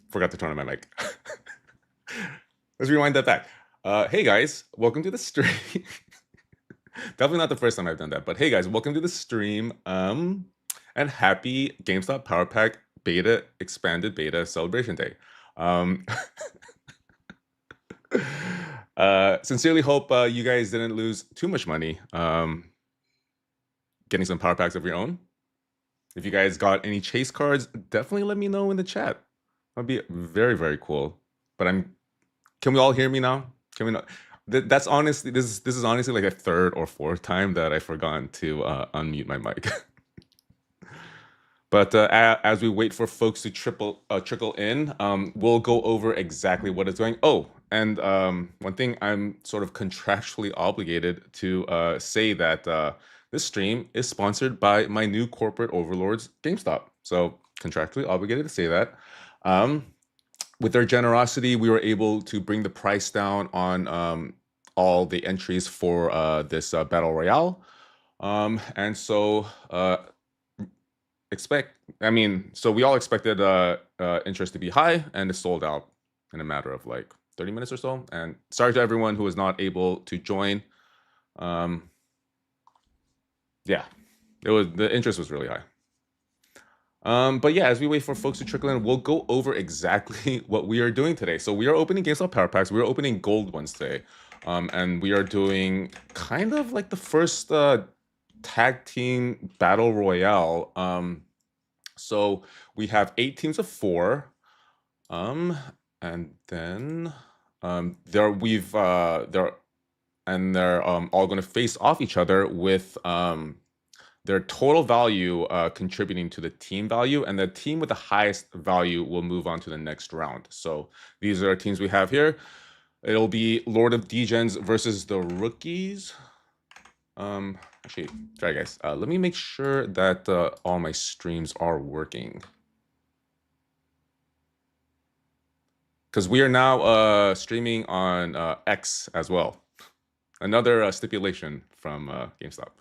Forgot to turn on my mic. Let's rewind that back. Hey guys, welcome to the stream. Definitely not the first time I've done that, but hey guys, welcome to the stream. And happy GameStop Power Pack Beta Expanded Beta Celebration Day. Sincerely hope you guys didn't lose too much money getting some power packs of your own. If you guys got any chase cards, definitely let me know in the chat. That'd be very, very cool. But can we all hear me now? Can we not? That's honestly, this is honestly like a third or fourth time that I've forgotten to unmute my mic. But as we wait for folks to trickle in, we'll go over exactly what is going. Oh, and one thing I'm sort of contractually obligated to say that this stream is sponsored by my new corporate overlords, GameStop. So contractually obligated to say that. With their generosity, we were able to bring the price down on all the entries for this Battle Royale. And so so we all expected interest to be high, and it sold out in a matter of like 30 minutes or so. And sorry to everyone who was not able to join. Yeah, the interest was really high. But yeah, as we wait for folks to trickle in, we'll go over exactly what we are doing today. So we are opening GameStop Power Packs. We are opening gold ones today. And we are doing kind of like the first tag team battle royale. So we have 8 teams of 4. And then they're all going to face off each other with their total value contributing to the team value, and the team with the highest value will move on to the next round. So these are teams we have here. It'll be Lord of Degens versus the Rookies. Actually, sorry guys, let me make sure that all my streams are working, because we are now streaming on X as well. Another stipulation from GameStop.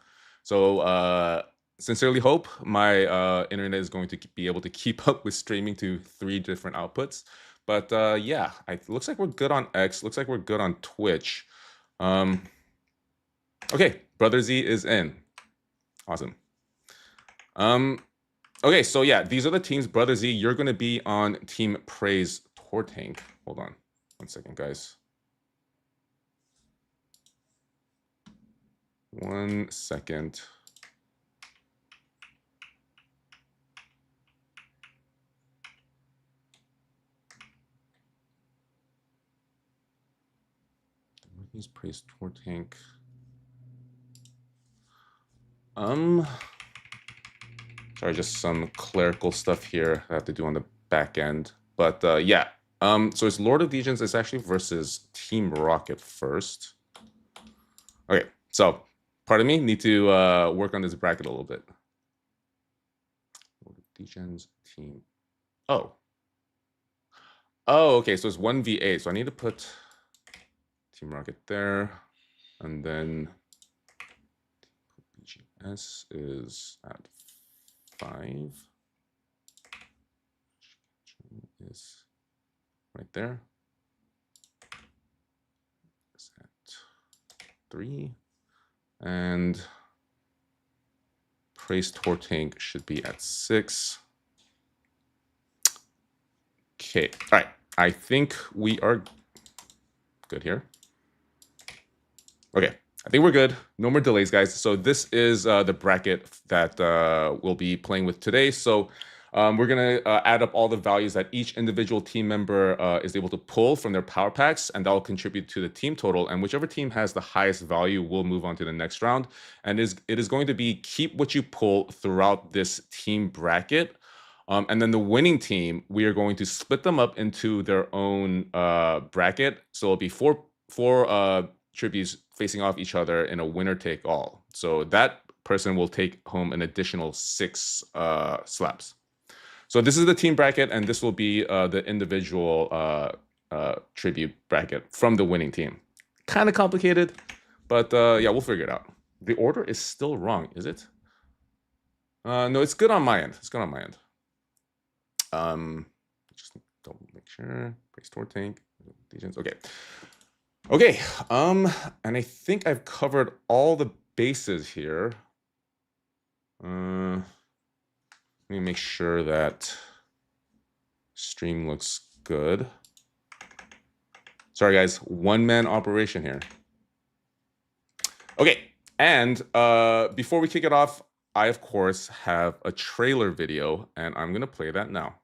So sincerely hope my internet is going to be able to keep up with streaming to 3 different outputs. But yeah, it looks like we're good on X. Looks like we're good on Twitch. Okay, Brother Z is in. Awesome. Okay, so yeah, these are the teams. Brother Z, you're going to be on Team Praise Torank. Hold on 1 second, guys. 1 second. He's Praise Torank. Sorry, just some clerical stuff here I have to do on the back end. But yeah, so it's Lord of Legions. It's actually versus Team Rocket first. Okay, so pardon me, need to work on this bracket a little bit. Lord of Legions, Team. Oh, okay, so it's 1v8. So I need to put Team Rocket there, and then BGS is at 5. Is right there. Is at 3. And Praise Torank should be at 6. Okay, all right. I think we are good here. Okay, I think we're good. No more delays, guys. So this is the bracket that we'll be playing with today. So we're going to add up all the values that each individual team member is able to pull from their power packs, and that will contribute to the team total. And whichever team has the highest value will move on to the next round. And it is going to be keep what you pull throughout this team bracket. And then the winning team, we are going to split them up into their own bracket. So it'll be four tributes facing off each other in a winner-take-all. So that person will take home an additional 6 slaps. So this is the team bracket, and this will be the individual tribute bracket from the winning team. Kind of complicated, but yeah, we'll figure it out. The order is still wrong, is it? No, it's good on my end. It's good on my end. just double make sure. Praise Torank. Degens. Okay. Okay. And I think I've covered all the bases here. Let me make sure that stream looks good. Sorry, guys. One-man operation here. Okay. And before we kick it off, I, of course, have a trailer video, and I'm going to play that now.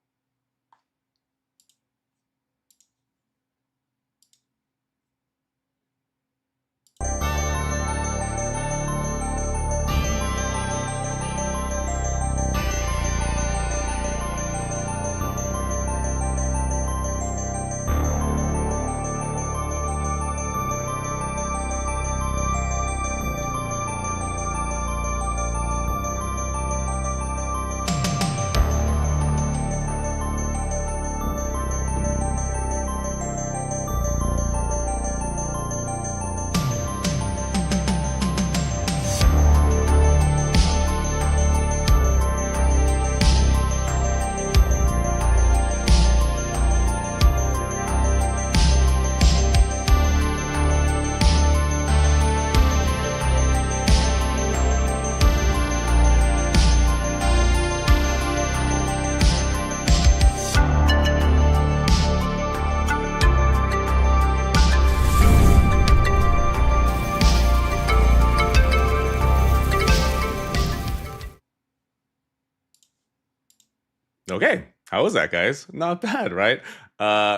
Okay, how was that, guys? Not bad, right?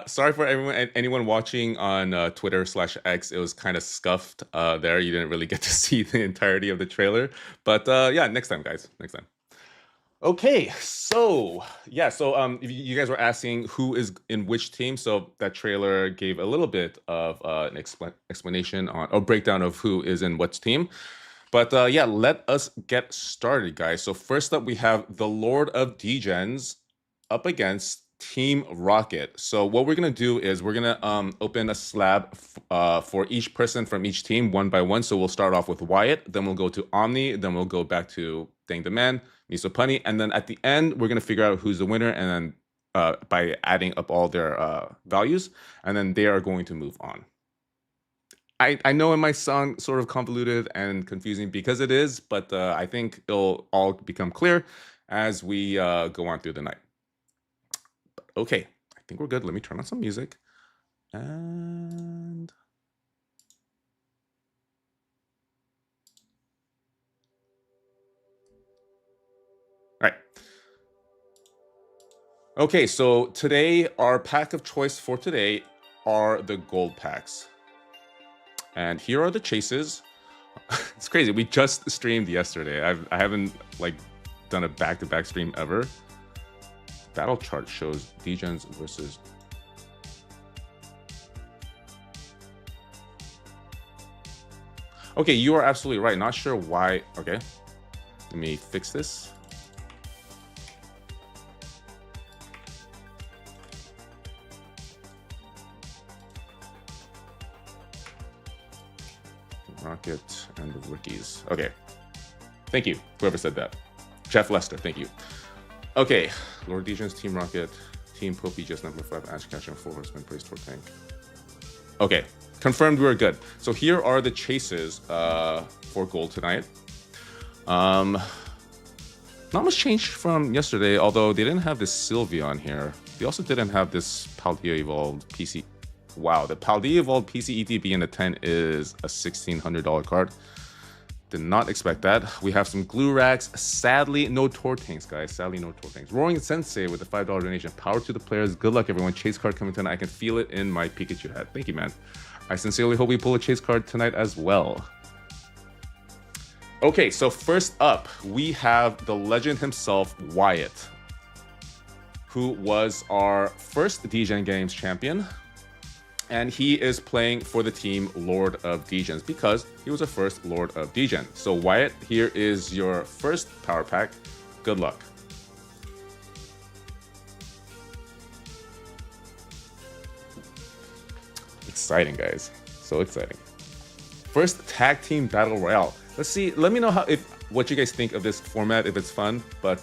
Sorry for anyone watching on Twitter/X. It was kind of scuffed there. You didn't really get to see the entirety of the trailer, but yeah, next time, guys. Next time. Okay, so yeah, so you guys were asking who is in which team. So that trailer gave a little bit of an explanation on or breakdown of who is in which team. But yeah, let us get started, guys. So first up, we have the Lord of Degens up against Team Rocket. So what we're gonna do is we're gonna open a slab for each person from each team one by one. So we'll start off with Wyatt, then we'll go to Omni, then we'll go back to Dang the Man, Miso Punny, and then at the end we're gonna figure out who's the winner, and then by adding up all their values, and then they are going to move on. I know it might sound sort of convoluted and confusing because it is, but I think it'll all become clear as we go on through the night. Okay, I think we're good. Let me turn on some music. And all right. Okay, so today our pack of choice for today are the gold packs. And here are the chases. It's crazy. We just streamed yesterday. I haven't like done a back-to-back stream ever. Battle chart shows Degens versus. Okay, you are absolutely right. Not sure why. Okay, let me fix this. Rocket and the rookies. Okay. Thank you, whoever said that. Jeff Lester, thank you. Okay, Lord Degens, Team Rocket, Team Poppy, just number 5, Ash Catchum, 4 Horsemen, Praise Torank. Okay, confirmed we are good. So here are the chases for gold tonight. Not much change from yesterday, although they didn't have this Sylvia on here. They also didn't have this Paldea Evolved PC. Wow, the Paldea Evolved PC ETB in the 10 is a $1,600 card. Did not expect that. We have some glue racks. Sadly, no Toranks, guys. Sadly, no Toranks. Roaring Sensei with a $5 donation. Power to the players. Good luck, everyone. Chase card coming tonight. I can feel it in my Pikachu head. Thank you, man. I sincerely hope we pull a chase card tonight as well. Okay, so first up, we have the legend himself, Wyatt, who was our first Degen Games champion. And he is playing for the team Lord of Degens because he was a first Lord of Degen. So Wyatt, here is your first power pack. Good luck. Exciting, guys. So exciting. First tag team battle royale. Let's see. Let me know what you guys think of this format, if it's fun. But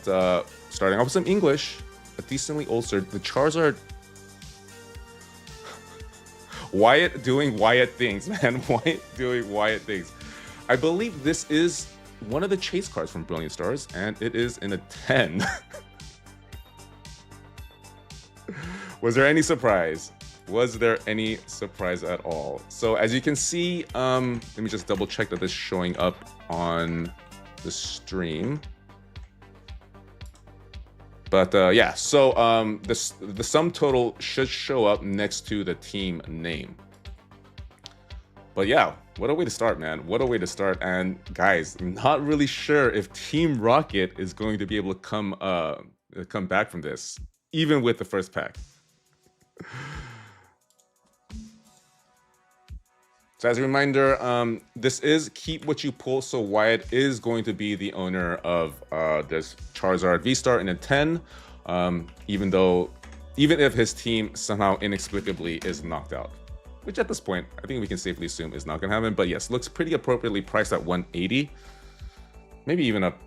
starting off with some English. a decently old Sir. The Charizard. Wyatt doing Wyatt things, man. Wyatt doing Wyatt things. I believe this is one of the chase cards from Brilliant Stars, and it is in a 10. Was there any surprise? Was there any surprise at all? So as you can see, let me just double check that this is showing up on the stream. But yeah, so the sum total should show up next to the team name. But yeah, what a way to start, man. What a way to start. And guys, I'm not really sure if Team Rocket is going to be able to come back from this, even with the first pack. So as a reminder, this is keep what you pull. So Wyatt is going to be the owner of this Charizard V-Star in a 10, even if his team somehow inexplicably is knocked out, which at this point I think we can safely assume is not going to happen. But yes, looks pretty appropriately priced at 180, maybe even up,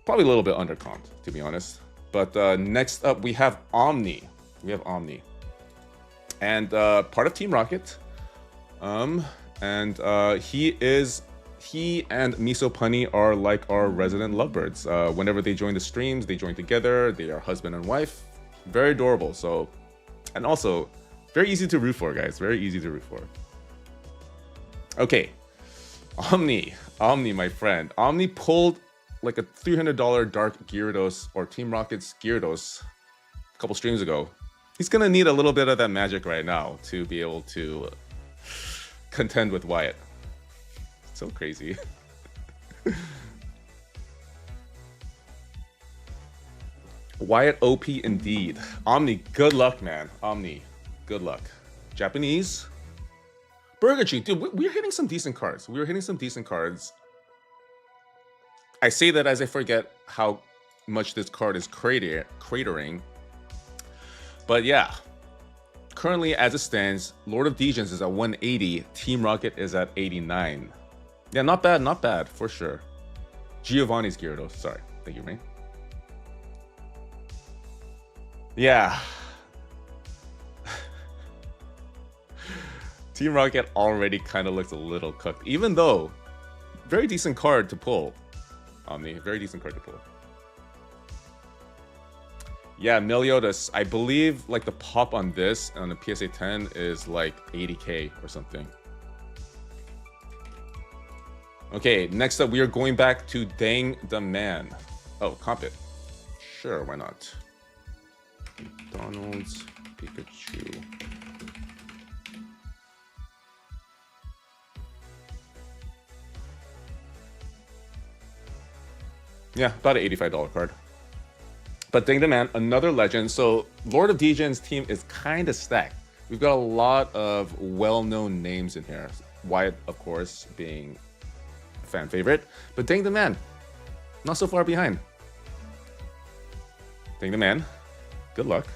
probably a little bit under comped, to be honest. But next up we have Omni. And part of Team Rocket. He and Miso Punny are like our resident lovebirds. Whenever they join the streams, they join together. They are husband and wife. Very adorable. So, and also very easy to root for, guys. Very easy to root for. Okay, Omni, my friend. Omni pulled like a $300 Dark Gyarados or Team Rocket's Gyarados a couple streams ago. He's gonna need a little bit of that magic right now to be able to contend with Wyatt. So crazy. Wyatt OP indeed. Omni, good luck, man. Omni, good luck. Japanese. Burger Cheek, dude, we're hitting some decent cards. We were hitting some decent cards. I say that as I forget how much this card is cratering. But yeah, currently as it stands, Lord of Degens is at 180, Team Rocket is at 89. Yeah, not bad, for sure. Giovanni's Gyarados, sorry. Thank you, man. Yeah. Team Rocket already kind of looks a little cooked, even though very decent card to pull. Omni, very decent card to pull. Yeah, Meliodas, I believe like the pop on this on the PSA 10 is like 80k or something. Okay, next up we are going back to Dang the Man. Oh, comp it. Sure, why not? McDonald's, Pikachu. Yeah, about an $85 card. But Dang the Man, another legend. So Lord of Degen's team is kind of stacked. We've got a lot of well-known names in here. Wyatt, of course, being a fan favorite. But Dang the Man, not so far behind. Dang the Man, good luck.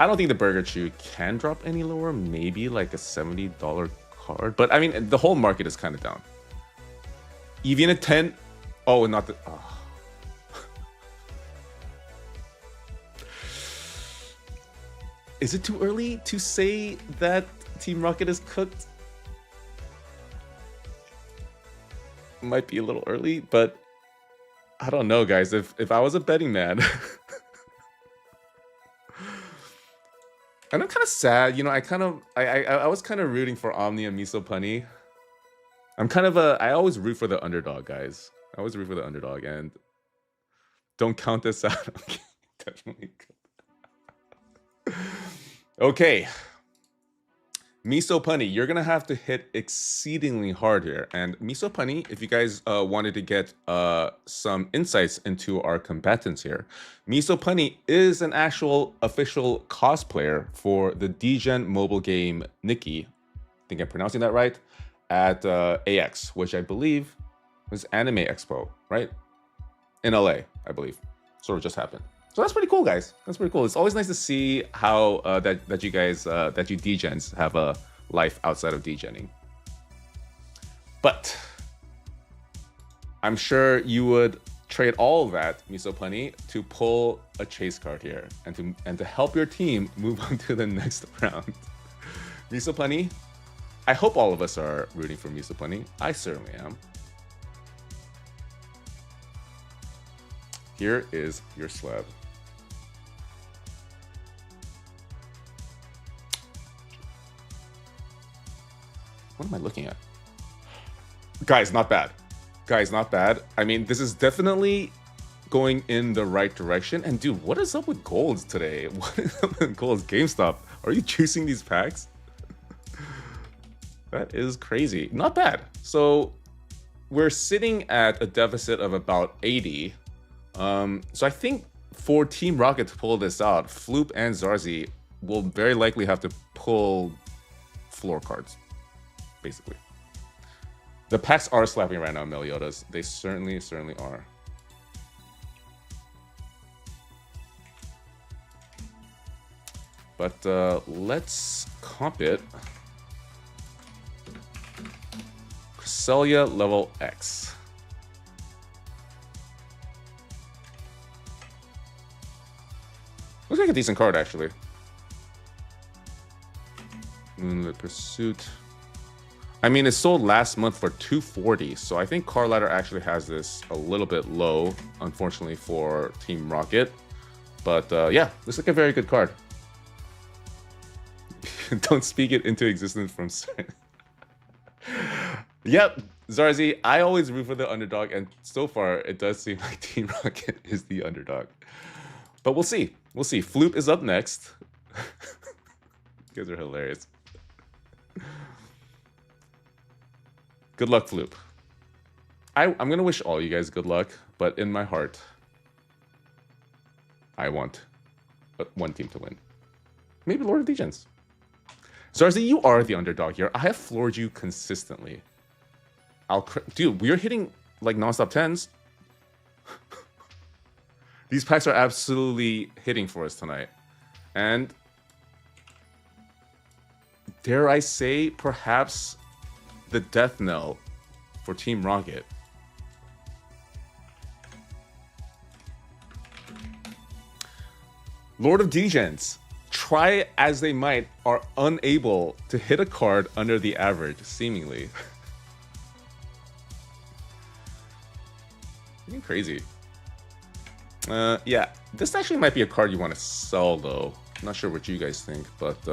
I don't think the Burger Chew can drop any lower. Maybe like a $70 card. But I mean, the whole market is kind of down. Even a 10. Oh, not the. Oh. Is it too early to say that Team Rocket is cooked? Might be a little early, but I don't know, guys. If I was a betting man, and I'm kind of sad, you know. I was kind of rooting for Omni and Miso Punny. I always root for the underdog, guys. I always root for the underdog, and don't count this out. Okay, definitely. Okay. Miso Punny, you're gonna have to hit exceedingly hard here. And Miso Punny, if you guys wanted to get some insights into our combatants here, Miso Punny is an actual official cosplayer for the Degen mobile game Nikki. I think I'm pronouncing that right. At AX, which I believe was Anime Expo, right? In LA, I believe. Sort of just happened. So that's pretty cool, guys. That's pretty cool. It's always nice to see how that you guys, that you Degens have a life outside of Degening. But I'm sure you would trade all of that, Miso Plenty, to pull a chase card here and to help your team move on to the next round. Miso Plenty, I hope all of us are rooting for Miso Plenty. I certainly am. Here is your slab. What am I looking at? Guys, not bad. Guys, not bad. I mean, this is definitely going in the right direction. And dude, what is up with golds today? What is up with golds? GameStop, are you choosing these packs? That is crazy. Not bad. So we're sitting at a deficit of about 80. So I think for Team Rocket to pull this out, Floop and Zarzi will very likely have to pull floor cards, basically. The packs are slapping right now, Meliodas. They certainly are. But let's comp it. Cresselia level X. Looks like a decent card, actually. Moonlit Pursuit. I mean, it sold last month for $240, so I think Karl actually has this a little bit low, unfortunately, for Team Rocket. But yeah, looks like a very good card. Don't speak it into existence from Yep, Zarzi, I always root for the underdog, and so far, it does seem like Team Rocket is the underdog. But we'll see. We'll see. Floop is up next. You guys are hilarious. Good luck, Floop. I'm going to wish all you guys good luck, but in my heart, I want one team to win. Maybe Lord of Degens. Zarzi, you are the underdog here. I have floored you consistently. Dude, we're hitting like non-stop 10s. These packs are absolutely hitting for us tonight. And dare I say, perhaps the death knell for Team Rocket. Lord of Degens, try as they might, are unable to hit a card under the average, seemingly. Getting crazy. Yeah, this actually might be a card you want to sell, though. I'm not sure what you guys think, but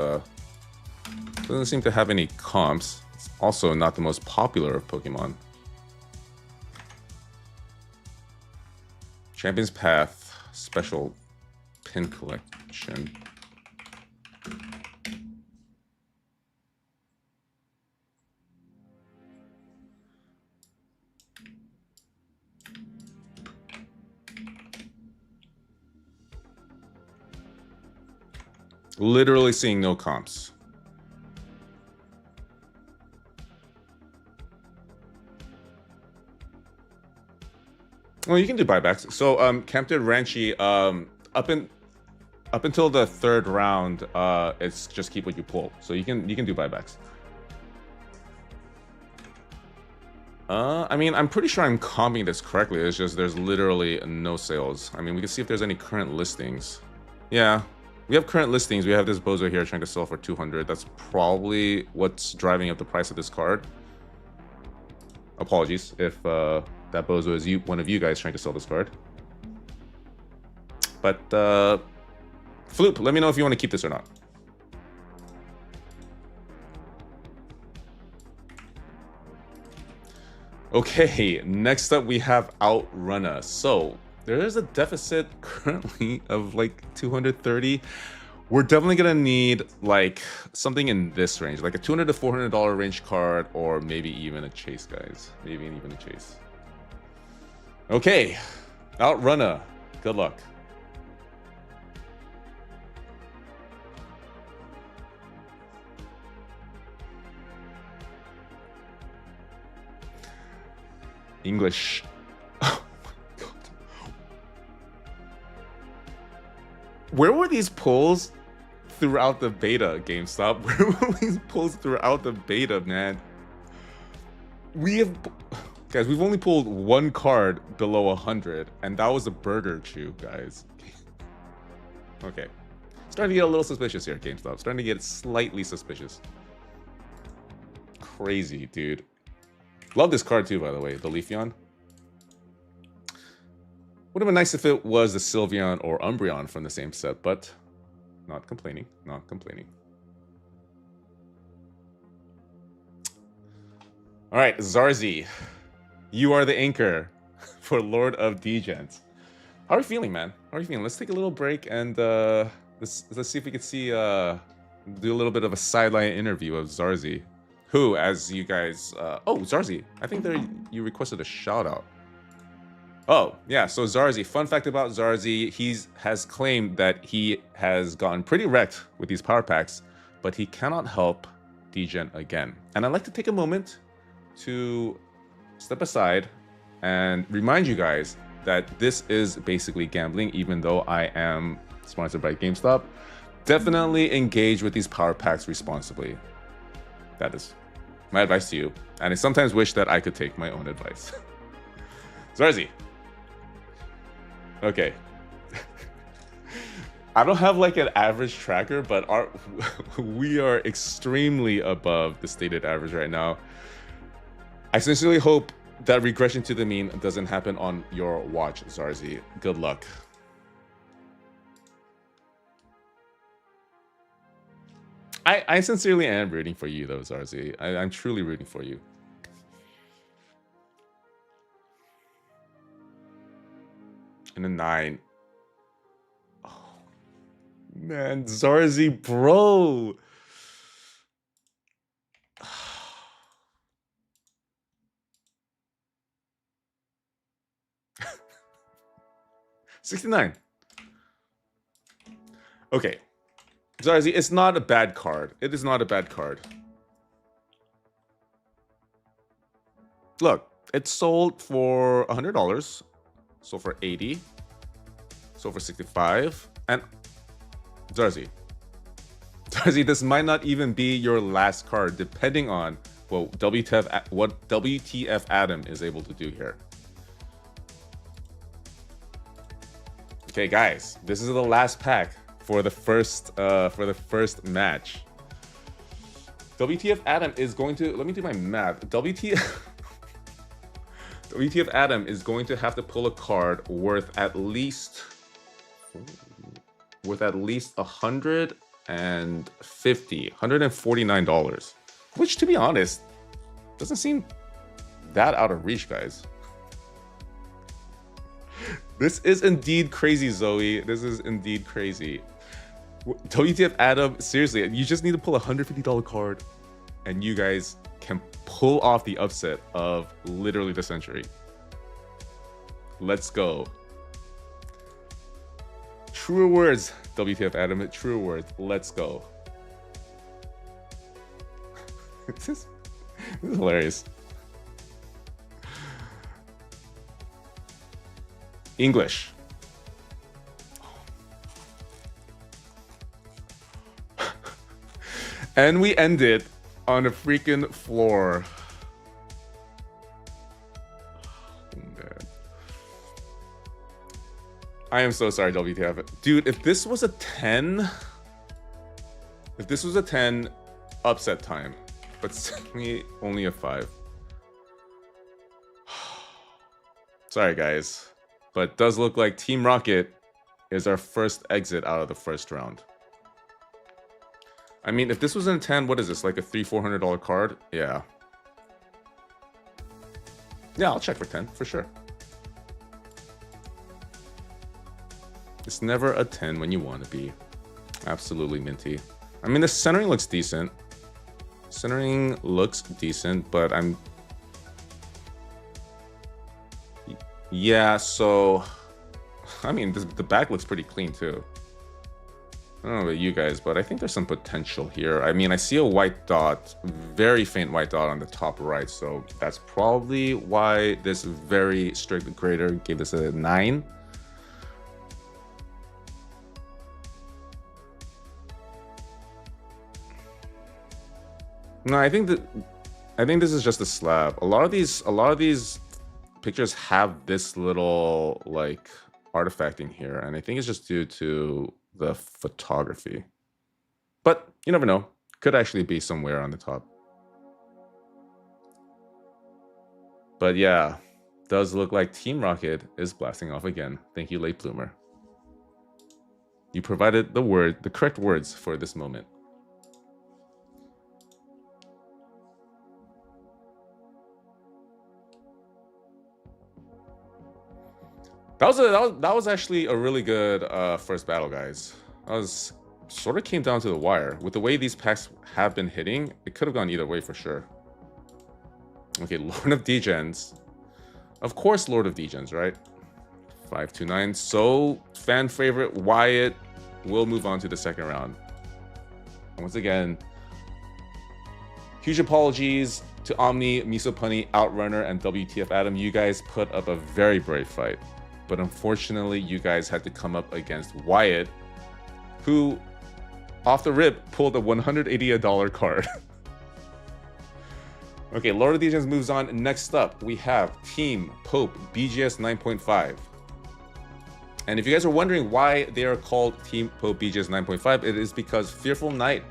doesn't seem to have any comps. It's also not the most popular of Pokemon. Champion's Path Special Pin Collection. Literally seeing no comps. Well, you can do buybacks. So, Campton Ranchi, up until the third round, it's just keep what you pull. So you can do buybacks. I mean, I'm pretty sure I'm comping this correctly. It's just there's literally no sales. I mean, we can see if there's any current listings. Yeah, we have current listings. We have this bozo here trying to sell for 200. That's probably what's driving up the price of this card. Apologies if that bozo is one of you guys trying to sell this card. But Floop, let me know if you want to keep this or not. Okay, next up we have Outrunner. So there is a deficit currently of like 230. We're definitely gonna need like something in this range, like a $200 to $400 range card, or maybe even a chase, guys. Maybe even a chase. Okay, Outrunner. Good luck. English. Oh my god. Where were these pulls throughout the beta, GameStop? Where were these pulls throughout the beta, man? Guys, we've only pulled one card below 100, and that was a Burger Chew, guys. Okay. Starting to get a little suspicious here, Gamestop. Starting to get slightly suspicious. Crazy, dude. Love this card too, by the way, the Leafeon. Would have been nice if it was the Sylveon or Umbreon from the same set, but not complaining, not complaining. All right, Zarzi, you are the anchor for Lord of Degens. How are you feeling, man? How are you feeling? Let's take a little break and let's see if we can see do a little bit of a sideline interview of Zarzi, who, as you guys, oh, Zarzi, I think you requested a shout out. Oh, yeah, so Zarzi, fun fact about Zarzi, he has claimed that he has gotten pretty wrecked with these power packs, but he cannot help Degen again. And I'd like to take a moment to step aside and remind you guys that this is basically gambling, even though I am sponsored by GameStop. Definitely engage with these power packs responsibly. That is my advice to you. And I sometimes wish that I could take my own advice. Zarzi. Okay. I don't have like an average tracker, but we are extremely above the stated average right now. I sincerely hope that regression to the mean doesn't happen on your watch, Zarzi. Good luck. I sincerely am rooting for you though, Zarzi. I'm truly rooting for you. And a 9. Oh, man, Zarzi, bro. 69. Okay. Zarzi, it's not a bad card. It is not a bad card. Look, it sold for $100. Sold for 80. Sold for 65. And Zarzi, this might not even be your last card, depending on what WTF Adam is able to do here. Okay, guys, this is the last pack for the first match. WTF Adam is going to, let me do my math. WTF Adam is going to have to pull a card worth at least $149, which, to be honest, doesn't seem that out of reach, guys. This is indeed crazy, Zoe. This is indeed crazy. WTF Adam, seriously, you just need to pull a $150 card and you guys can pull off the upset of literally the century. Let's go. Truer words, WTF Adam, truer words. Let's go. This is hilarious. English. And we end it on a freaking floor. Oh, man. I am so sorry, WTF. Dude, if this was a 10, upset time. But sadly, only a 5. Sorry, guys. But it does look like Team Rocket is our first exit out of the first round. I mean, if this was in 10, what is this? Like a $300-400 card? Yeah. Yeah, I'll check for 10, for sure. It's never a 10 when you want to be. Absolutely minty. I mean, the centering looks decent. Centering looks decent, but I'm... Yeah, so... I mean, the back looks pretty clean, too. I don't know about you guys, but I think there's some potential here. I mean, I see a white dot, very faint white dot on the top right, so that's probably why this very strict grader gave this a 9. No, I think that I think this is just a slab. A lot of these pictures have this little like artifacting here, and I think it's just due to the photography. But you never know. Could actually be somewhere on the top. But yeah, does look like Team Rocket is blasting off again. Thank you, Late Bloomer. You provided the correct words for this moment. That was actually a really good first battle, guys. That was sort of came down to the wire. With the way these packs have been hitting, it could have gone either way for sure. Okay, Lord of Degens. Of course, Lord of Degens, right? 529. So, fan favorite Wyatt will move on to the second round. Once again, huge apologies to Omni, Misopunny, Outrunner, and WTF Adam. You guys put up a very brave fight. But unfortunately, you guys had to come up against Wyatt, who, off the rip, pulled a $180 card. Okay, Lord of Degens moves on. Next up, we have Team Pope BGS 9.5. And if you guys are wondering why they are called Team Pope BGS 9.5, it is because Fearful Knight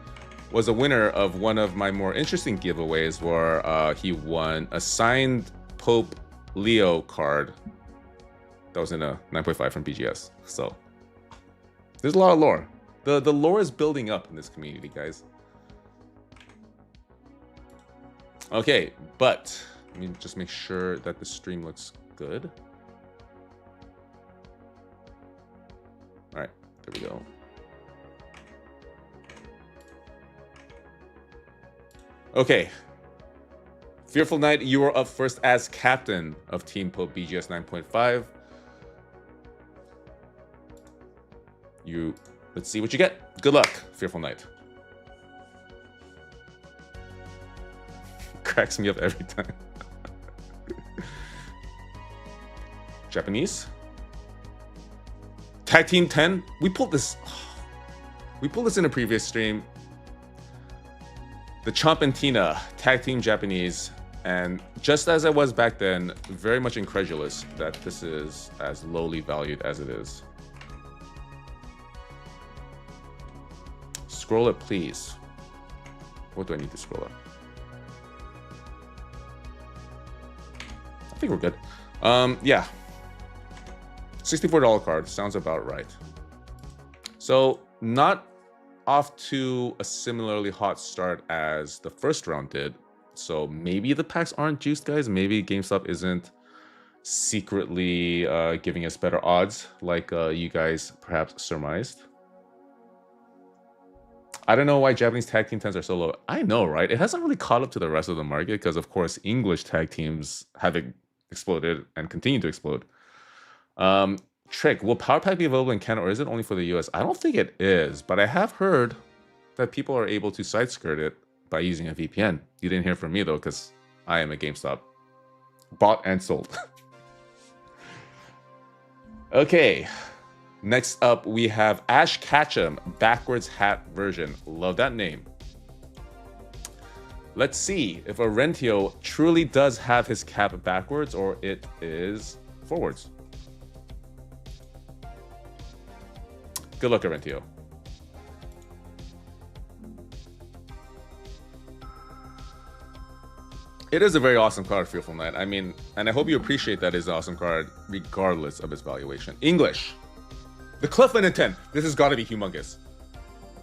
was a winner of one of my more interesting giveaways where he won a signed Pope Leo card that was in a 9.5 from BGS. So there's a lot of lore. The lore is building up in this community, guys. Okay, but let me just make sure that the stream looks good. All right, there we go. Okay. Fearful Knight, you are up first as captain of Team Pope BGS 9.5. Let's see what you get. Good luck, Fearful Knight. Cracks me up every time. Japanese. Tag Team 10. We pulled this in a previous stream. The Chomp and Tina, Tag Team Japanese. And just as I was back then, very much incredulous that this is as lowly valued as it is. Scroll it, please. What do I need to scroll up? I think we're good. Yeah. $64 card sounds about right. So not off to a similarly hot start as the first round did. So maybe the packs aren't juiced, guys. Maybe GameStop isn't secretly giving us better odds like you guys perhaps surmised. I don't know why Japanese tag team 10s are so low. I know, right? It hasn't really caught up to the rest of the market because, of course, English tag teams have exploded and continue to explode. Trick, will Power Pack be available in Canada or is it only for the US? I don't think it is, but I have heard that people are able to side skirt it by using a VPN. You didn't hear from me though, because I am a GameStop. Bought and sold. Okay. Next up, we have Ash Catchum, backwards hat version. Love that name. Let's see if Orentio truly does have his cap backwards or it is forwards. Good luck, Orentio. It is a very awesome card, Fearful Knight. I mean, and I hope you appreciate that it's an awesome card regardless of its valuation. English. The Clef and 10. This has got to be humongous.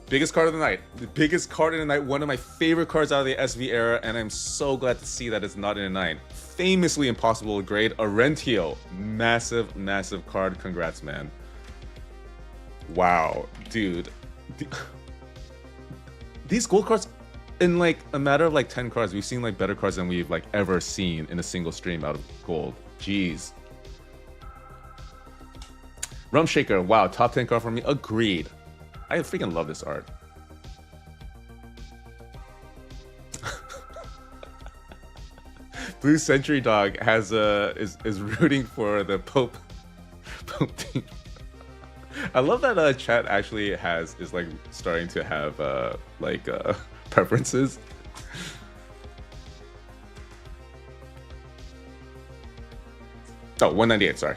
Biggest card of the night. The biggest card in the night. One of my favorite cards out of the SV era, and I'm so glad to see that it's not in a 9. Famously impossible to grade. Orentio. Massive, massive card. Congrats, man. Wow. Dude. These gold cards, in like a matter of like 10 cards, we've seen like better cards than we've like ever seen in a single stream out of gold. Jeez. Rum Shaker, wow, top 10 card for me. Agreed. I freaking love this art. Blue Century Dog has is rooting for the Pope team. I love that chat actually is like starting to have preferences. Oh, 198, sorry.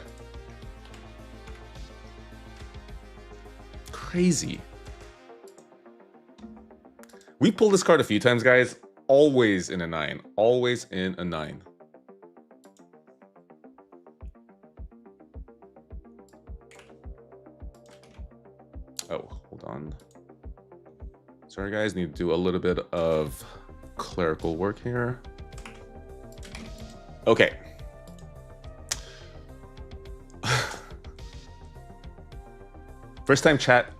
Crazy. We pulled this card a few times, guys. Always in a 9. Always in a 9. Oh, hold on. Sorry, guys. Need to do a little bit of clerical work here. Okay. First time chat.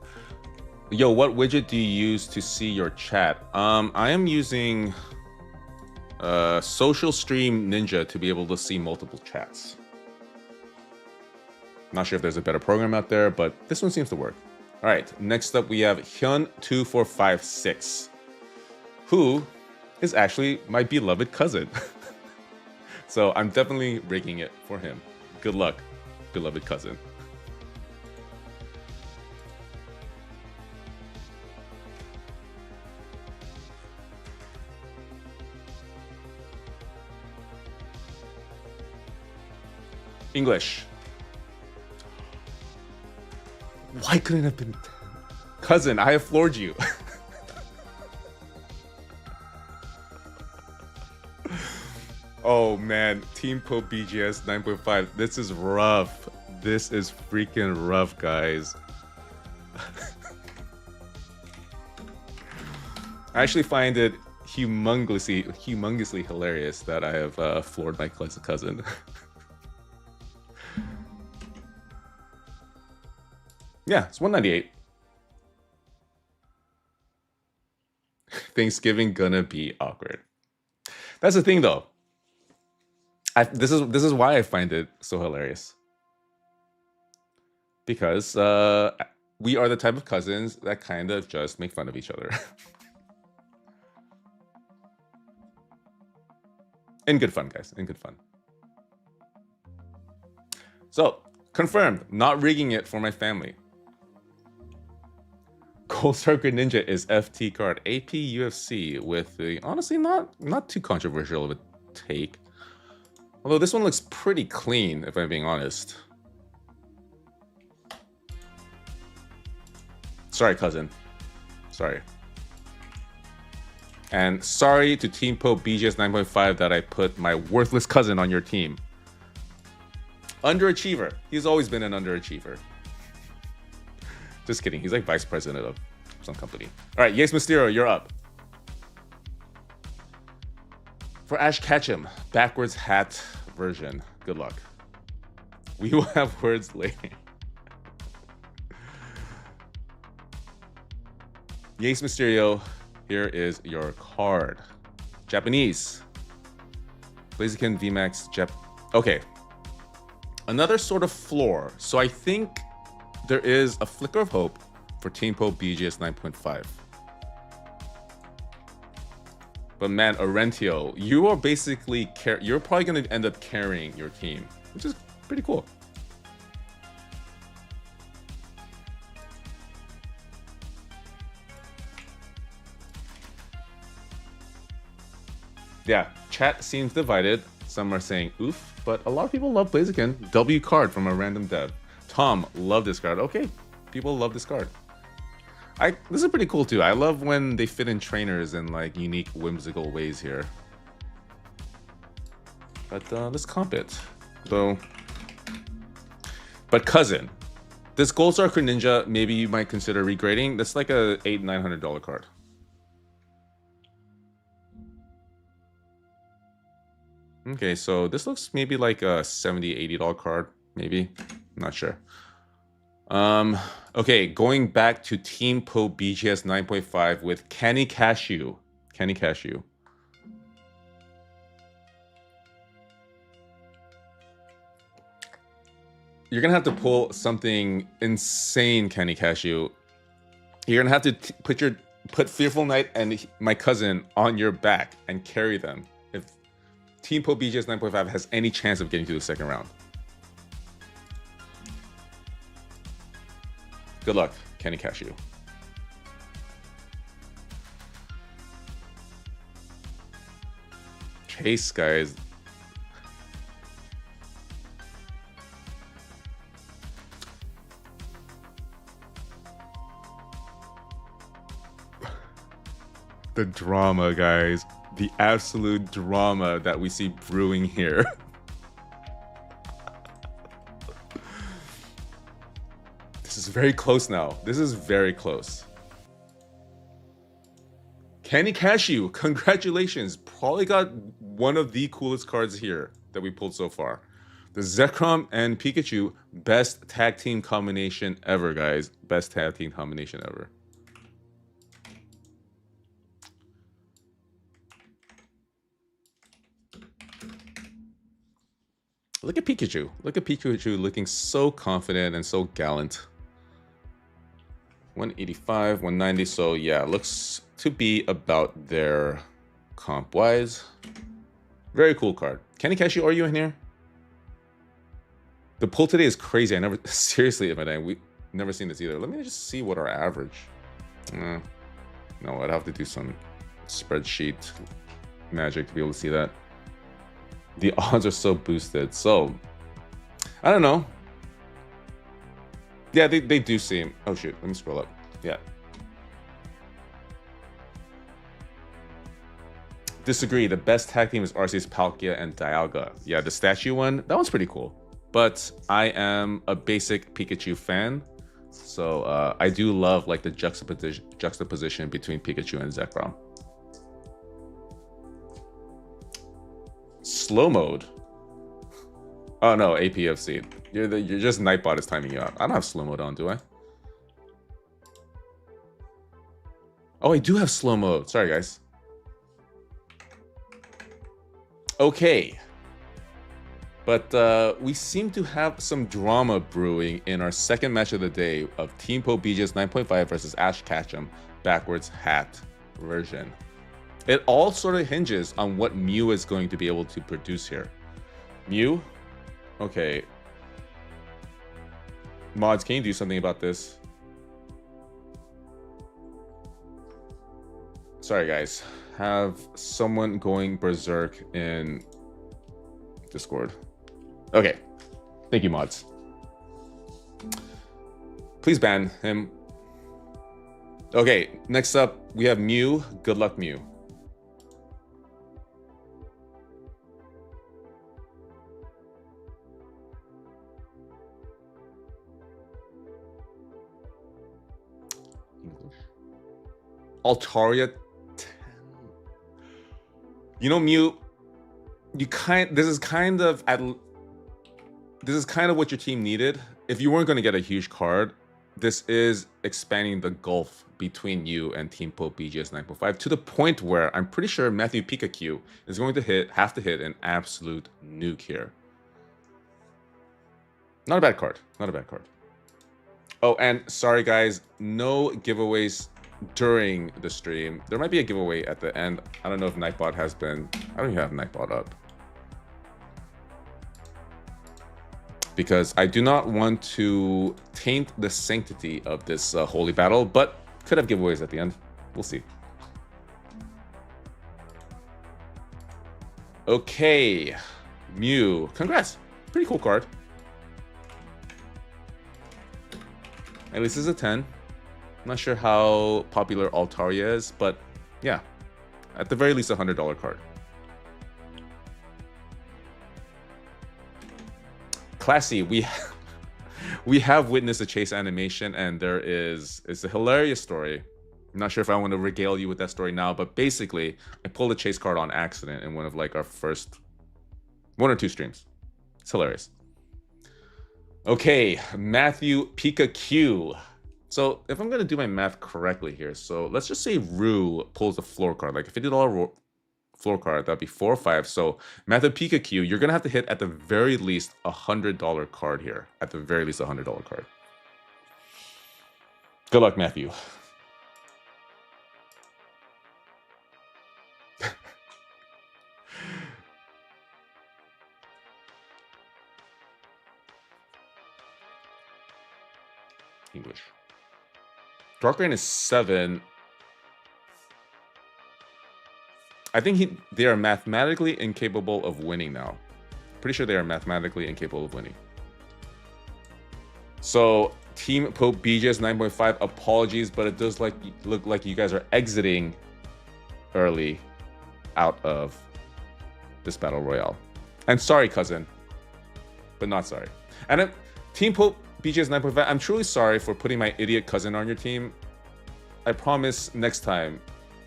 Yo, what widget do you use to see your chat? I am using Social Stream Ninja to be able to see multiple chats. Not sure if there's a better program out there, but this one seems to work. All right, next up we have Hyun2456, who is actually my beloved cousin. So I'm definitely rigging it for him. Good luck, beloved cousin. English. Why couldn't it have been 10? Cousin, I have floored you. Oh man, Team Pope BGS 9.5. This is rough. This is freaking rough, guys. I actually find it humongously hilarious that I have floored my cousin. Yeah, it's 198. Thanksgiving gonna be awkward. That's the thing, though. This is why I find it so hilarious. Because we are the type of cousins that kind of just make fun of each other. In good fun, guys. In good fun. So, confirmed. Not rigging it for my family. Gold Star Greninja is FT card. AP UFC with the honestly not too controversial of a take. Although this one looks pretty clean, if I'm being honest. Sorry, cousin. Sorry. And sorry to Team Pope BGS 9.5 that I put my worthless cousin on your team. Underachiever. He's always been an underachiever. Just kidding. He's like vice president of some company. All right, Yes Mysterio, you're up. For Ash Catchum, backwards hat version. Good luck. We will have words later. Yes Mysterio, here is your card. Japanese. Blaziken VMAX Jap. Okay. Another sort of floor. So I think there is a flicker of hope for Team Pope BGS 9.5. But man, Orentio, you are basically you're probably going to end up carrying your team, which is pretty cool. Yeah, chat seems divided. Some are saying oof, but a lot of people love Blaziken. W card from a random dev. Tom, love this card. Okay, people love this card. This is pretty cool too. I love when they fit in trainers in like unique, whimsical ways here. But let's comp it. So, but cousin, this Gold Star Greninja, maybe you might consider regrading. That's like a $800-900 card. Okay, so this looks maybe like a $70-80 card, maybe. I'm not sure. Okay, going back to Team Pope BGS 9.5 with Canny Cashew. Canny Cashew. You're gonna have to pull something insane, Canny Cashew. You're gonna have to put Fearful Knight and my cousin on your back and carry them if Team Pope BGS 9.5 has any chance of getting to the second round. Good luck, Canny Cashew. Chase, guys. The drama, guys. The absolute drama that we see brewing here. This is very close now. This is very close. Candy Cashew, congratulations. Probably got one of the coolest cards here that we pulled so far. The Zekrom and Pikachu, best tag team combination ever, guys. Best tag team combination ever. Look at Pikachu. Look at Pikachu looking so confident and so gallant. 185, 190. So yeah, looks to be about there comp-wise. Very cool card. Candy Cashew, are you in here? The pull today is crazy. I never, seriously, we've never seen this either. Let me just see what our average. No, I'd have to do some spreadsheet magic to be able to see that. The odds are so boosted. So, I don't know. Yeah, they do seem... Oh, shoot. Let me scroll up. Yeah. Disagree. The best tag team is Arceus, Palkia, and Dialga. Yeah, the statue one, that one's pretty cool. But I am a basic Pikachu fan. So I do love like the juxtaposition between Pikachu and Zekrom. Slow mode. Oh no, APFC. You're just Nightbot is timing you out. I don't have slow mode on, do I? Oh, I do have slow mode. Sorry, guys. Okay. But we seem to have some drama brewing in our second match of the day of Team Pope BJ's 9.5 versus Ash Catchum backwards hat version. It all sort of hinges on what Mew is going to be able to produce here. Mew? Okay. Mods, can you do something about this? Sorry, guys. Have someone going berserk in Discord. Okay. Thank you, mods. Please ban him. Okay, next up, we have Mew. Good luck, Mew. Altaria 10. You know, Mew, this is kind of what your team needed. If you weren't going to get a huge card, this is expanding the gulf between you and Team Pope BGS 9.5 to the point where I'm pretty sure Matthew Pikachu is going to have to hit an absolute nuke here. Not a bad card. Not a bad card. Oh, and sorry guys, no giveaways during the stream. There might be a giveaway at the end. I don't know if Nightbot has been... I don't even have Nightbot up. Because I do not want to taint the sanctity of this holy battle, but could have giveaways at the end. We'll see. Okay, Mew. Congrats. Pretty cool card. At least it's a 10. I'm not sure how popular Altaria is, but yeah, at the very least, a $100 card. Classy, we have witnessed a chase animation, and it's a hilarious story. I'm not sure if I want to regale you with that story now, but basically, I pulled a chase card on accident in one of like our first 1 or 2 streams. It's hilarious. Okay, Matthew Pikachu. So if I'm going to do my math correctly here, so let's just say Rue pulls a floor card. Like a $50 floor card, that'd be 4 or 5. So Matthew Pikachu, you're going to have to hit at the very least a $100 card here. At the very least a $100 card. Good luck, Matthew. English. Dark Rain is 7. I think they are mathematically incapable of winning now. Pretty sure they are mathematically incapable of winning. So Team Pope BJ's 9.5, apologies, but it does look like you guys are exiting early out of this battle royale. And sorry, cousin, but not sorry. And Team Pope BJ's 9.5, I'm truly sorry for putting my idiot cousin on your team. I promise next time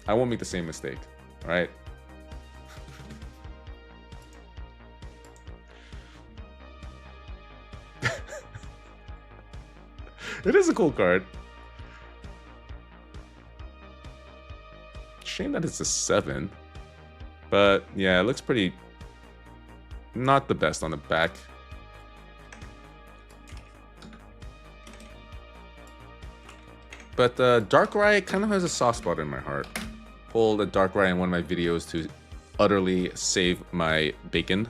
I won't make the same mistake, all right? It is a cool card. Shame that it's a 7. But yeah, it looks pretty not the best on the back. But Darkrai kind of has a soft spot in my heart. Pulled a Darkrai in one of my videos to utterly save my bacon.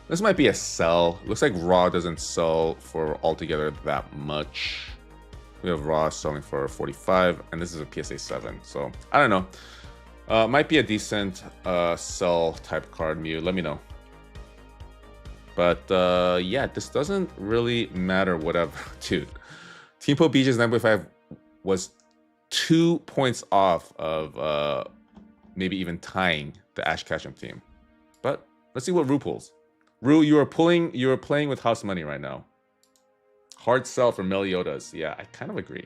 This might be a sell. Looks like Raw doesn't sell for altogether that much. We have Raw selling for 45, and this is a PSA 7. So, I don't know. Might be a decent sell type card, Mew. Let me know. But, yeah, this doesn't really matter, whatever. Dude, Team Pope BJ's 9.5 was 2 points off of maybe even tying the Ash Catchum team. But let's see what Rue pulls. Rue, you are playing with house money right now. Hard sell for Meliodas. Yeah, I kind of agree.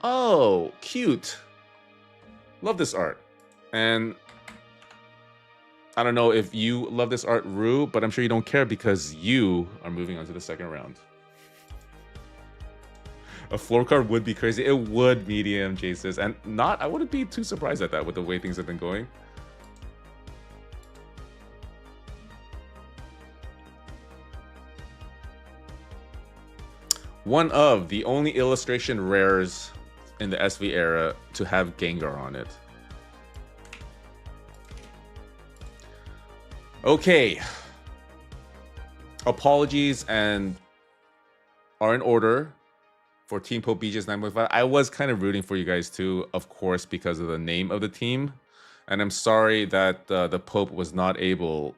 Oh, cute. Love this art. And I don't know if you love this art, Rue, but I'm sure you don't care because you are moving on to the second round. A floor card would be crazy. It would, medium, Jesus. And I wouldn't be too surprised at that with the way things have been going. One of the only illustration rares in the SV era to have Gengar on it. Okay. Apologies and are in order for Team Pope BJ's 9.5. I was kind of rooting for you guys too, of course, because of the name of the team. And I'm sorry that the Pope was not able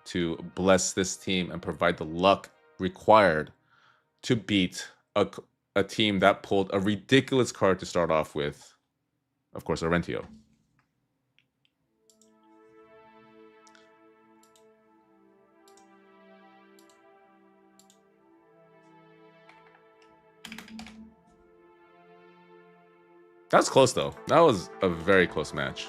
to bless this team and provide the luck required to beat a team that pulled a ridiculous card to start off with. Of course, Arentio. That's close, though. That was a very close match.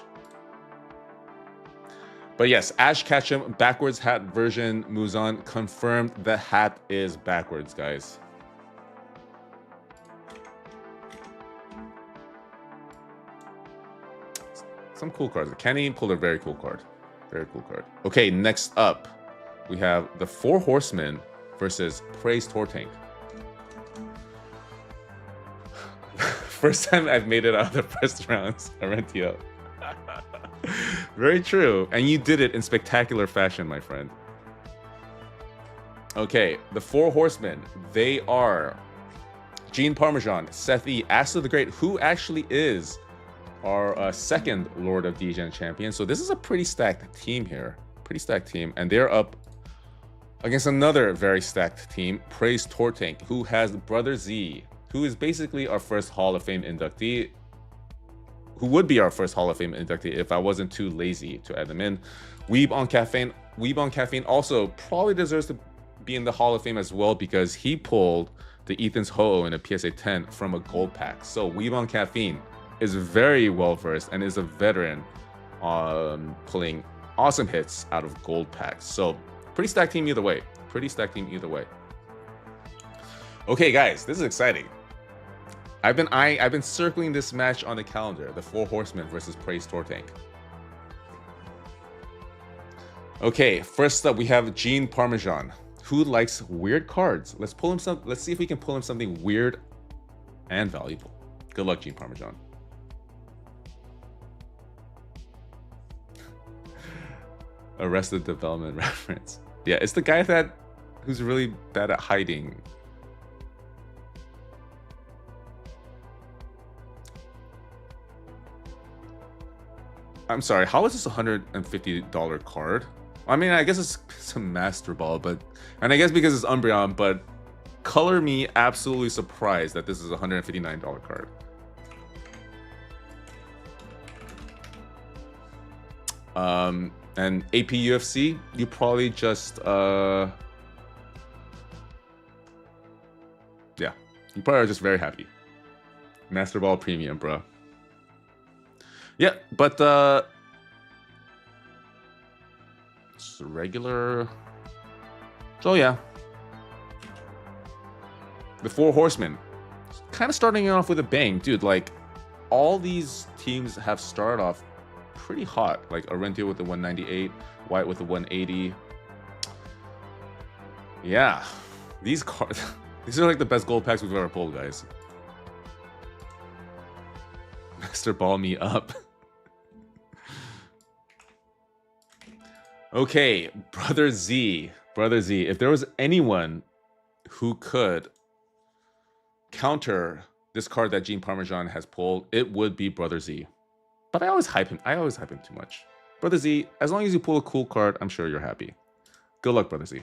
But yes, Ash Catchum, backwards hat version moves on. Confirmed the hat is backwards, guys. Some cool cards. Kenny pulled a very cool card. Very cool card. Okay, next up, we have the 4 Horsemen versus Praise Torank. First time I've made it out of the first rounds, Arentio. Very true. And you did it in spectacular fashion, my friend. Okay, the 4 Horsemen. They are Gene Parmesan, Seth E, Asta the Great, who actually is our second Lord of Degen champion. So this is a pretty stacked team here. Pretty stacked team. And they're up against another very stacked team, Praise Torank, who has Brother Z, who is basically our first Hall of Fame inductee, who would be our first Hall of Fame inductee if I wasn't too lazy to add them in. Weeb on Caffeine. Weeb on Caffeine also probably deserves to be in the Hall of Fame as well because he pulled the Ethan's Ho-Oh in a PSA 10 from a gold pack. So Weeb on Caffeine is very well versed and is a veteran on pulling awesome hits out of gold packs. So pretty stacked team either way. Pretty stacked team either way. Okay, guys, this is exciting. I've been circling this match on the calendar, the 4 Horsemen versus Praise Torank. Okay, first up we have Gene Parmesan, who likes weird cards. Let's see if we can pull him something weird and valuable. Good luck, Gene Parmesan. Arrested Development reference. Yeah, it's the guy who's really bad at hiding. I'm sorry, how is this $150 card? I mean, I guess it's a Master Ball, but... And I guess because it's Umbreon, but... Color me absolutely surprised that this is a $159 card. And AP UFC, you probably just... Yeah. You probably are just very happy. Master Ball Premium, bro. Yeah, but it's regular. So yeah, the 4 Horsemen, kind of starting off with a bang, dude. Like all these teams have started off pretty hot. Like Arentia with the 198, White with the 180. Yeah, these cards, these are like the best gold packs we've ever pulled, guys. Master Ball me up. Okay, Brother Z. Brother Z. If there was anyone who could counter this card that Gene Parmesan has pulled, it would be Brother Z. But I always hype him. I always hype him too much. Brother Z, as long as you pull a cool card, I'm sure you're happy. Good luck, Brother Z.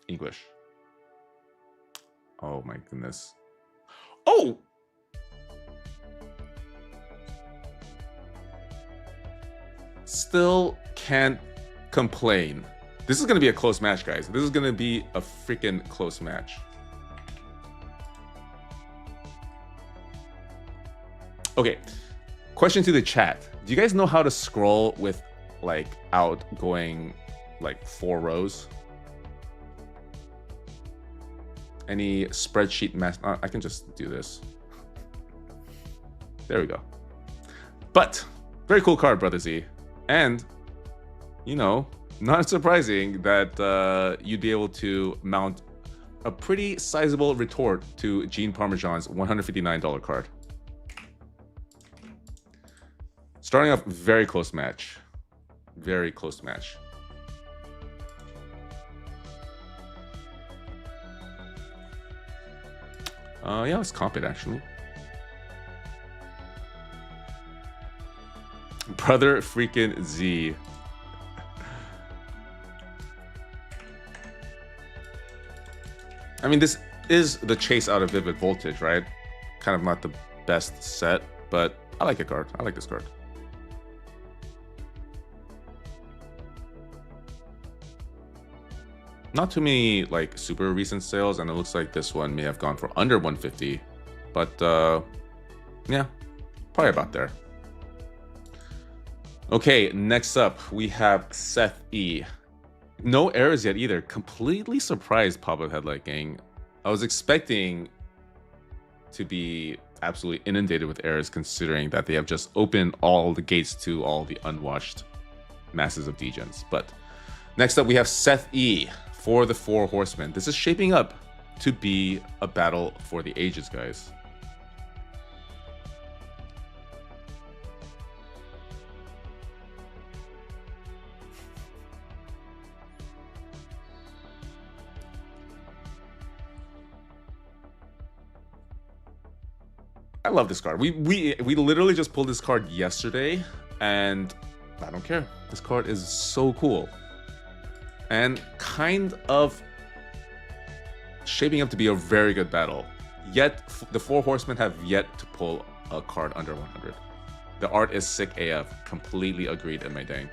English. Oh my goodness. Oh! Still can't complain. This is going to be a close match, guys. This is going to be a freaking close match. Okay. Question to the chat. Do you guys know how to scroll with like outgoing like 4 rows? Any spreadsheet I can just do this. There we go. But very cool card, Brother Z. And, you know, not surprising that you'd be able to mount a pretty sizable retort to Gene Parmesan's $159 card. Starting off, very close match. Very close match. Yeah, let's comp it, actually. Brother freaking Z. I mean, this is the chase out of Vivid Voltage, right? Kind of not the best set, but I like the card. I like this card. Not too many like super recent sales, and it looks like this one may have gone for under 150, but yeah, probably about there. Okay, next up we have Seth E. No errors yet either. Completely surprised, Pop-Up Headlight Gang. I was expecting to be absolutely inundated with errors, considering that they have just opened all the gates to all the unwashed masses of degens. But next up we have Seth E. for the 4 Horsemen. This is shaping up to be a battle for the ages, guys. I love this card. We literally just pulled this card yesterday, and I don't care. This card is so cool. And kind of shaping up to be a very good battle. Yet, the 4 Horsemen have yet to pull a card under 100. The art is sick AF. Completely agreed in my day.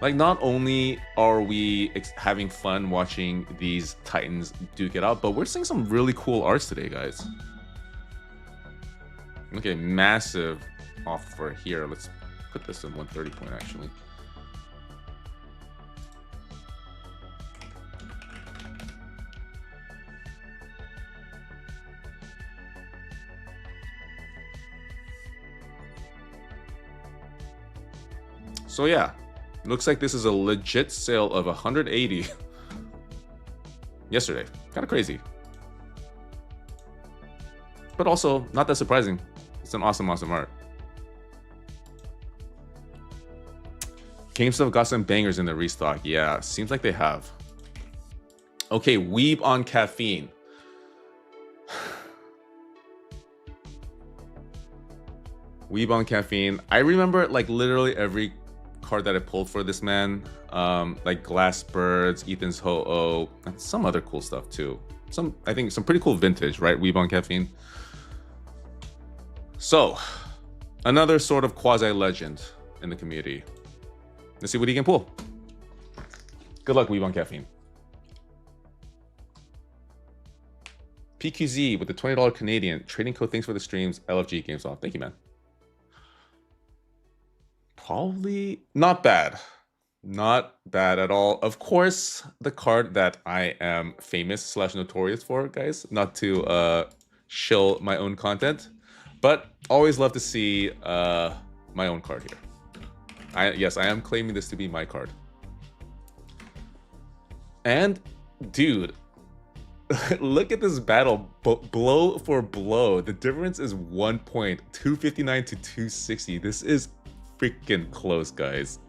Like, not only are we having fun watching these Titans duke it out, but we're seeing some really cool arts today, guys. Okay, massive offer here. Let's put this in 130 point, actually. So yeah, looks like this is a legit sale of 180 yesterday. Kind of crazy. But also not that surprising. It's an awesome, awesome art. Gamestop got some bangers in the restock. Yeah, seems like they have. Okay, Weeb on caffeine. Weeb on caffeine. I remember like literally every card that I pulled for this man. Like Glass Birds, Ethan's Ho-Oh, and some other cool stuff too. I think some pretty cool vintage, right? Weeb on caffeine. So, another sort of quasi-legend in the community. Let's see what he can pull. Good luck, Weeb on caffeine. PQZ with the $20 Canadian. Trading code, thanks for the streams. LFG Gamestop. Thank you, man. Probably not bad. Not bad at all. Of course, the card that I am famous / notorious for, guys. Not to shill my own content, but always love to see my own card here. Yes, I am claiming this to be my card. And, dude, look at this battle, blow for blow. The difference is 1 point, 259 to 260. This is freaking close, guys.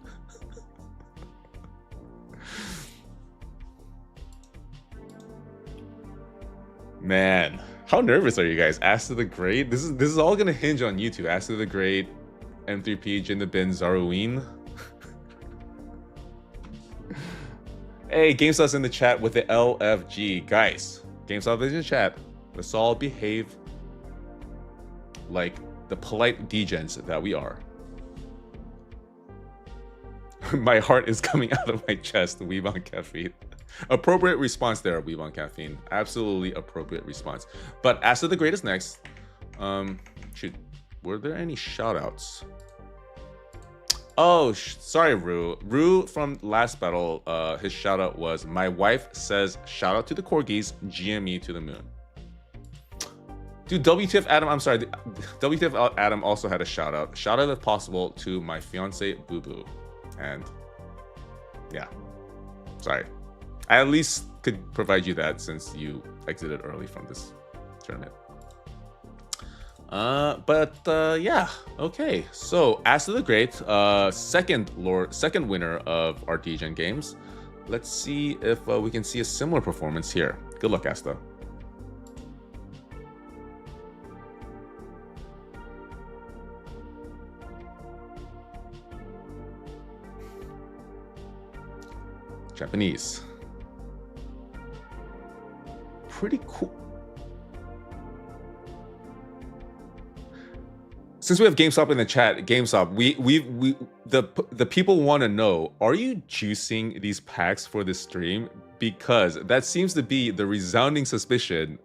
Man, how nervous are you guys? Aster the Great. This is all gonna hinge on you two. Aster the Great, M3P, Jin the Bin, Zaruin. Hey, GameStop's in the chat with the LFG. Guys, GameStop is in the chat. Let's all behave like the polite degens that we are. My heart is coming out of my chest, Weeb on caffeine. Appropriate response there, Weeb on caffeine. Absolutely appropriate response. But Aster the Great is next. Shoot, were there any shoutouts? Oh, sorry, Rue. Rue from last battle, his shoutout was, my wife says, shout out to the corgis, GME to the moon. Dude, WTF Adam, I'm sorry. WTF Adam also had a shout out. Shout out if possible to my fiance, Boo Boo. And yeah, sorry. I at least could provide you that since you exited early from this tournament. Yeah, okay. So Aster the Great, second winner of our Degen games. Let's see if we can see a similar performance here. Good luck, Aster. Japanese. Pretty cool. Since we have GameStop in the chat, GameStop, the people want to know, are you juicing these packs for this stream? Because that seems to be the resounding suspicion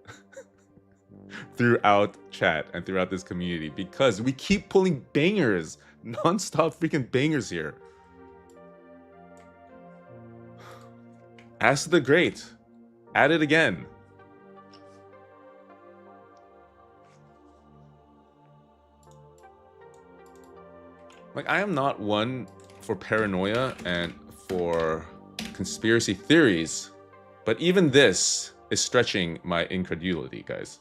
throughout chat and throughout this community, because we keep pulling bangers, non-stop freaking bangers here. Ask the Great. At it again. Like, I am not one for paranoia and for conspiracy theories, but even this is stretching my incredulity, guys.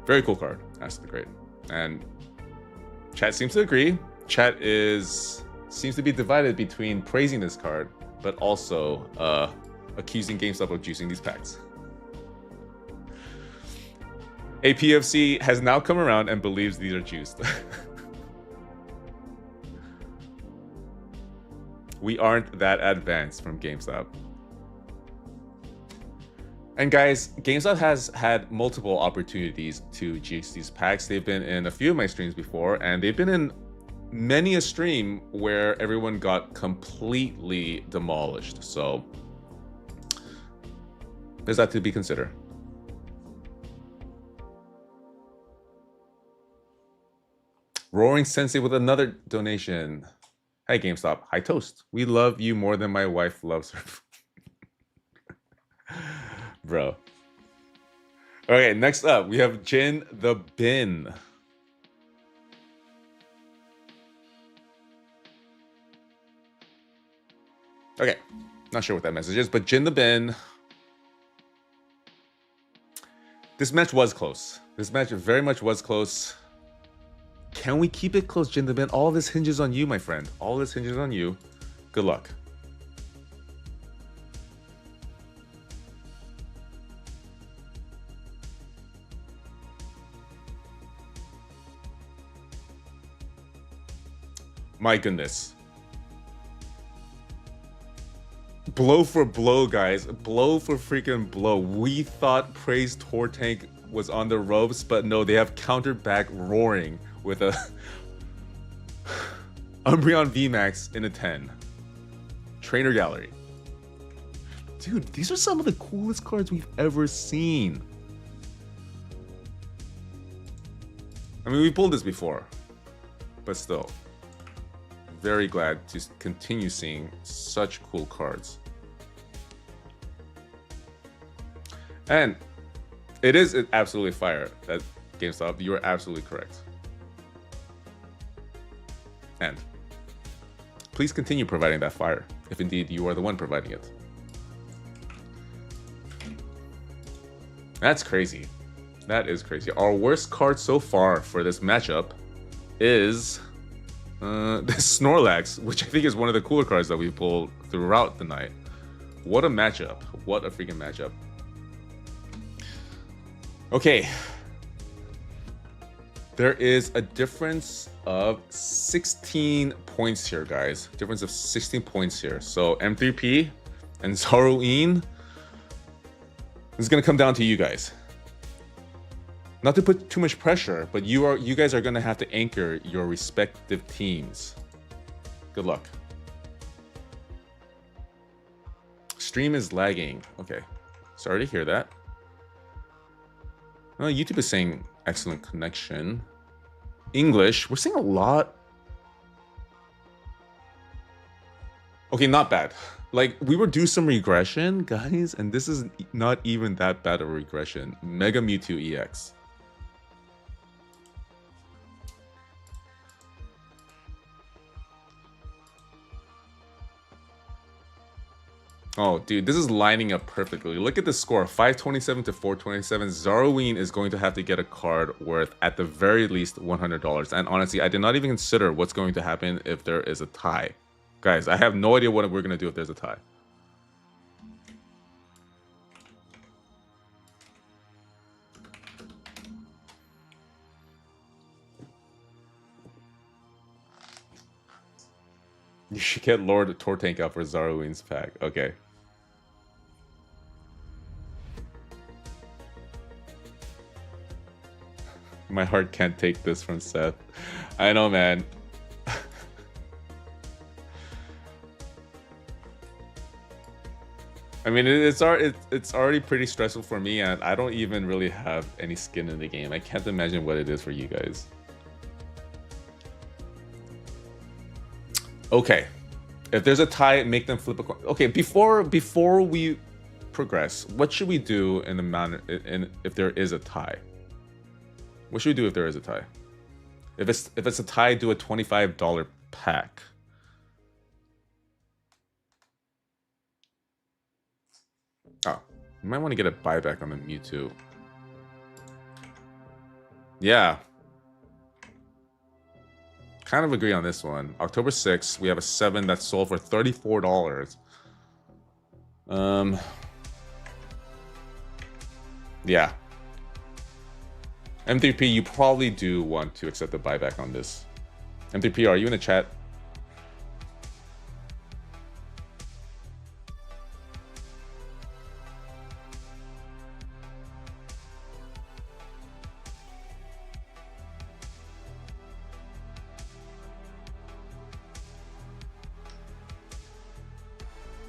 Very cool card, Ask the Great. And chat seems to agree. Chat seems to be divided between praising this card, but also accusing GameStop of juicing these packs. APFC has now come around and believes these are juiced. We aren't that advanced from GameStop. And guys, GameStop has had multiple opportunities to juice these packs. They've been in a few of my streams before, and they've been in many a stream where everyone got completely demolished. So there's that to be considered. Roaring Sensei with another donation. Hi, GameStop. Hi, Toast. We love you more than my wife loves her. Bro. Okay, next up, we have Jin the Bin. Okay, not sure what that message is, but Jin the Bin. This match was close. This match very much was close. Can we keep it close, Jindabin? All this hinges on you, my friend. All this hinges on you. Good luck. My goodness. Blow for blow, guys. Blow for freaking blow. We thought Praise Torank was on the ropes, but no, they have countered back roaring with a Umbreon VMAX in a 10. Trainer Gallery. Dude, these are some of the coolest cards we've ever seen. I mean, we pulled this before, but still. Very glad to continue seeing such cool cards. And it is absolutely fire that GameStop. You are absolutely correct. And please continue providing that fire, if indeed you are the one providing it. That's crazy. That is crazy. Our worst card so far for this matchup is this Snorlax, which I think is one of the cooler cards that we pulled throughout the night. What a matchup. What a freaking matchup. Okay. There is a difference of 16 points here, guys. Difference of 16 points here. So M3P and Zoroark is going to come down to you guys. Not to put too much pressure, but you guys are going to have to anchor your respective teams. Good luck. Stream is lagging. Okay. Sorry to hear that. Oh, YouTube is saying excellent connection. English, we're seeing a lot. Okay, not bad. Like, we were due some regression, guys, and this is not even that bad of a regression. Mega Mewtwo EX. Oh, dude, this is lining up perfectly. Look at the score, 527 to 427. Zoroark is going to have to get a card worth, at the very least, $100. And honestly, I did not even consider what's going to happen if there is a tie. Guys, I have no idea what we're going to do if there's a tie. You should get Lord Torank out for Zoroark's pack. Okay. My heart can't take this from Seth. I know, man. I mean, it's already pretty stressful for me, and I don't even really have any skin in the game. I can't imagine what it is for you guys. Okay, if there's a tie, make them flip a coin. Okay, before we progress, what should we do in the manner if there is a tie? What should we do if there is a tie? If it's a tie, do a $25 pack. Oh, you might want to get a buyback on the Mewtwo. Yeah. Kind of agree on this one. October 6th, we have a 7 that sold for $34. Yeah. M3P, you probably do want to accept the buyback on this. M3P, are you in the chat?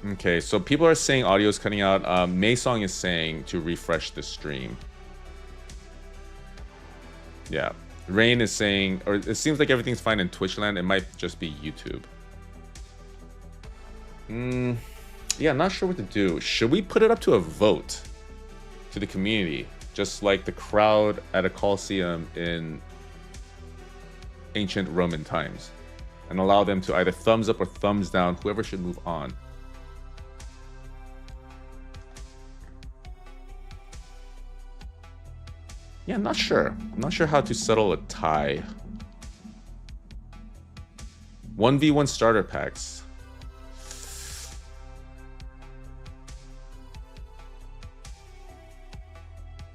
Okay, so people are saying audio is cutting out. Maysong is saying to refresh the stream. Yeah. Rain is saying, or it seems like everything's fine in Twitch land. It might just be YouTube. Yeah, not sure what to do. Should we put it up to a vote to the community? Just like the crowd at a Coliseum in ancient Roman times. And allow them to either thumbs up or thumbs down, whoever should move on. Yeah, I'm not sure. I'm not sure how to settle a tie. 1v1 starter packs.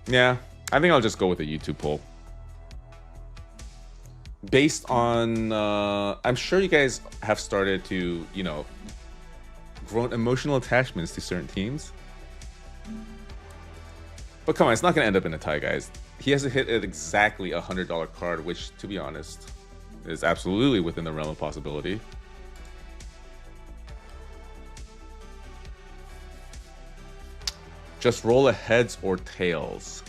Yeah, I think I'll just go with a YouTube poll. Based on, I'm sure you guys have started to, you know, grown emotional attachments to certain teams. But come on, it's not going to end up in a tie, guys. He has to hit at exactly a $100 card, which, to be honest, is absolutely within the realm of possibility. Just roll a heads or tails.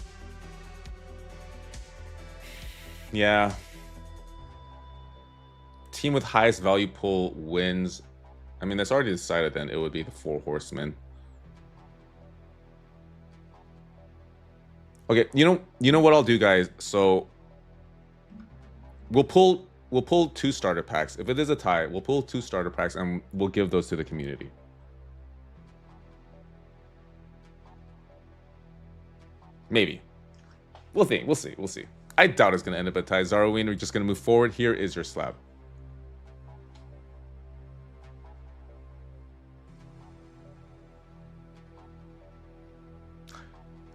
Yeah. Team with highest value pool wins. I mean, that's already decided then. It would be the 4 Horsemen. Okay, you know what I'll do, guys? So we'll pull 2 starter packs. If it is a tie, we'll pull 2 starter packs and we'll give those to the community. Maybe. We'll see. We'll see. I doubt it's going to end up a tie. Zaroween, we're just going to move forward. Here is your slab.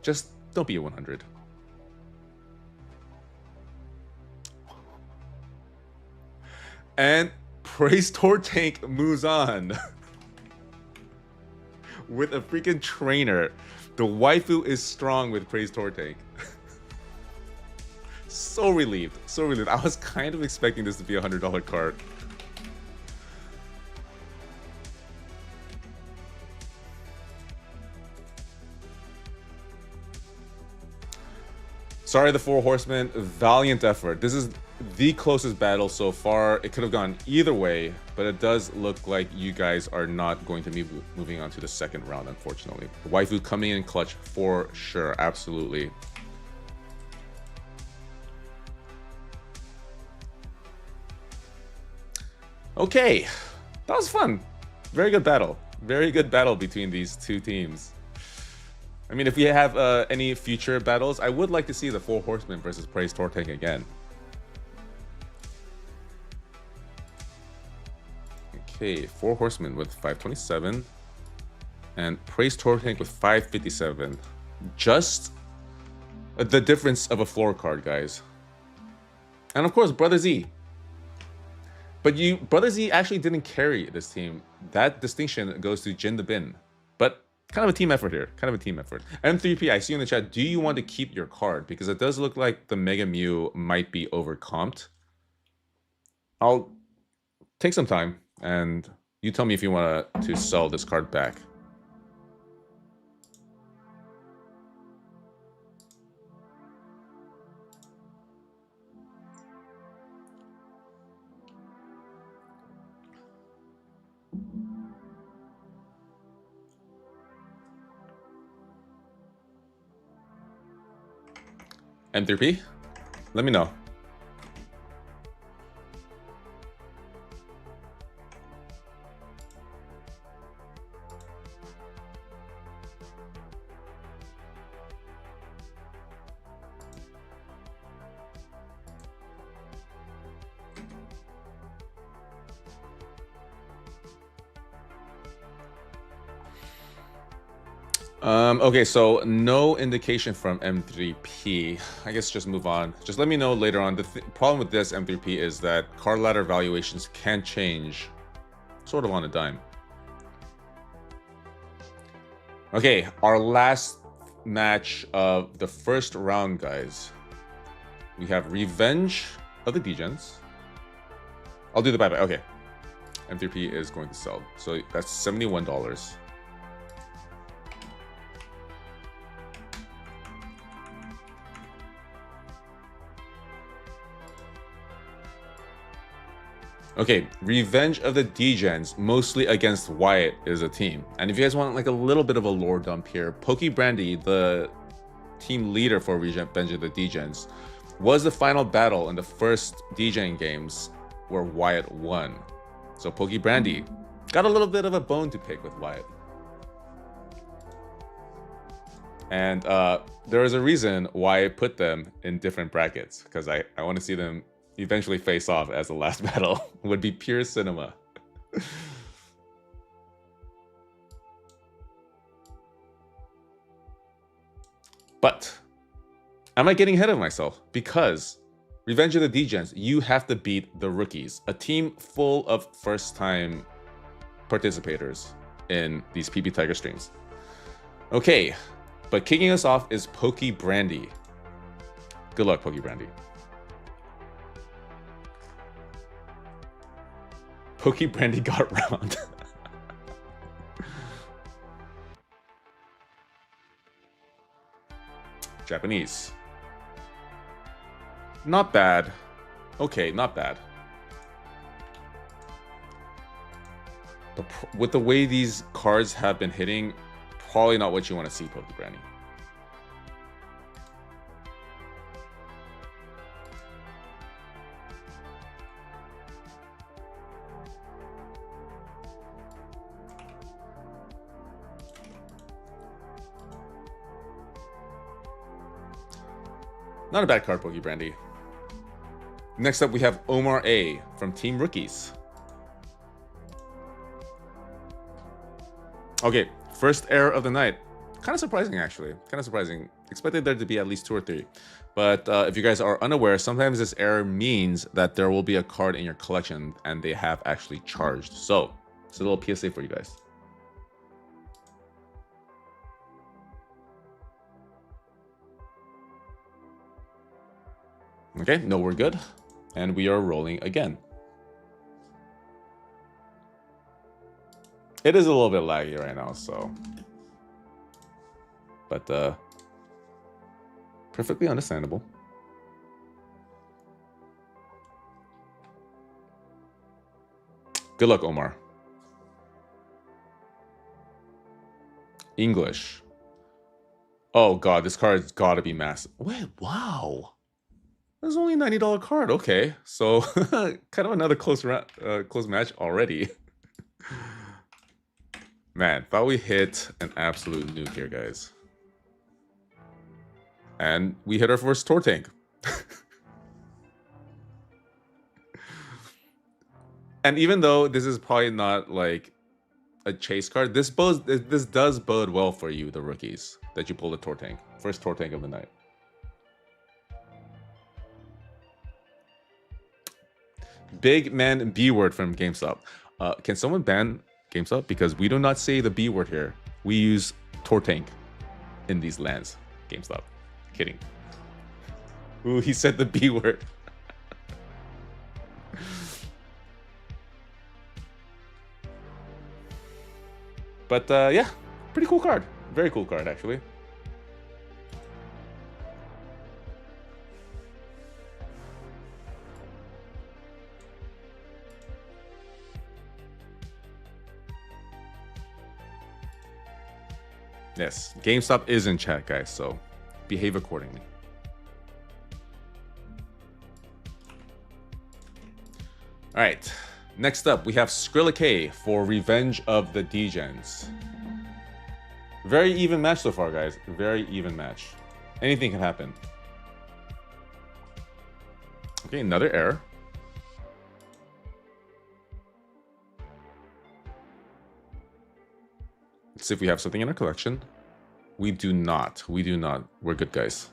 Just don't be a 100. And Praise Torank moves on with a freaking trainer. The waifu is strong with Praise Torank. So relieved. So relieved. I was kind of expecting this to be a $100 card. Sorry, the 4 Horsemen. Valiant effort. This is the closest battle so far. It could have gone either way, but it does look like you guys are not going to be moving on to the second round, unfortunately. The waifu coming in clutch for sure. Absolutely. Okay. That was fun. Very good battle. Very good battle between these two teams. I mean, if we have any future battles, I would like to see the 4 Horsemen versus Praise Torank again. Okay, 4 Horsemen with 527 and Praise Torank with 557. Just the difference of a floor card, guys. And of course, Brother Z. But Brother Z actually didn't carry this team. That distinction goes to Jin the Bin. But kind of a team effort here. Kind of a team effort. M3P, I see you in the chat. Do you want to keep your card? Because it does look like the Mega Mew might be overcomped. I'll take some time, and you tell me if you want to sell this card back. M3P, let me know. Okay, so no indication from M3P. I guess just move on. Just let me know later on. The problem with this M3P is that card ladder valuations can change sort of on a dime. Okay, our last match of the first round, guys. We have Revenge of the Degens. I'll do the bye-bye. Okay. M3P is going to sell. So that's $71. Okay, Revenge of the Degens, mostly against Wyatt, is a team. And if you guys want like a little bit of a lore dump here, Pokey Brandy, the team leader for Revenge of the Degens, was the final battle in the first Degen games where Wyatt won. So Pokey Brandy got a little bit of a bone to pick with Wyatt. And there is a reason why I put them in different brackets, because I want to see them eventually face off as the last battle would be pure cinema. But am I getting ahead of myself? Because Revenge of the Degens, you have to beat the rookies, a team full of first-time participators in these PB Tiger streams. Okay, but kicking us off is Pokey Brandy. Good luck, Pokey Brandy. Pokey Brandy got round. Japanese. Not bad. Okay, not bad. But with the way these cards have been hitting, probably not what you want to see, Pokey Brandy. Not a bad card, Pokey Brandy. Next up, we have Omar A from Team Rookies. Okay, first error of the night. Kind of surprising, actually. Kind of surprising. Expected there to be at least 2 or 3. But if you guys are unaware, sometimes this error means that there will be a card in your collection and they have actually charged. So, it's a little PSA for you guys. Okay, no, we're good. And we are rolling again. It is a little bit laggy right now, so. But, perfectly understandable. Good luck, Omar. English. Oh, God, this card's gotta be massive. Wait, wow. That's only a $90 card. Okay, so kind of another close match already. Man, thought we hit an absolute nuke here, guys. And we hit our first Torank. And even though this is probably not like a chase card, this does bode well for you, the rookies, that you pulled a Torank. First Torank of the night. Big man B word from Gamestop. Can someone ban Gamestop? Because we do not say the B word here. We use Torank in these lands. Gamestop. Kidding. Ooh, he said the B word. But yeah, pretty cool card. Very cool card, actually. Yes, GameStop is in chat, guys, so behave accordingly. All right, next up, we have Skrilla for Revenge of the Degens. Very even match so far, guys. Very even match. Anything can happen. Okay, another error. Let's see if we have something in our collection. We do not. We do not. We're good, guys.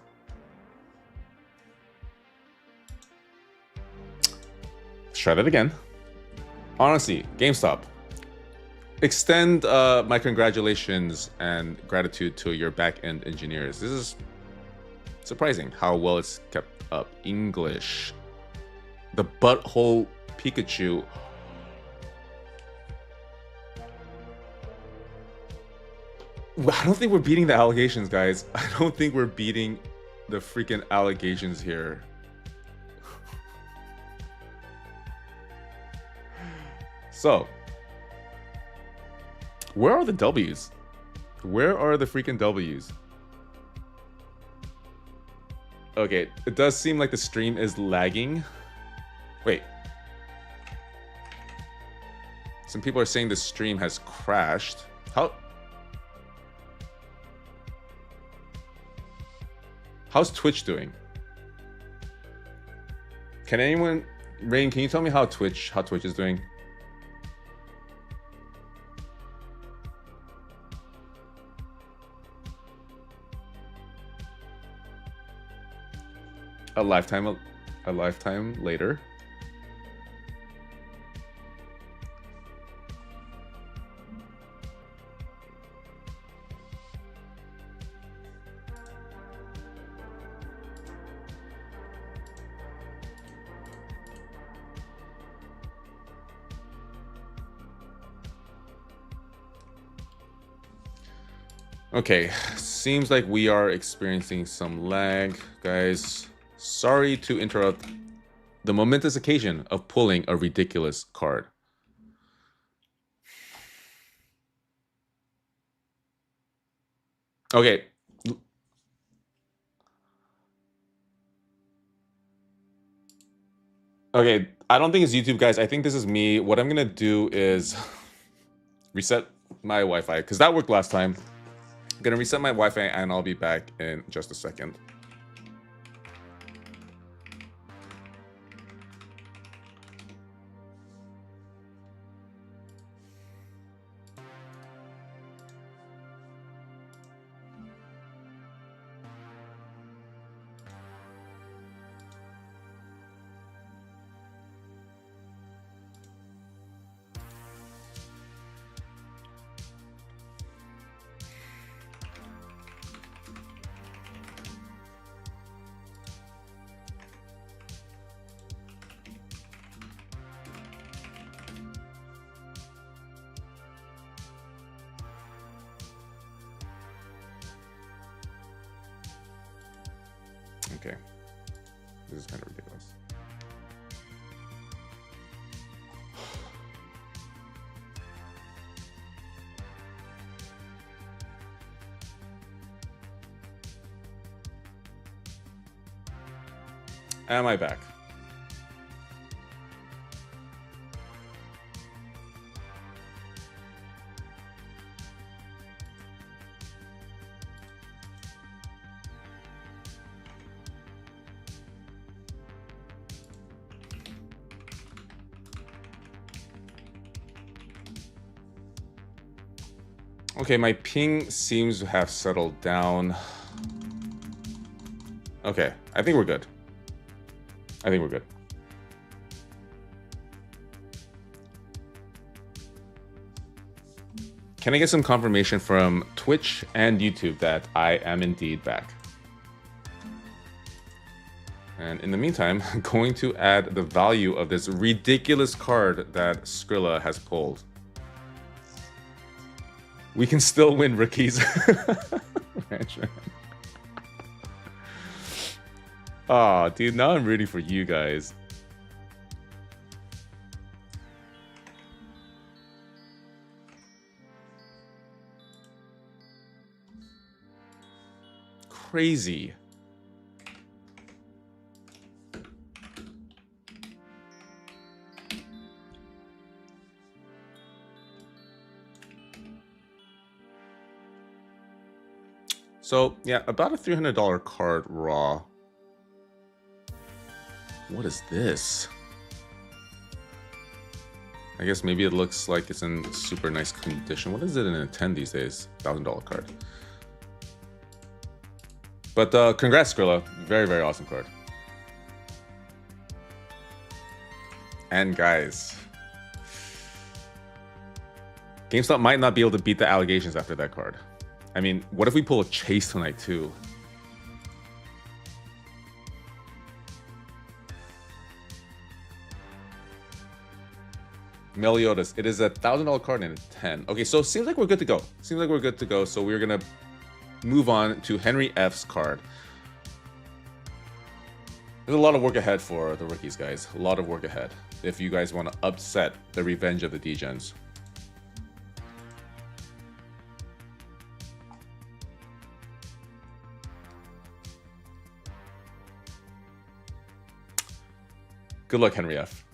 Let's try that again. Honestly, GameStop. Extend my congratulations and gratitude to your back-end engineers. This is surprising how well it's kept up. English. The butthole Pikachu. I don't think we're beating the allegations, guys. I don't think we're beating the freaking allegations here. So, where are the W's? Where are the freaking W's? Okay, it does seem like the stream is lagging. Wait. Some people are saying the stream has crashed. How's Twitch doing? Can anyone, Rain? Can you tell me how Twitch is doing? A lifetime later. Okay, seems like we are experiencing some lag, guys. Sorry to interrupt the momentous occasion of pulling a ridiculous card. Okay. Okay, I don't think it's YouTube, guys. I think this is me. What I'm gonna do is reset my Wi-Fi, because that worked last time. I'm gonna reset my Wi-Fi and I'll be back in just a second. Okay, this is kind of ridiculous. Am I back? Okay, my ping seems to have settled down. Okay, I think we're good. I think we're good. Can I get some confirmation from Twitch and YouTube that I am indeed back? And in the meantime, I'm going to add the value of this ridiculous card that Skrilla has pulled. We can still win rookies. Oh, dude, now I'm rooting for you guys. Crazy. So, yeah, about a $300 card raw. What is this? I guess maybe it looks like it's in super nice condition. What is it in a 10 these days? $1,000 card. But congrats, Skrilla. Very, very awesome card. And guys, GameStop might not be able to beat the allegations after that card. I mean, what if we pull a chase tonight too? Meliodas, it is a $1,000 card and a 10. Okay, so it seems like we're good to go. Seems like we're good to go. So we're gonna move on to Henry F's card. There's a lot of work ahead for the rookies, guys. A lot of work ahead if you guys want to upset the revenge of the degens. Good luck, Henry F.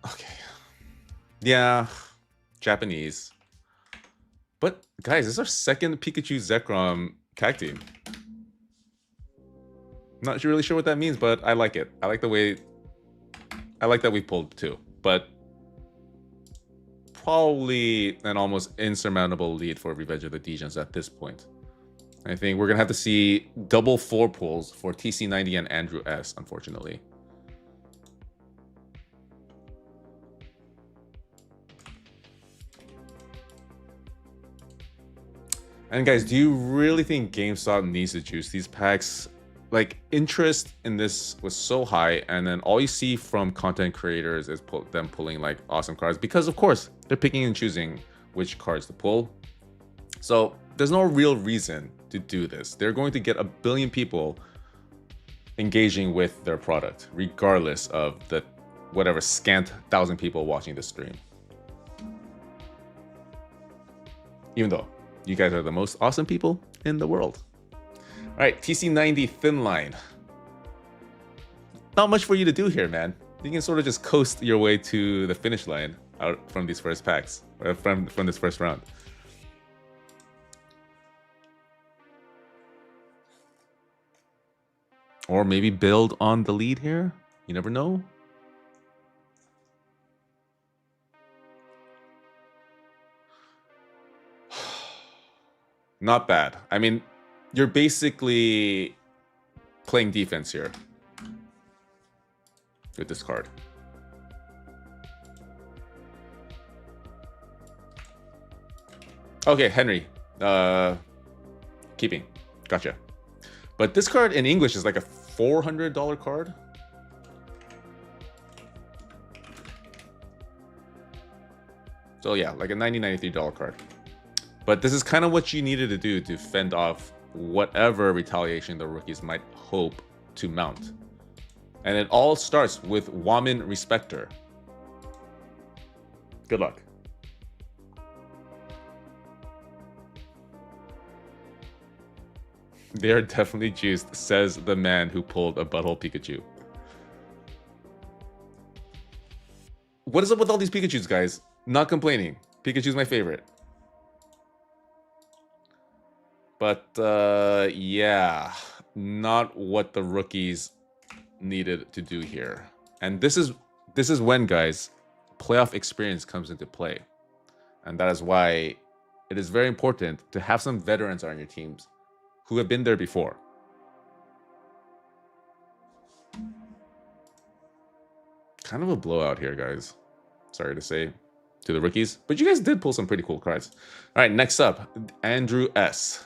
Okay. Yeah, Japanese. But guys, this is our second Pikachu Zekrom Cacti. Not really sure what that means, but I like it. I like the way... I like that we pulled two, but probably an almost insurmountable lead for Revenge of the Degens at this point. I think we're going to have to see double 4 pulls for TC90 and Andrew S, unfortunately. And guys, do you really think GameStop needs to juice these packs? Like, interest in this was so high, and then all you see from content creators is them pulling like awesome cards, because of course they're picking and choosing which cards to pull. So there's no real reason to do this. They're going to get a billion people engaging with their product, regardless of the whatever scant 1,000 people watching the stream. Even though you guys are the most awesome people in the world. All right, TC90 Thin Line. Not much for you to do here, man. You can sort of just coast your way to the finish line out from these first packs, or from this first round. Or maybe build on the lead here. You never know. Not bad. I mean, you're basically playing defense here with this card. Okay, Henry. Keeping. Gotcha. But this card in English is like a $400 card. So yeah, like a $93 card. But this is kind of what you needed to do to fend off whatever retaliation the rookies might hope to mount. And it all starts with Woman Respecter. Good luck. They are definitely juiced, says the man who pulled a butthole Pikachu. What is up with all these Pikachus, guys? Not complaining. Pikachu's my favorite. But yeah, not what the rookies needed to do here. And this is when, guys, playoff experience comes into play. And that is why it is very important to have some veterans on your teams who have been there before. Kind of a blowout here, guys. Sorry to say to the rookies, but you guys did pull some pretty cool cards. All right, next up, Andrew S.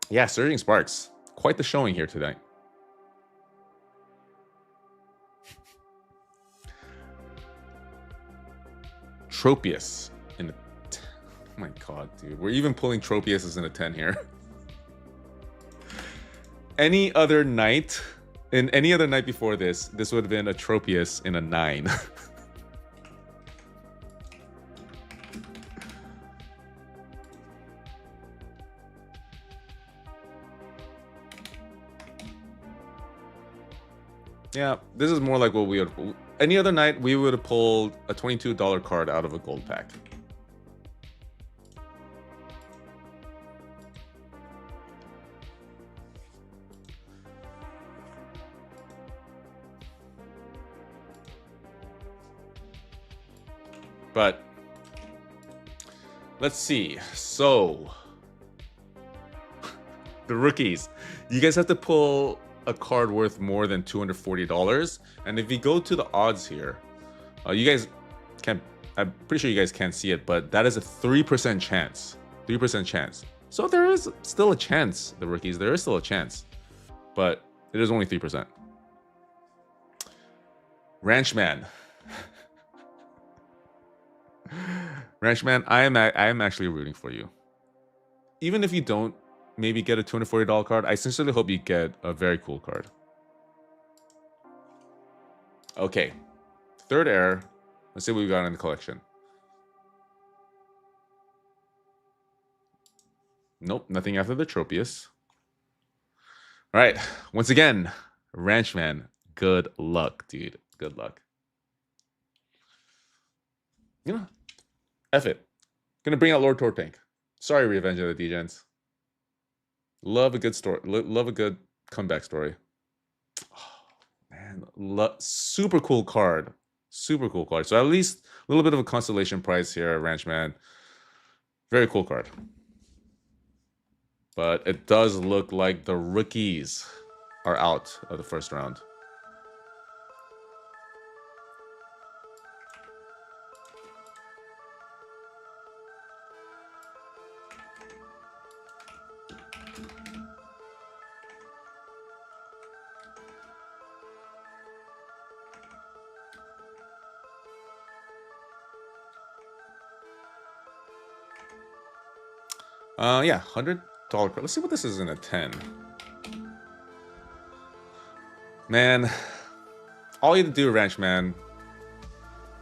Yeah, Surging Sparks. Quite the showing here tonight. Tropius in the... Oh my god, dude. We're even pulling Tropius as in a 10 here. Any other night... In any other night before this, this would have been a Tropius in a 9. Yeah, this is more like what we would... Any other night, we would have pulled a $22 card out of a gold pack. But let's see. So the rookies, you guys have to pull a card worth more than $240. And if you go to the odds here, you guys can't, I'm pretty sure you guys can't see it, but that is a 3% chance. 3% chance. So there is still a chance, the rookies, there is still a chance, but it is only 3%. Ranchman. Ranchman, I am actually rooting for you. Even if you don't maybe get a $240 card, I sincerely hope you get a very cool card. Okay. Third error. Let's see what we got in the collection. Nope, nothing after the Tropius. All right. Once again, Ranchman, good luck, dude. Good luck. You know, F it. Gonna bring out Lord Torank. Sorry, Revenge of the Degens. Love a good story. Love a good comeback story. Oh, man, super cool card. Super cool card. So at least a little bit of a consolation prize here, Ranchman. Very cool card. But it does look like the rookies are out of the first round. Yeah, $100. Let's see what this is in a 10. Man, all you had to do, Ranchman,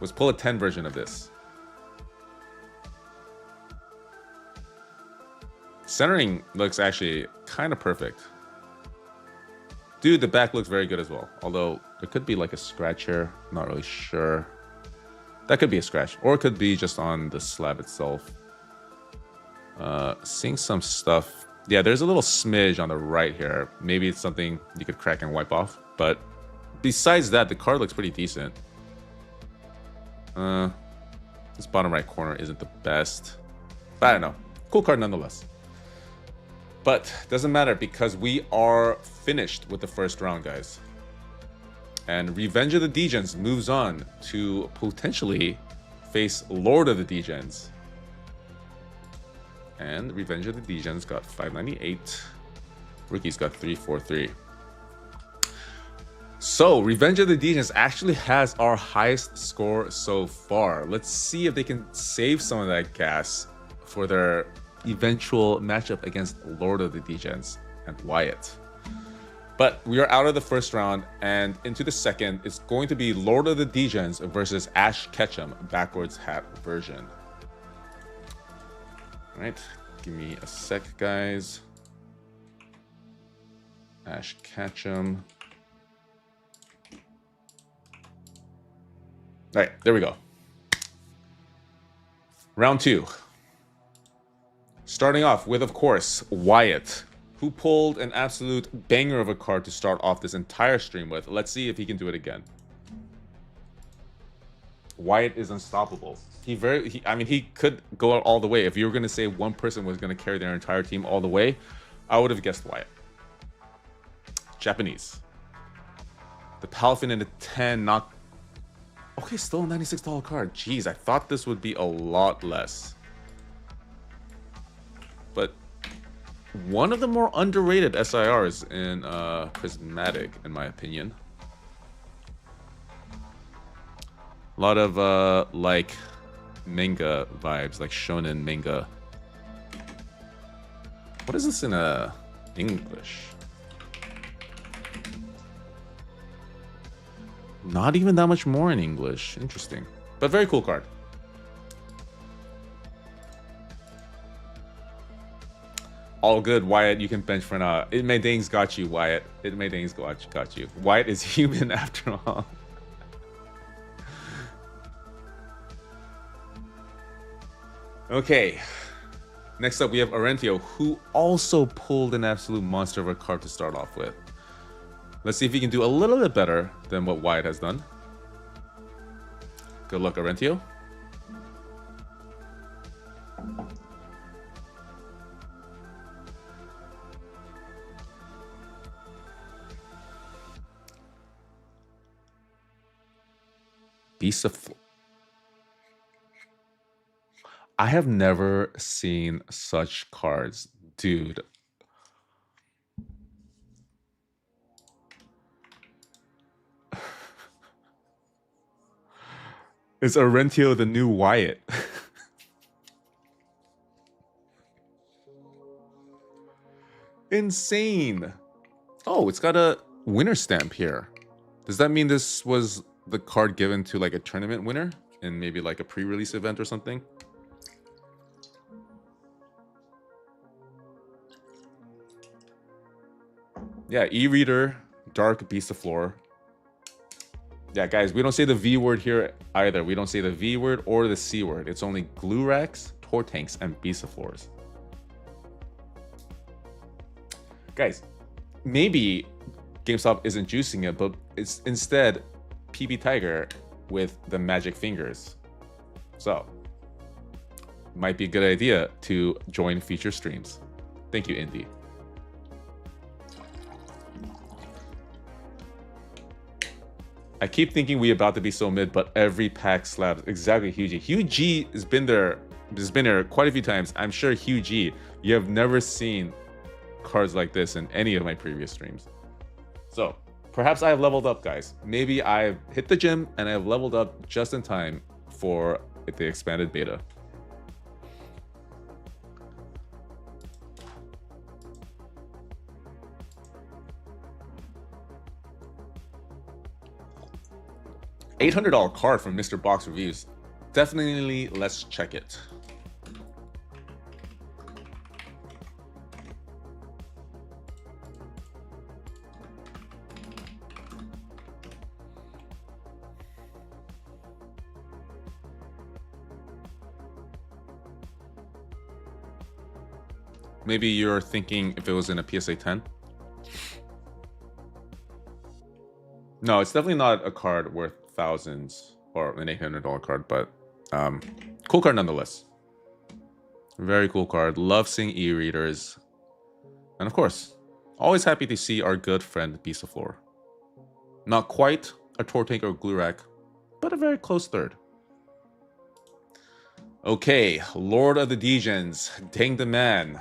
was pull a 10 version of this. Centering looks actually kind of perfect. Dude, the back looks very good as well. Although, there could be like a scratch here. Not really sure. That could be a scratch. Or it could be just on the slab itself. Seeing some stuff. Yeah, there's a little smidge on the right here. Maybe it's something you could crack and wipe off. But besides that, the card looks pretty decent. This bottom right corner isn't the best. But I don't know. Cool card nonetheless. But doesn't matter because we are finished with the first round, guys. And Revenge of the Degens moves on to potentially face Lord of the Degens. And Revenge of the Degens got 598. Rookies got 343. So Revenge of the Degens actually has our highest score so far. Let's see if they can save some of that gas for their eventual matchup against Lord of the Degens and Wyatt. But we are out of the first round and into the second. It's going to be Lord of the Degens versus Ash Ketchum backwards hat version. All right, give me a sec, guys. Ash Ketchum. All right, there we go. Round 2. Starting off with, of course, Wyatt, who pulled an absolute banger of a card to start off this entire stream with. Let's see if he can do it again. Wyatt is unstoppable. I mean, he could go out all the way. If you were going to say one person was going to carry their entire team all the way, I would have guessed Wyatt. Japanese. The Palafin in the 10, not... Okay, still a $96 card. Jeez, I thought this would be a lot less. But one of the more underrated SIRs in Prismatic, in my opinion. A lot of like manga vibes, like shonen manga. What is this in English? Not even that much more in English. Interesting, but very cool card. All good, Wyatt. You can bench for now. It may things got you, Wyatt. It may things got you. Wyatt is human after all. Okay. Next up, we have Arentio, who also pulled an absolute monster of a card to start off with. Let's see if he can do a little bit better than what Wyatt has done. Good luck, Arentio. Beast of... I have never seen such cards, dude. Is Arentio the new Wyatt? Insane. Oh, it's got a winner stamp here. Does that mean this was the card given to like a tournament winner in maybe like a pre-release event or something? Yeah, e-reader, dark beast of floor. Yeah, guys, we don't say the V word here either. We don't say the V word or the C word. It's only glue racks, tor tanks, and beast of floors. Guys, maybe GameStop isn't juicing it, but it's instead PB Tiger with the magic fingers. So, might be a good idea to join feature streams. Thank you, Indy. I keep thinking we about to be so mid, but every pack slabs. Exactly, Hugh G. Hugh G has been there quite a few times. I'm sure, Hugh G, you have never seen cards like this in any of my previous streams. So, perhaps I have leveled up, guys. Maybe I've hit the gym and I've leveled up just in time for the expanded beta. $800 card from Mr. Box Reviews. Definitely, let's check it. Maybe you're thinking if it was in a PSA 10? No, it's definitely not a card worth thousands or an $800 card, but cool card nonetheless. Very cool card. Love seeing e-readers. And of course, always happy to see our good friend Beast of Floor. Not quite a Torank or Glurak, but a very close third. Okay, Lord of the Degens, Dang the Man.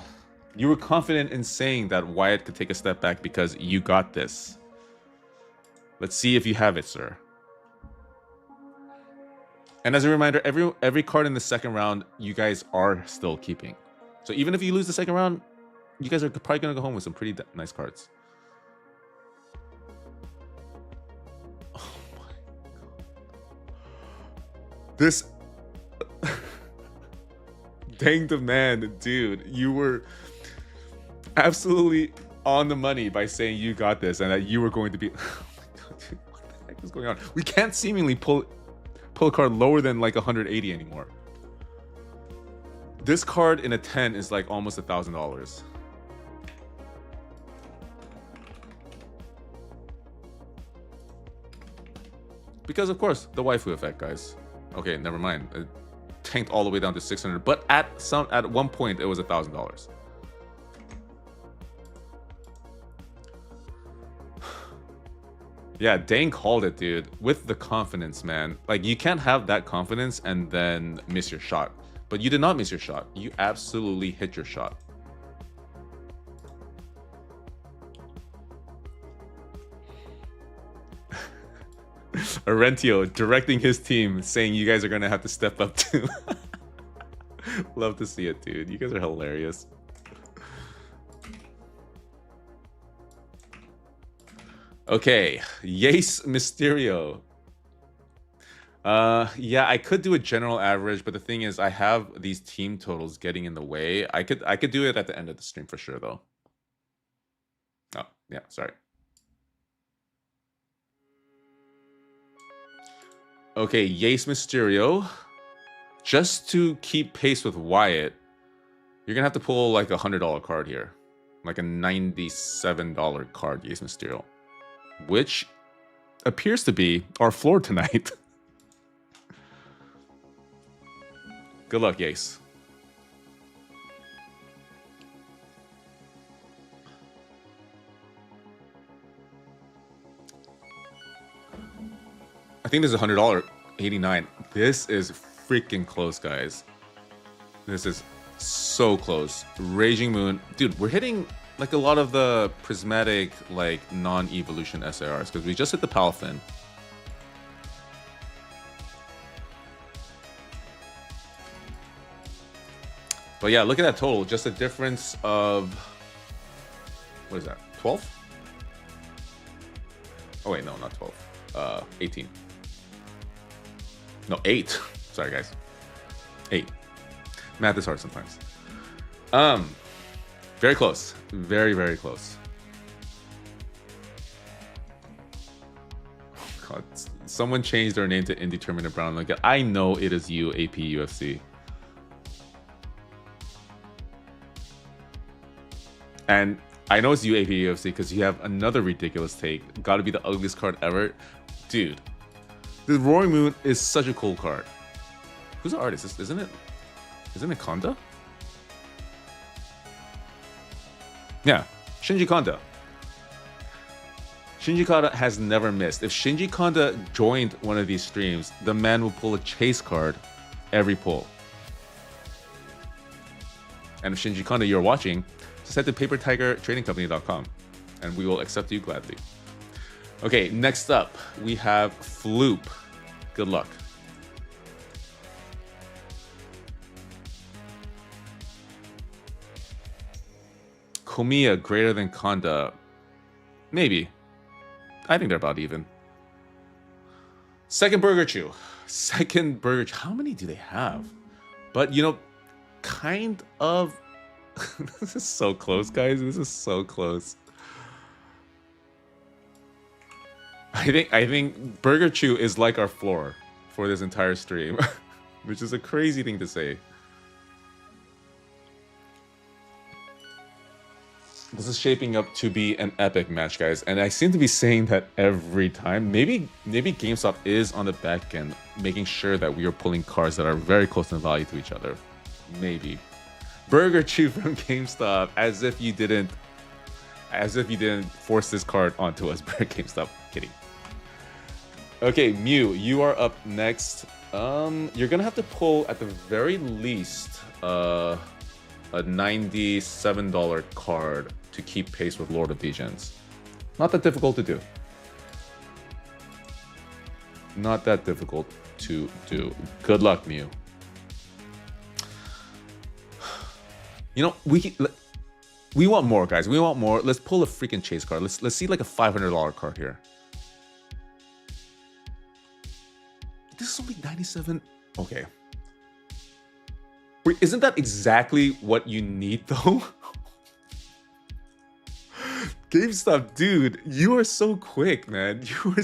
You were confident in saying that Wyatt could take a step back because you got this. Let's see if you have it, sir. And as a reminder, every card in the second round, you guys are still keeping. So even if you lose the second round, you guys are probably going to go home with some pretty nice cards. Oh my god. This... Dang the Man, dude. You were absolutely on the money by saying you got this and that you were going to be... Oh my god, dude. What the heck is going on? We can't seemingly pull a card lower than like 180 anymore. This card in a 10 is like almost $1,000. Because of course the waifu effect, guys. Okay, never mind. It tanked all the way down to 600, but at one point it was $1,000. Yeah, Dang called it, dude. With the confidence, man. Like, you can't have that confidence and then miss your shot. But you did not miss your shot. You absolutely hit your shot. Arentio directing his team, saying you guys are going to have to step up too. Love to see it, dude. You guys are hilarious. Okay, Yace Mysterio. Yeah, I could do a general average, but the thing is, I have these team totals getting in the way. I could do it at the end of the stream for sure, though. Oh, yeah, sorry. Okay, Yace Mysterio. Just to keep pace with Wyatt, you're gonna have to pull like a $100 card here, like a $97 card, Yace Mysterio, which appears to be our floor tonight. Good luck, Yace. I think this is $100, 89. This is freaking close, guys. This is so close. Raging Moon. Dude, we're hitting like a lot of the prismatic, like non-evolution SARs because we just hit the Palafin. But yeah, look at that total. Just a difference of, what is that? 12? Oh wait, no, not 12. 18. No, 8. Sorry, guys. 8. Math is hard sometimes. Very close. Very, very close. God, someone changed their name to Indeterminate Brown. Like, I know it is you, AP UFC. And I know it's UAP UFC because you have another ridiculous take. Got to be the ugliest card ever. Dude, the Roaring Moon is such a cool card. Who's the artist? Isn't it Kanda? Yeah, Shinji Kanda. Shinji Kanda has never missed. If Shinji Kanda joined one of these streams, the man will pull a chase card every pull. And if Shinji Kanda, you're watching, just head to papertigertradingcompany.com and we will accept you gladly. Okay, next up, we have Floop. Good luck. Komiya greater than Kanda. Maybe. I think they're about even. Second Burger Chew. How many do they have? But, you know, kind of... This is so close, guys. This is so close. I think Burger Chew is like our floor for this entire stream, which is a crazy thing to say. This is shaping up to be an epic match, guys, and I seem to be saying that every time. Maybe Gamestop is on the back end, making sure that we are pulling cards that are very close in value to each other. Maybe. Burger Chew from GameStop, as if you didn't force this card onto us, GameStop. Kidding. Okay, Mew, you are up next. You're gonna have to pull at the very least a $97 card to keep pace with Lord of Degens. Not that difficult to do. Not that difficult to do. Good luck, Mew. You know, we want more, guys. We want more. Let's pull a freaking chase card. Let's see like a $500 card here. This is only 97. Okay. Wait, isn't that exactly what you need, though? GameStop, dude, you are so quick, man. You are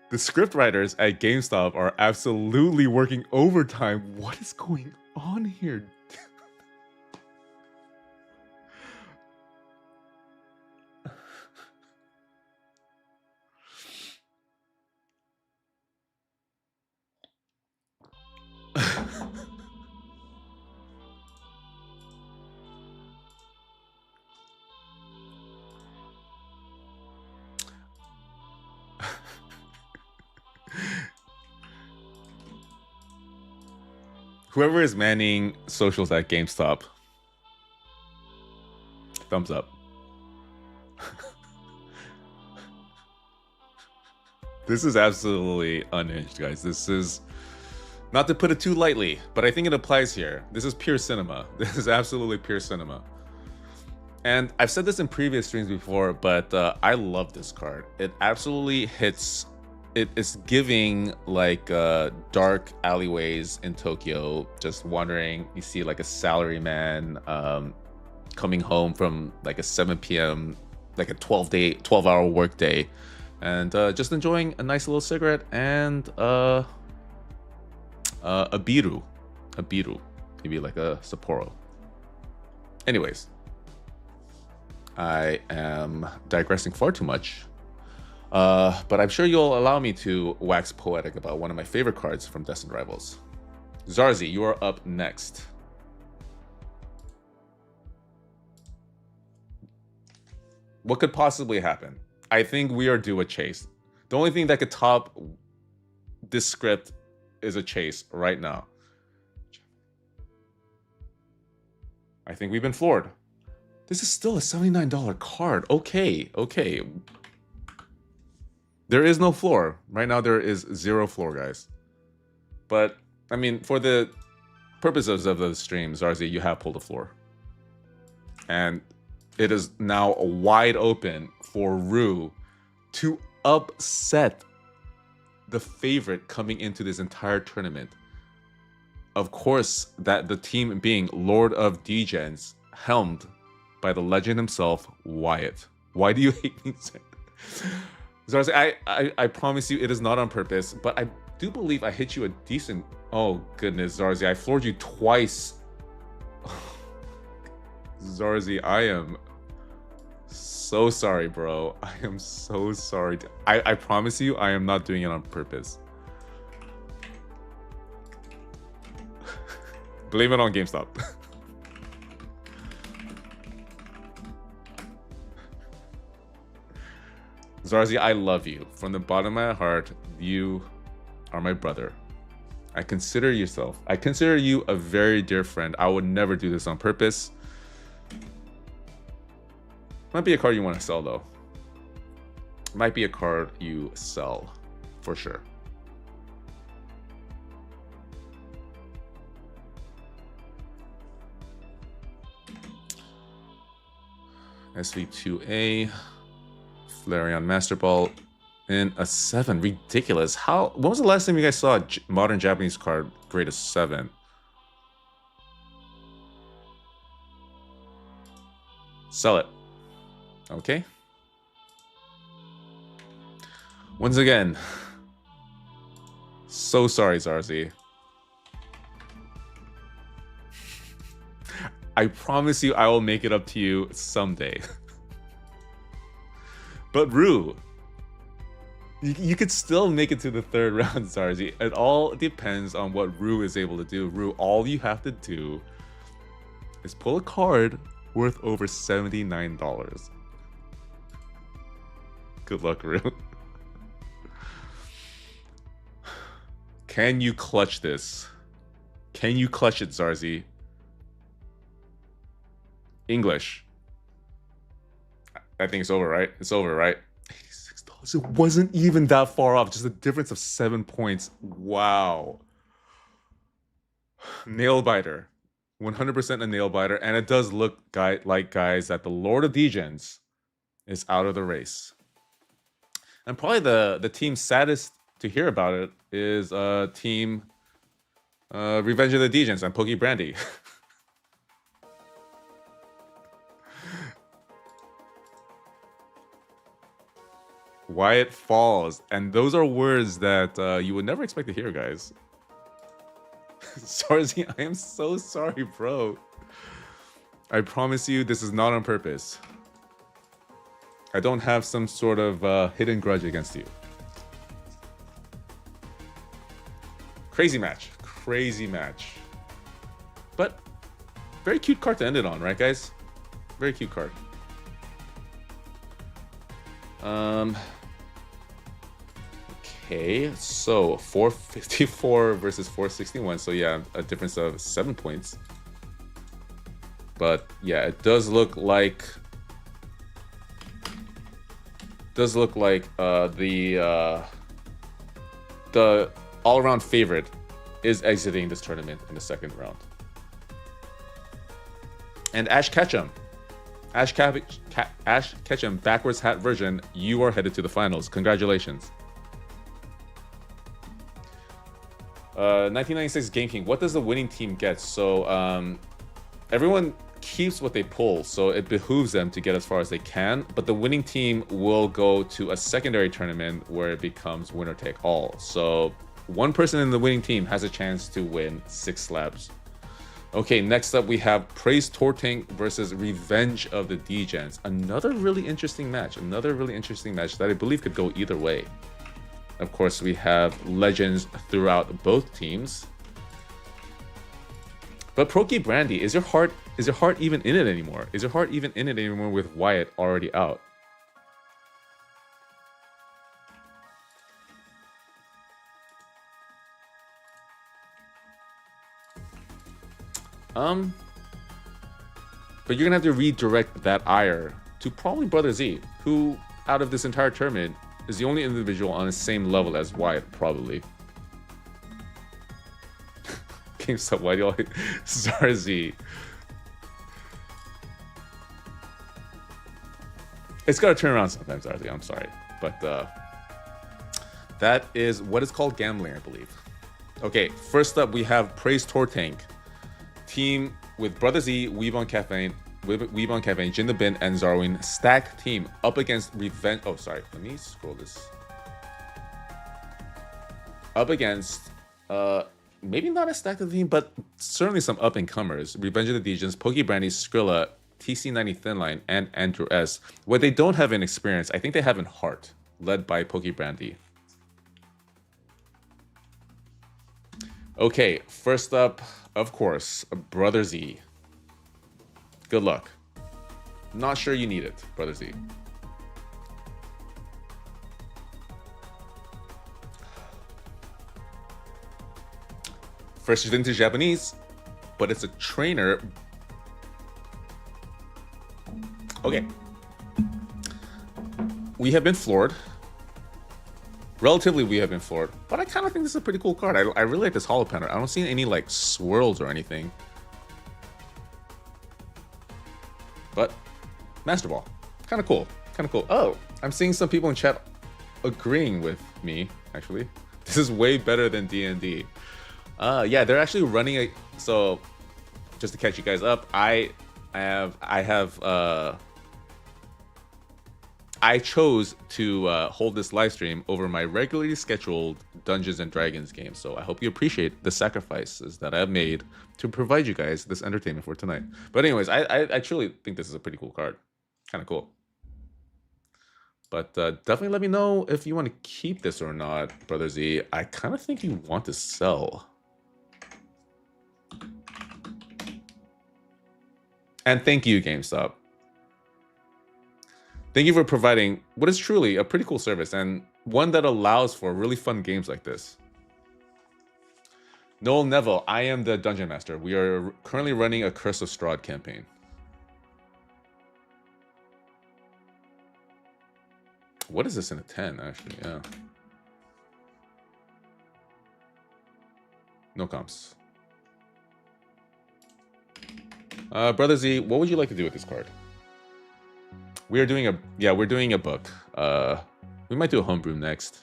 The script writers at GameStop are absolutely working overtime. What is going on here? Whoever is manning socials at GameStop, thumbs up. This is absolutely unhinged, guys. This is, not to put it too lightly, but I think it applies here. This is pure cinema. This is absolutely pure cinema. And I've said this in previous streams before, but I love this card. It absolutely hits. It is giving like dark alleyways in Tokyo, just wandering. You see like a salaryman coming home from like a 7 p.m., like a 12-hour work day, and just enjoying a nice little cigarette and a biru, maybe like a Sapporo. Anyways, I am digressing far too much. But I'm sure you'll allow me to wax poetic about one of my favorite cards from Destined Rivals. Zarzi, you are up next. What could possibly happen? I think we are due a chase. The only thing that could top this script is a chase right now. I think we've been floored. This is still a $79 card. Okay. There is no floor. Right now there is zero floor, guys. But, I mean, for the purposes of the stream, Zarzi, you have pulled a floor. And it is now wide open for Rue to upset the favorite coming into this entire tournament. Of course, that the team being Lord of Degens, helmed by the legend himself, Wyatt. Why do you hate me? Zarzi, I promise you it is not on purpose, but I do believe I hit you a decent... Oh, goodness, Zarzi, I floored you twice. Zarzi, I am so sorry, bro. I am so sorry. I promise you, I am not doing it on purpose. Blame it on GameStop. Zarzi, I love you. From the bottom of my heart, you are my brother. I consider you a very dear friend. I would never do this on purpose. Might be a card you want to sell, though. Might be a card you sell, for sure. SV2A, Flareon Master Ball in a 7. Ridiculous. When was the last time you guys saw a modern Japanese card grade a 7? Sell it. Okay. Once again, so sorry, Zarzi. I promise you I will make it up to you someday. But Rue, you could still make it to the 3rd round, Zarzi. It all depends on what Rue is able to do. Rue, all you have to do is pull a card worth over $79. Good luck, Rue. Can you clutch this? Can you clutch it, Zarzi? English. I think it's over, right? It's over, right? $86. It wasn't even that far off. Just a difference of 7 points. Wow. Nail biter. 100% a nail biter. And it does look like, guys, that the Lord of Degens is out of the race. And probably the team saddest to hear about it is team Revenge of the Degens and Pokey Brandy. Wyatt falls, and those are words that you would never expect to hear, guys. Zarzi, I am so sorry, bro. I promise you this is not on purpose. I don't have some sort of hidden grudge against you. Crazy match. Crazy match. But very cute card to end it on, right, guys? Very cute card. Okay, so 454 versus 461. So yeah, a difference of 7 points. But yeah, it does look like the all-around favorite is exiting this tournament in the 2nd round. And Ash Catchum, backwards hat version, you are headed to the finals. Congratulations. 1996 Game King. What does the winning team get? So everyone keeps what they pull, so it behooves them to get as far as they can. But the winning team will go to a secondary tournament where it becomes winner take all. So one person in the winning team has a chance to win 6 slabs. Okay, next up we have Praise Torank versus Revenge of the Degens. Another really interesting match. That I believe could go either way. Of course, we have legends throughout both teams. But Pokey Brandy, is your heart even in it anymore? Is your heart even in it anymore with Wyatt already out? But you're gonna have to redirect that ire to probably Brother Z, who out of this entire tournament is the only individual on the same level as Wyatt, probably. GameStop, why do you always... Zarzi. It's gotta turn around sometimes, Zarzi, I'm sorry. But that is what is called gambling, I believe. Okay, first up we have Praise Torank. Team with Brother Z, Weebon Caffeine, Jin the Bin, and Zarwin. Stacked team up against Revenge. Oh, sorry. Let me scroll this. Up against, maybe not a stacked team, but certainly some up and comers. Revenge of the Degens, Pokey Brandy, Skrilla, TC90 Thinline, and Andrew S. What they don't have in experience, I think they have in heart, led by Pokebrandy. Okay, first up, of course, Brother Z. Good luck. Not sure you need it, Brother Z. First into Japanese, but it's a trainer. Okay. We have been floored. Relatively, we have been floored. But I kind of think this is a pretty cool card. I really like this holo pattern. I don't see any, like, swirls or anything. But, Master Ball. Kind of cool. Kind of cool. Oh, I'm seeing some people in chat agreeing with me, actually. This is way better than D&D. Yeah, they're actually running a... So, just to catch you guys up, I chose to hold this live stream over my regularly scheduled Dungeons and Dragons game. So I hope you appreciate the sacrifices that I've made to provide you guys this entertainment for tonight. But anyways, I truly think this is a pretty cool card. Kind of cool. But definitely let me know if you want to keep this or not, Brother Z. I kind of think you want to sell. And thank you, GameStop. Thank you for providing what is truly a pretty cool service and one that allows for really fun games like this. Noel Neville, I am the Dungeon Master. We are currently running a Curse of Strahd campaign. What is this in a 10, actually? Yeah. No comps. Brother Z, what would you like to do with this card? We are doing a... Yeah, we're doing a book. We might do a homebrew next.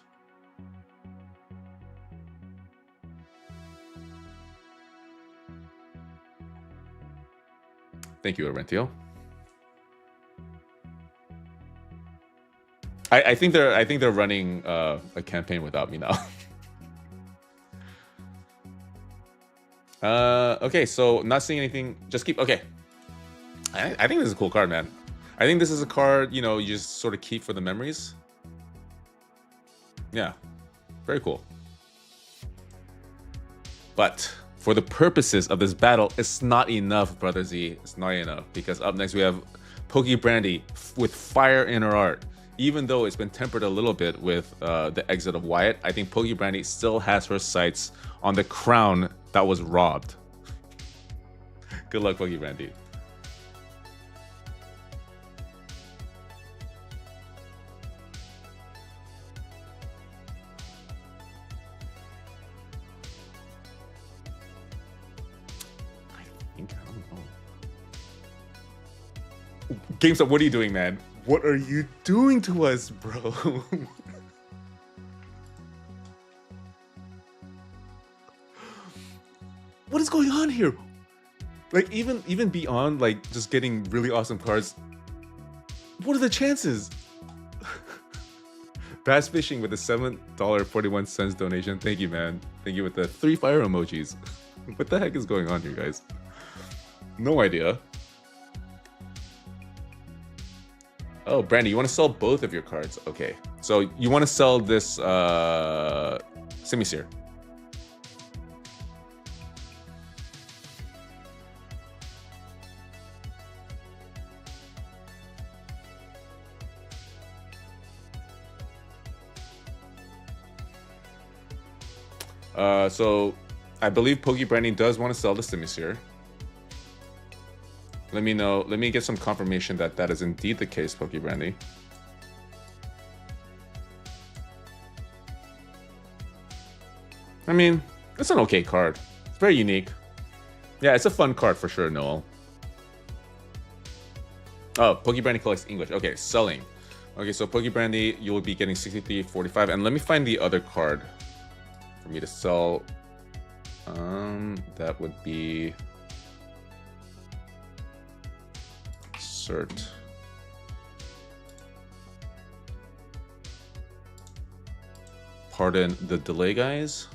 Thank you, Arentio. I think they're running a campaign without me now. Okay, so not seeing anything. Just keep. Okay, I think this is a cool card, man. I think this is a card, you know, you just sort of keep for the memories. Yeah, very cool. But for the purposes of this battle, it's not enough, Brother Z. It's not enough, because up next we have Pokebrandy with fire in her art. Even though it's been tempered a little bit with the exit of Wyatt, I think Pokebrandy still has her sights on the crown that was robbed. Good luck, Pokebrandy. GameStop, what are you doing, man? What are you doing to us, bro? What is going on here? Like, even beyond, like, just getting really awesome cards, what are the chances? Bass Fishing with a $7.41 donation. Thank you, man. Thank you with the 3 fire emojis. What the heck is going on here, guys? No idea. Oh, Brandy, you want to sell both of your cards? Okay. So you want to sell this Semiseer. So I believe Pokebrandy does want to sell the Semiseer. Let me know. Let me get some confirmation that that is indeed the case, Pokebrandy. I mean, it's an okay card. It's very unique. Yeah, it's a fun card for sure, Noel. Oh, Pokebrandy collects English. Okay, selling. Okay, so Pokebrandy, you will be getting 63.45. And let me find the other card for me to sell. That would be... Cert. Pardon the delay, guys.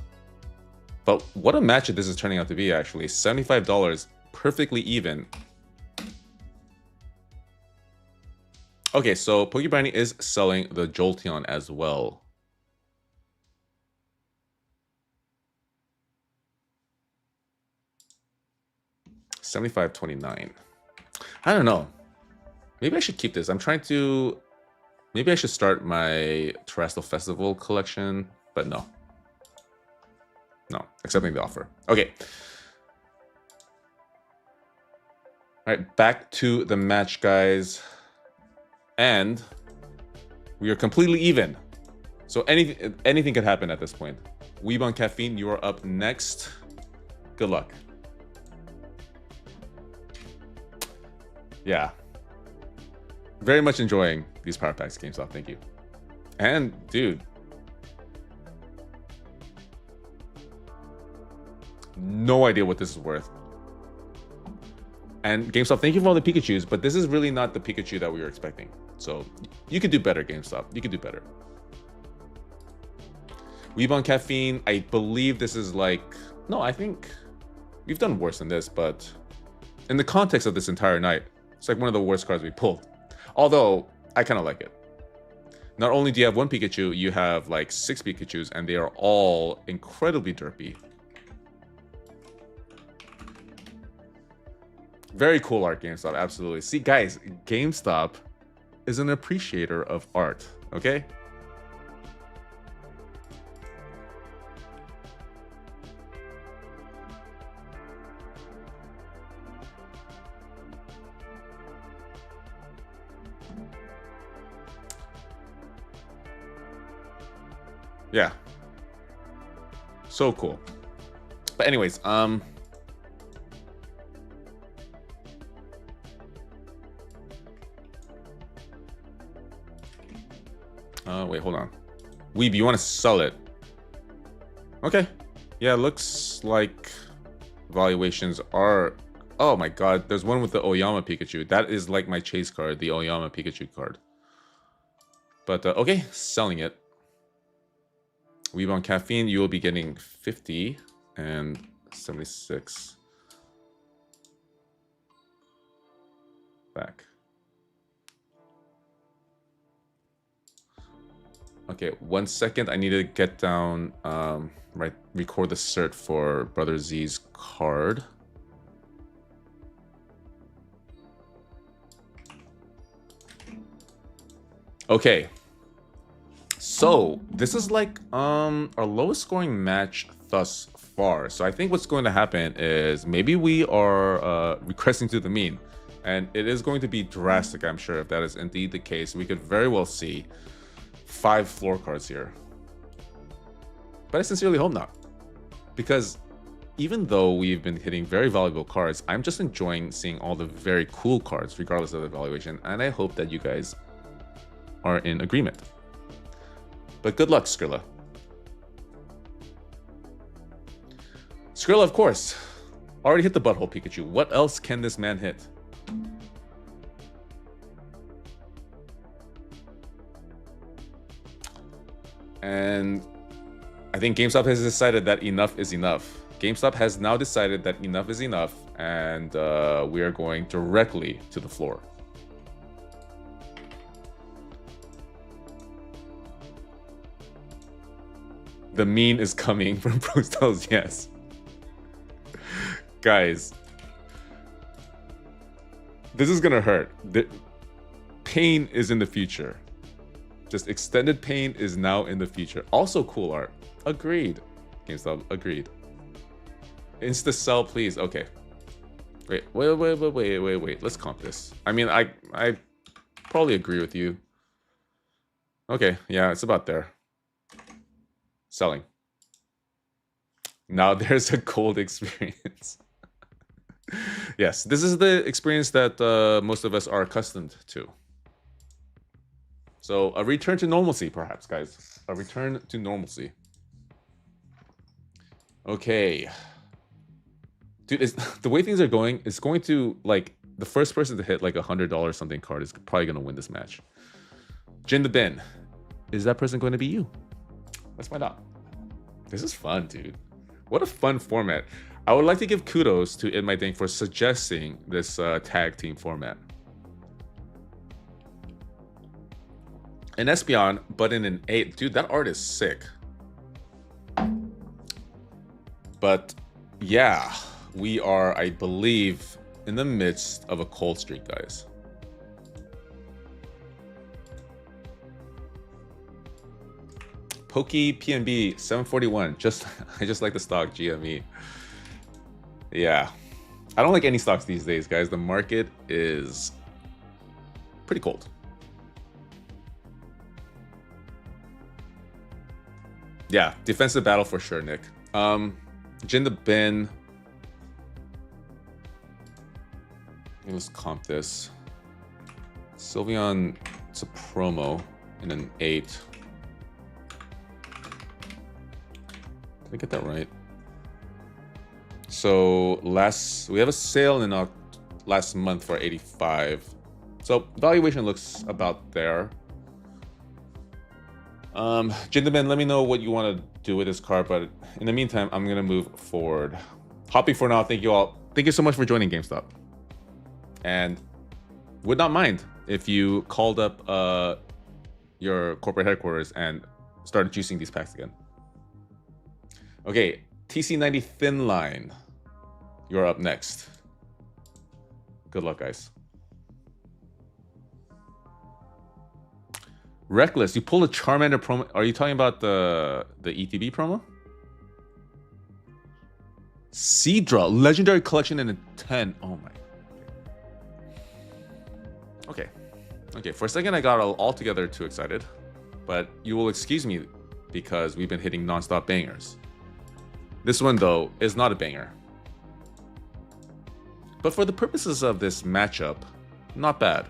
But what a match this is turning out to be, actually. $75, perfectly even. Okay, so Pokebranny is selling the Jolteon as well. $75.29. I don't know. Maybe I should keep this. I'm trying to... Maybe I should start my Terrestrial Festival collection, but no. No, accepting the offer. Okay. All right, back to the match, guys. And we are completely even. So anything could happen at this point. Weeb on Caffeine, you are up next. Good luck. Yeah. Very much enjoying these Power Packs, Gamestop. Thank you. And, dude. No idea what this is worth. And GameStop, thank you for all the Pikachus, but this is really not the Pikachu that we were expecting. So you could do better, GameStop. You could do better. Weeb on Caffeine, I believe this is like... No, I think we've done worse than this, but in the context of this entire night, it's like one of the worst cards we pulled. Although, I kind of like it. Not only do you have one Pikachu, you have like 6 Pikachus, and they are all incredibly derpy. Very cool art, GameStop, absolutely. See, guys, GameStop is an appreciator of art, okay? Yeah. So cool. But anyways, wait, hold on. Weeb, you want to sell it? Okay. Yeah, looks like valuations are... Oh my god, there's one with the Oyama Pikachu. That is like my chase card, the Oyama Pikachu card. But, okay, selling it. Weeb on Caffeine, you will be getting 50 and 76 back. Okay, 1 second. I need to get down, record the cert for Brother Z's card. Okay. So, this is like our lowest scoring match thus far. So I think what's going to happen is maybe we are regressing to the mean. And it is going to be drastic, I'm sure, if that is indeed the case. We could very well see 5 floor cards here. But I sincerely hope not. Because even though we've been hitting very valuable cards, I'm just enjoying seeing all the very cool cards, regardless of the valuation. And I hope that you guys are in agreement. But good luck, Skrilla. Skrilla, of course. Already hit the butthole, Pikachu. What else can this man hit? And I think GameStop has decided that enough is enough. GameStop has now decided that enough is enough, and we are going directly to the floor. The mean is coming from Brustels, yes. Guys, this is gonna hurt. The pain is in the future. Just extended pain is now in the future. Also cool art. Agreed. GameStop, agreed. Insta sell, please. Okay. Wait. Let's comp this. I mean, I probably agree with you. Okay, yeah, it's about there. Selling. Now there's a gold experience. Yes, this is the experience that most of us are accustomed to. So a return to normalcy, perhaps, guys. A return to normalcy. Okay. Dude, the way things are going, it's going to, like, the first person to hit, like, $100 something card is probably going to win this match. Jin the Bin. Is that person going to be you? Let's find out. This is fun, dude. What a fun format. I would like to give kudos to In My Ding for suggesting this tag team format. An Espeon, but in an 8. Dude, that art is sick. But yeah, we are, I believe, in the midst of a cold streak, guys. Pokey PNB 741. I just like the stock GME. Yeah. I don't like any stocks these days, guys. The market is pretty cold. Yeah, defensive battle for sure, Nick. Jin the Bin. Let's comp this. Sylveon, it's a promo in an 8. Did I get that right? So we have a sale in last month for 85. So valuation looks about there. Jindaman, let me know what you want to do with this card, but in the meantime, I'm gonna move forward. Hoppy for now. Thank you all. Thank you so much for joining GameStop. And would not mind if you called up your corporate headquarters and started juicing these packs again. Okay, TC90 Thin Line. You're up next. Good luck, guys. Reckless, you pulled a Charmander promo. Are you talking about the ETB promo? Seadra, Legendary Collection in a 10. Oh my. Okay, for a second I got altogether too excited. But you will excuse me because we've been hitting non-stop bangers. This one, though, is not a banger. But for the purposes of this matchup, not bad.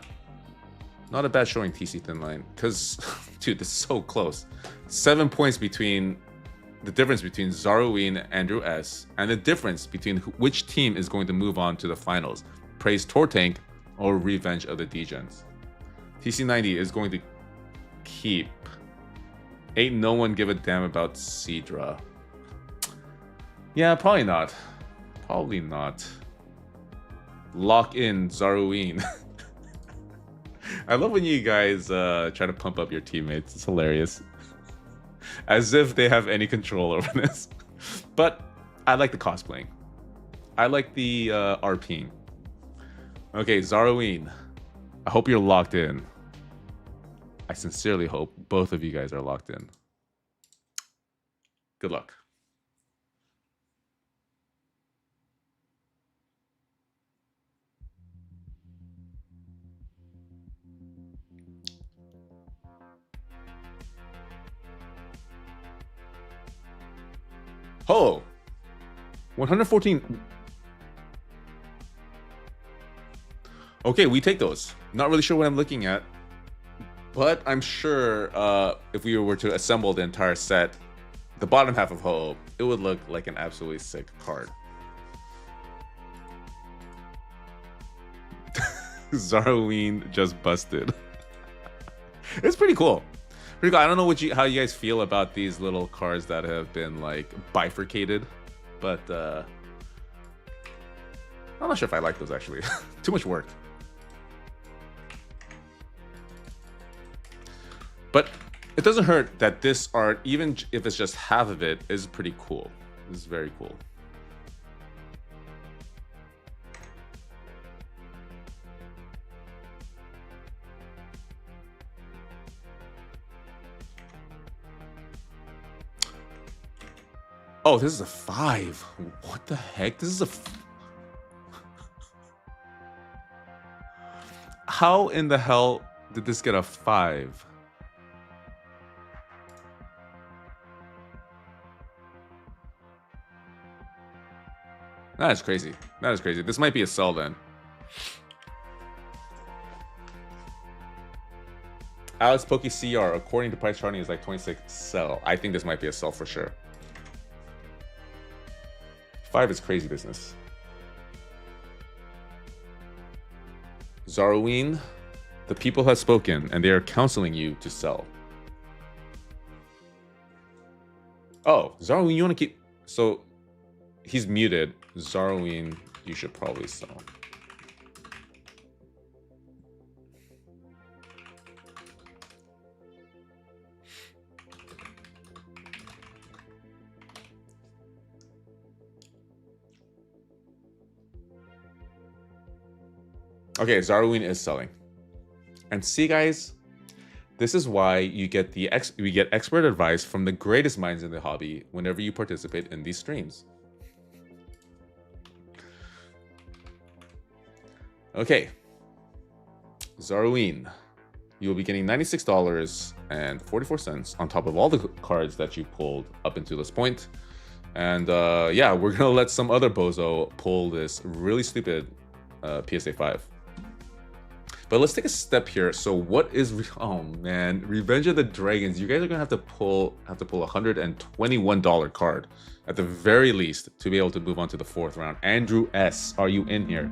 Not a bad showing, TC Thin Line. Because, dude, this is so close. 7 points between the difference between Zaruine and Andrew S. And the difference between which team is going to move on to the finals. Praise Torank or Revenge of the Degens. TC90 is going to keep. Ain't no one give a damn about Seadra. Yeah, probably not. Probably not. Lock in Zaruine. I love when you guys try to pump up your teammates. It's hilarious. As if they have any control over this. But I like the cosplaying. I like the RPing. Okay, Zaruine. I hope you're locked in. I sincerely hope both of you guys are locked in. Good luck. Oh, 114. Okay, we take those. Not really sure what I'm looking at, but I'm sure if we were to assemble the entire set, the bottom half of Ho, it would look like an absolutely sick card. Zaruine just busted. It's pretty cool. Pretty cool. I don't know how you guys feel about these little cards that have been like bifurcated, but I'm not sure if I like those actually. Too much work. But it doesn't hurt that this art, even if it's just half of it, is pretty cool. This is very cool. Oh, this is a 5. What the heck? This is a... How in the hell did this get a 5? That is crazy. That is crazy. This might be a sell then. Alex Pokey CR, according to price charting, is like 26 sell. I think this might be a sell for sure. 5 is crazy business. Zaruine, the people have spoken and they are counseling you to sell. Oh, Zaruine, you want to keep... So, he's muted. Zaruine, you should probably sell. Okay, Zarween is selling. And see, guys, this is why you get we get expert advice from the greatest minds in the hobby whenever you participate in these streams. Okay, Zarween, you will be getting $96.44 on top of all the cards that you pulled up until this point. And yeah, we're gonna let some other bozo pull this really stupid PSA 5. But let's take a step here. So what is, oh man, Revenge of the Dragons. You guys are gonna have to pull a $121 card at the very least to be able to move on to the 4th round. Andrew S, are you in here?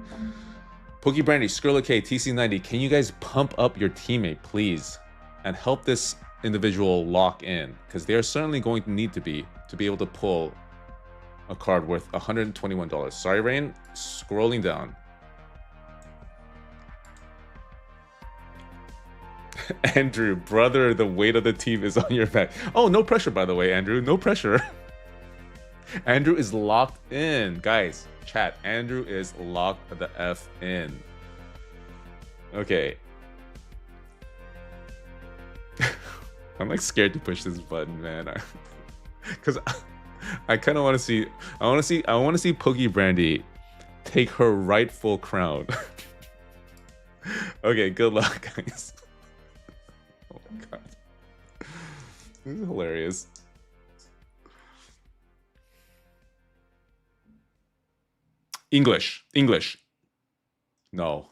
Pokey Brandy, Skrilla K, TC90, can you guys pump up your teammate, please? And help this individual lock in, because they are certainly going to need to be able to pull a card worth $121. Sorry, Rain, scrolling down. Andrew, brother, the weight of the team is on your back. Oh, no pressure, by the way, Andrew. No pressure. Andrew is locked in. Guys, chat. Andrew is locked the F in. Okay. I'm like scared to push this button, man. Because I kind of want to see. I want to see Pokey Brandy take her rightful crown. Okay, good luck, guys. Oh my god. This is hilarious. English. No.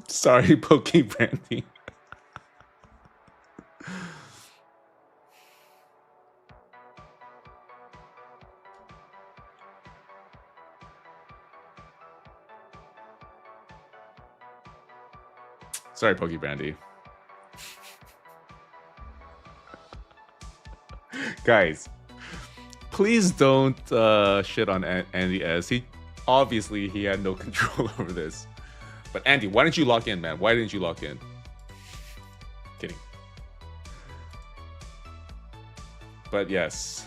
Sorry, Pokey Brandy. Sorry, Pokey Brandy. Guys, please don't shit on Andy S. He had no control over this. But Andy, why didn't you lock in, man? Why didn't you lock in? Kidding. But yes.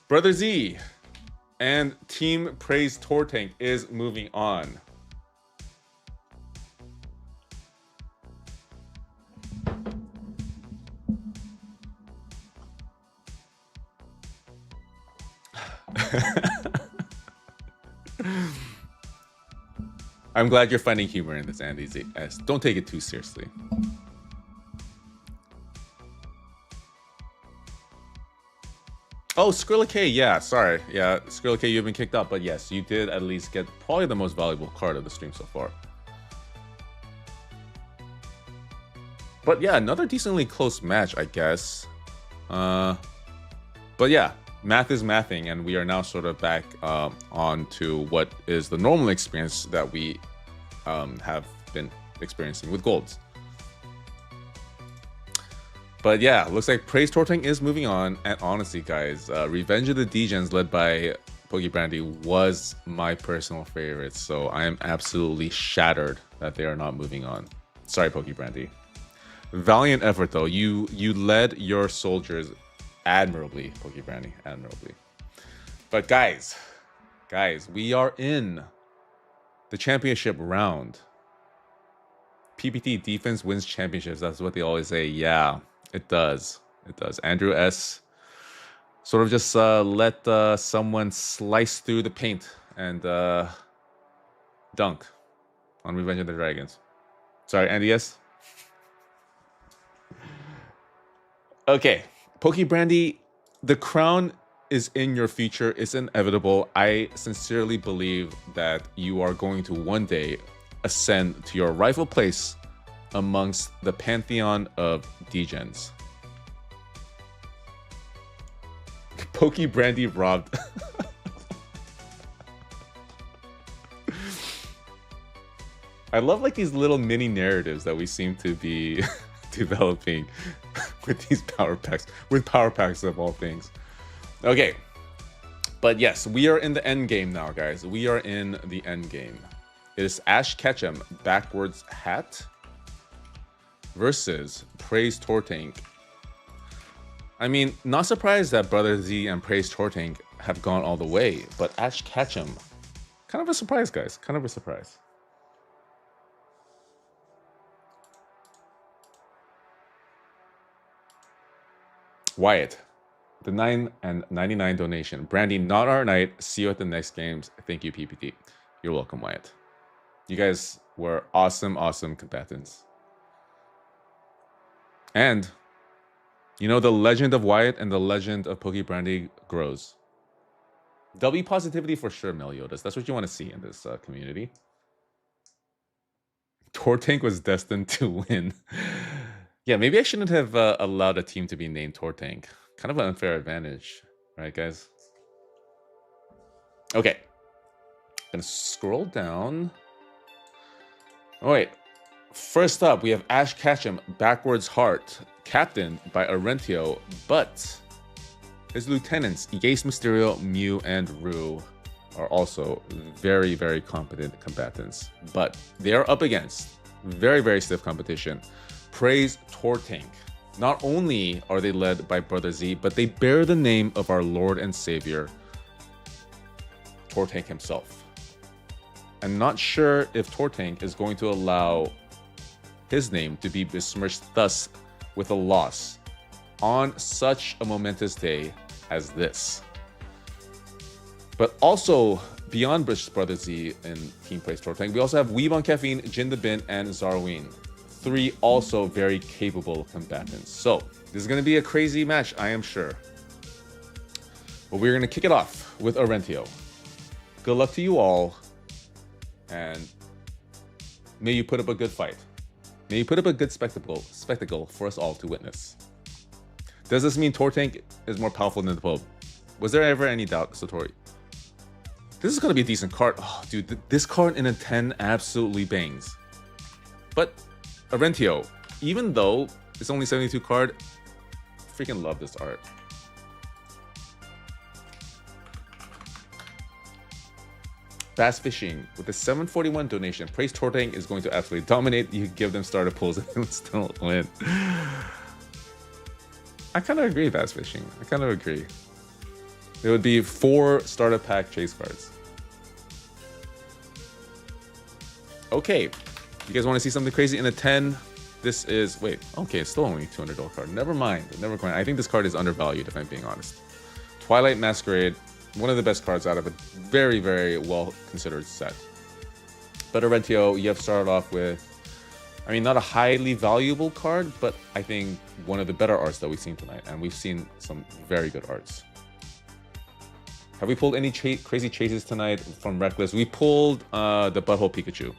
Brother Z and Team Praise Torank is moving on. I'm glad you're finding humor in this, Andy S. Don't take it too seriously. Oh, Skrilla K, yeah, sorry. Yeah, Skrilla K, you've been kicked out, but yes, you did at least get probably the most valuable card of the stream so far. But yeah, another decently close match, I guess. But yeah, math is mathing, and we are now sort of back on to what is the normal experience that we have been experiencing with golds. But yeah, looks like Praise Torank is moving on. And honestly, guys, Revenge of the Degens led by Pokey Brandy was my personal favorite. So I am absolutely shattered that they are not moving on. Sorry, Pokey Brandy. Valiant effort, though. You led your soldiers admirably, Pokey Brandy, admirably. But guys, we are in the championship round. PPT defense wins championships. That's what they always say. Yeah. It does. Andrew S. sort of just let someone slice through the paint and dunk on Revenge of the Dragons. Sorry, Andy S. Okay, Pokey Brandy, the crown is in your future. It's inevitable. I sincerely believe that you are going to one day ascend to your rightful place amongst the pantheon of degens. Pokey Brandy robbed. I love like these little mini narratives that we seem to be developing with these power packs, of all things. Okay, but yes, we are in the end game now, guys. We are in the end game. It is Ash Catchum backwards hat versus Praise Torank. I mean, not surprised that Brother Z and Praise Torank have gone all the way, but Ash Catchum, kind of a surprise, guys. Kind of a surprise. Wyatt, the 9.99 donation. Brandy, not our night. See you at the next games. Thank you, PPT. You're welcome, Wyatt. You guys were awesome, awesome combatants. And, you know, the legend of Wyatt and the legend of Poke Brandy grows. There'll be positivity for sure, Meliodas. That's what you want to see in this community. Torank was destined to win. Yeah, maybe I shouldn't have allowed a team to be named Torank. Kind of an unfair advantage, right, guys? Okay. Gonna scroll down. Oh, wait. First up, we have Ash Catchum, Backwards Heart, captained by Arentio, but his lieutenants, Jace Mysterio, Mew, and Rue, are also very, very competent combatants. But they are up against very, very stiff competition. Praise Torank. Not only are they led by Brother Z, but they bear the name of our Lord and Savior, Torank himself. I'm not sure if Torank is going to allow his name to be besmirched thus with a loss on such a momentous day as this. But also, beyond Brother Z and Team Praise Torank, we also have Weeb Caffeine, Jin the Bin, and Zarween. 3 also very capable combatants. So, this is going to be a crazy match, I am sure. But we're going to kick it off with Arentio. Good luck to you all, and may you put up a good fight. May you put up a good spectacle for us all to witness. Does this mean Torank is more powerful than the Pope? Was there ever any doubt, Satori? This is going to be a decent card. Oh, dude, this card in a 10 absolutely bangs. But Arentio, even though it's only 72 card, freaking love this art. Bass Fishing with a 741 donation. Praise Torank is going to absolutely dominate. You give them starter pulls and they'll still win. I kind of agree, Bass Fishing. I kind of agree. It would be 4 starter pack chase cards. Okay. You guys want to see something crazy in a 10? This is, wait, okay, it's still only a $200 card. Never mind. I think this card is undervalued, if I'm being honest. Twilight Masquerade, one of the best cards out of a very, very well considered set. But Arentio, you have started off with, I mean, not a highly valuable card, but I think one of the better arts that we've seen tonight. And we've seen some very good arts. Have we pulled any crazy chases tonight from Reckless? We pulled the Butthole Pikachu.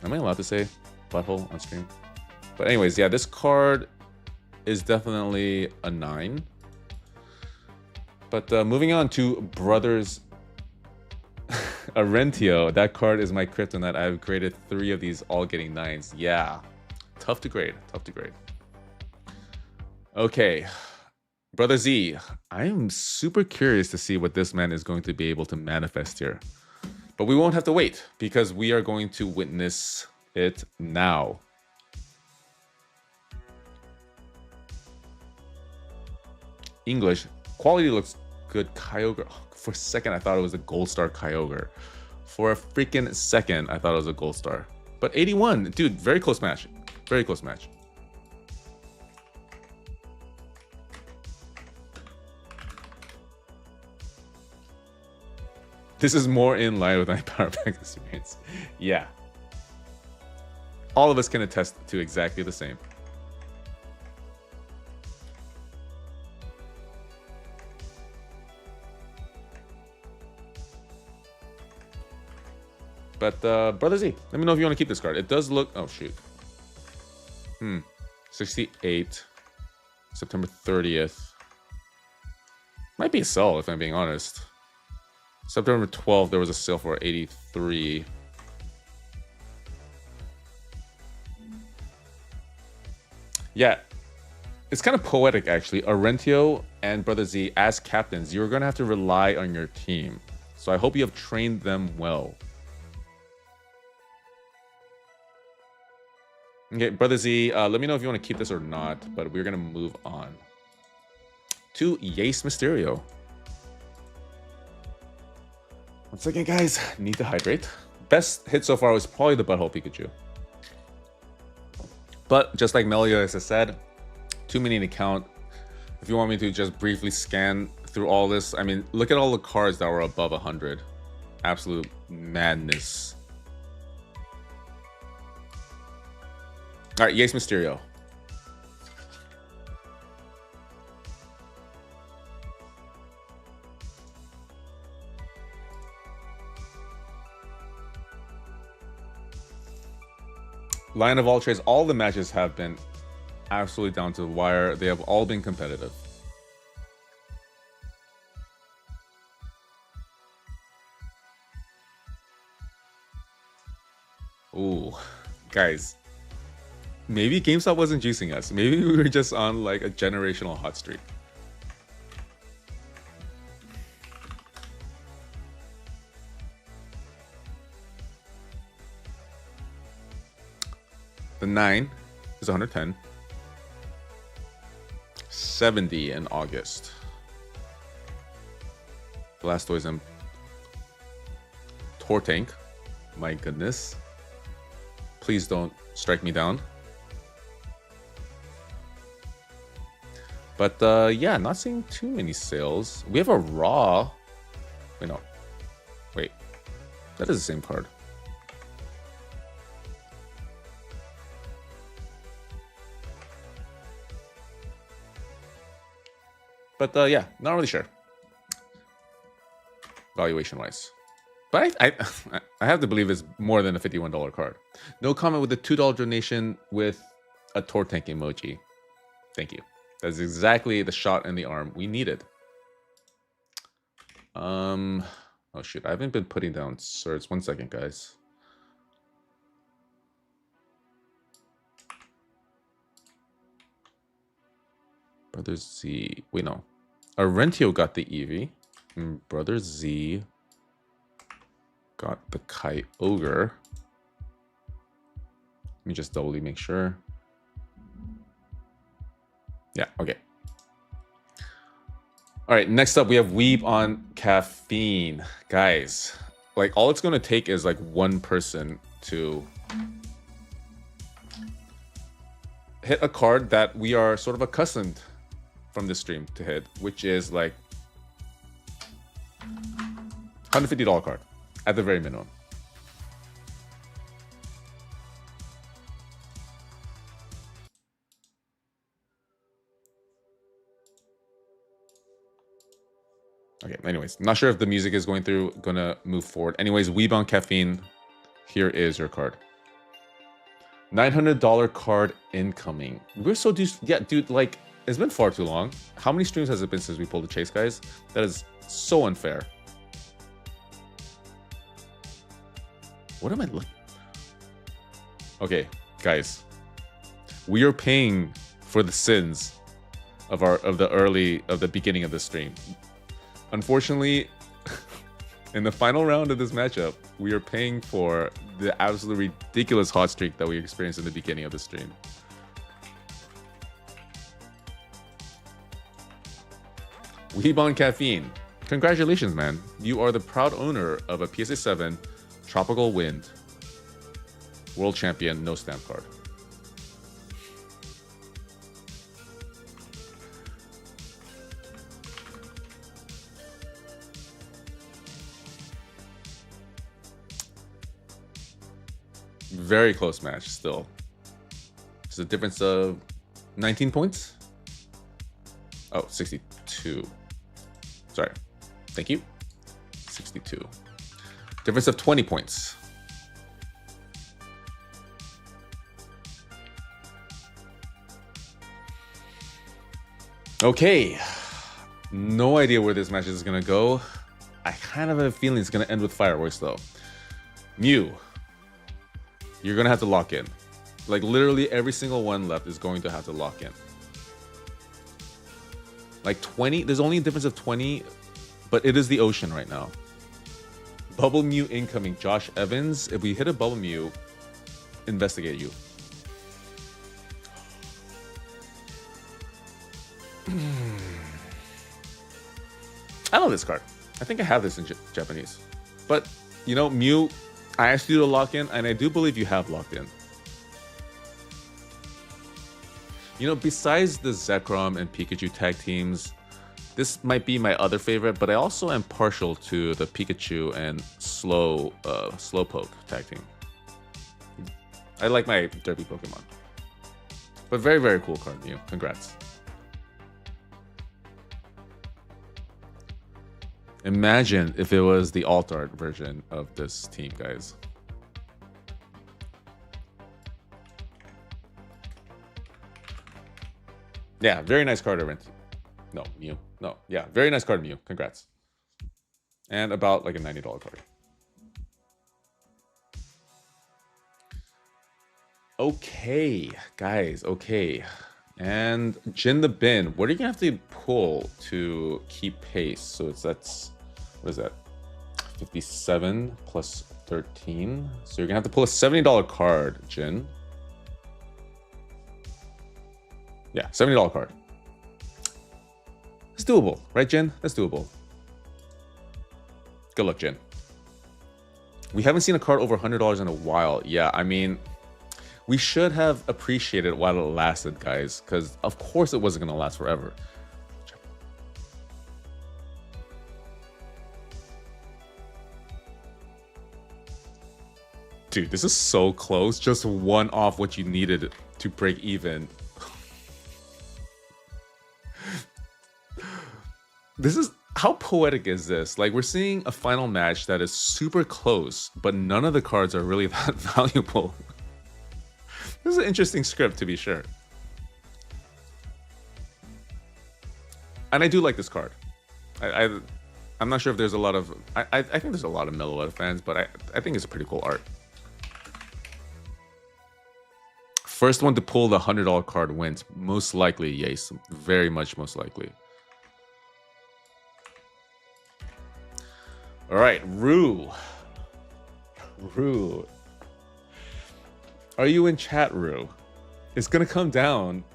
Am I allowed to say butthole on stream? But anyways, yeah, this card is definitely a 9. But moving on to Brothers Arentio, that card is my kryptonite. I've graded 3 of these, all getting 9s. Yeah, tough to grade, tough to grade. Okay, Brother Z, I am super curious to see what this man is going to be able to manifest here. But we won't have to wait, because we are going to witness it now. English, quality looks good. Kyogre, for a second I thought it was a gold star Kyogre. For a freaking second I thought it was a gold star. But 81, dude, very close match. Very close match. This is more in line with my power pack experience. Yeah. All of us can attest to exactly the same. But Brother Z, let me know if you want to keep this card. It does look, oh shoot. 68. September 30th. Might be a sell if I'm being honest. September 12th, there was a sale for 83. Yeah, it's kind of poetic actually. Arentio and Brother Z as captains, you're going to have to rely on your team. So I hope you have trained them well. Okay, Brother Z, let me know if you want to keep this or not, but we're going to move on to Yace Mysterio. Once again, guys, need to hydrate. Best hit so far was probably the Butthole Pikachu. But just like Meliodas has said, too many to count. If you want me to just briefly scan through all this, I mean, look at all the cards that were above 100. Absolute madness. All right, Yace Mysterio. Line of all trades, all the matches have been absolutely down to the wire. They have all been competitive. Ooh, guys. Maybe GameStop wasn't juicing us. Maybe we were just on like a generational hot streak. The 9 is 110. 70 in August. Blastoise and Torank. My goodness. Please don't strike me down. But yeah, not seeing too many sales. We have a raw. Wait, no. Wait. That is the same card. But yeah, not really sure. Valuation wise. But I have to believe it's more than a $51 card. No comment with the $2 donation with a Torank emoji. Thank you. That's exactly the shot in the arm we needed. Oh shoot, I haven't been putting down certs. 1 second, guys. Brother Z. Wait, no. Arentio got the Eevee. And Brother Z got the Kyogre. Let me just doubly make sure. Yeah, okay. All right, next up we have Weeb on Caffeine. Guys, like all it's gonna take is like one person to hit a card that we are sort of accustomed from this stream to hit, which is like $150 card at the very minimum. Okay, anyways, not sure if the music is gonna move forward. Anyways, Weeb on Caffeine, here is your card. $900 card incoming. We're so yeah, dude, like, it's been far too long. How many streams has it been since we pulled the chase, guys? That is so unfair. What am I looking? Okay, guys. We are paying for the sins of the beginning of the stream. Unfortunately, in the final round of this matchup, we are paying for the absolutely ridiculous hot streak that we experienced in the beginning of the stream. Weeb on Caffeine. Congratulations, man. You are the proud owner of a PSA 7 Tropical Wind World Champion no stamp card. Very close match still. It's a difference of 19 points. Oh, 62. Sorry. Thank you. 62. Difference of 20 points. Okay. No idea where this match is going to go. I kind of have a feeling it's going to end with fireworks, though. Mew. You're going to have to lock in. Like, literally every single one left is going to have to lock in. Like 20, there's only a difference of 20, but it is the ocean right now. Bubble Mew incoming, Josh Evans. If we hit a Bubble Mew, investigate you. I love this card. I think I have this in Japanese. But, you know, Mew, I asked you to lock in, and I do believe you have locked in. You know, besides the Zekrom and Pikachu tag teams, this might be my other favorite, but I also am partial to the Pikachu and Slowpoke tag team. I like my derby Pokemon. But very, very cool card, Mew. Congrats. Imagine if it was the alt art version of this team, guys. Yeah, very nice card, Rent. No, Mew. No, yeah, very nice card, Mew. Congrats. And about like a $90 card. Okay, guys, okay. And Jin the Bin, what are you gonna have to pull to keep pace? So that's what is that? 57 plus 13. So you're gonna have to pull a $70 card, Jin. Yeah, $70 card. It's doable, right, Jin? That's doable. Good luck, Jin. We haven't seen a card over $100 in a while. Yeah, I mean, we should have appreciated while it lasted, guys, because of course it wasn't going to last forever. Dude, this is so close. Just one off what you needed to break even. This is, how poetic is this? Like, we're seeing a final match that is super close, but none of the cards are really that valuable. This is an interesting script, to be sure. And I do like this card. I'm not sure if there's a lot of... I think there's a lot of Meloetta fans, but I think it's a pretty cool art. First one to pull the $100 card wins. Most likely, yes. Very much most likely. All right, Rue. Rue. Are you in chat, Rue? It's gonna come down.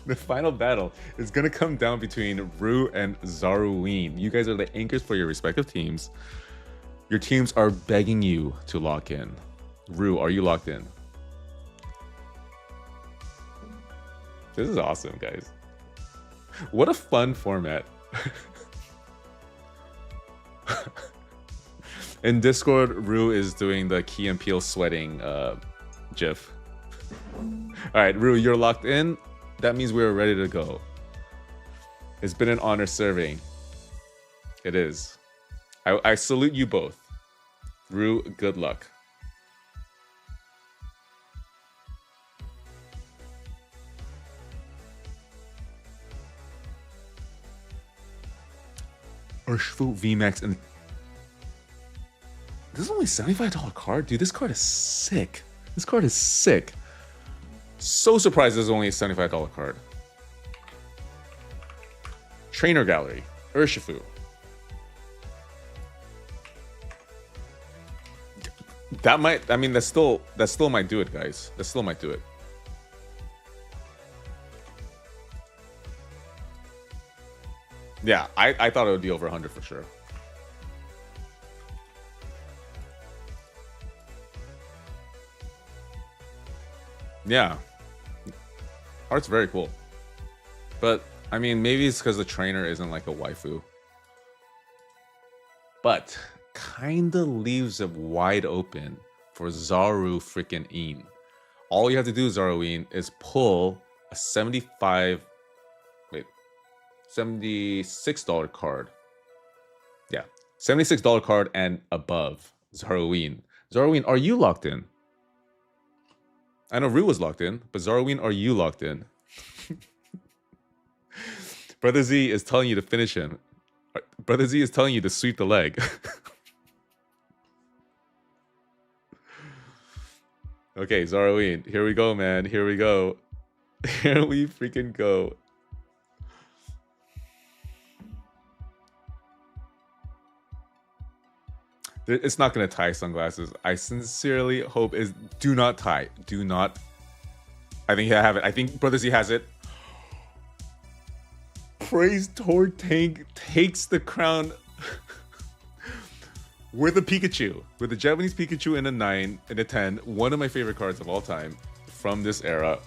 The final battle is gonna come down between Rue and Zaruine. You guys are the anchors for your respective teams. Your teams are begging you to lock in. Rue, are you locked in? This is awesome, guys. What a fun format. In Discord, Rue is doing the Key and Peele sweating gif. Alright, Rue, you're locked in. That means we're ready to go. It's been an honor serving. It is. I salute you both. Rue, good luck. Urshifu VMAX and this is only $75 card? Dude, this card is sick. This card is sick. So surprised this is only a $75 card. Trainer Gallery. Urshifu. That might, I mean, that still might do it, guys. That still might do it. Yeah, I thought it would be over 100 for sure. Yeah. Art's very cool. But, I mean, maybe it's because the trainer isn't like a waifu. But, kinda leaves it wide open for Zaru freaking Een. All you have to do, Zaruine, is pull a $76 card. Yeah, $76 card and above. Zaruine. Zaruine, are you locked in? I know Rue was locked in, but Zaruine, are you locked in? Brother Z is telling you to finish him. Brother Z is telling you to sweep the leg. Okay, Zaruine, here we go, man. Here we go. Here we freaking go. It's not going to tie sunglasses. I sincerely hope is do not tie. Do not. I think I have it. I think Brother Z has it. Praise Torank takes the crown with a Pikachu, with a Japanese Pikachu in a 9 and a 10. One of my favorite cards of all time from this era.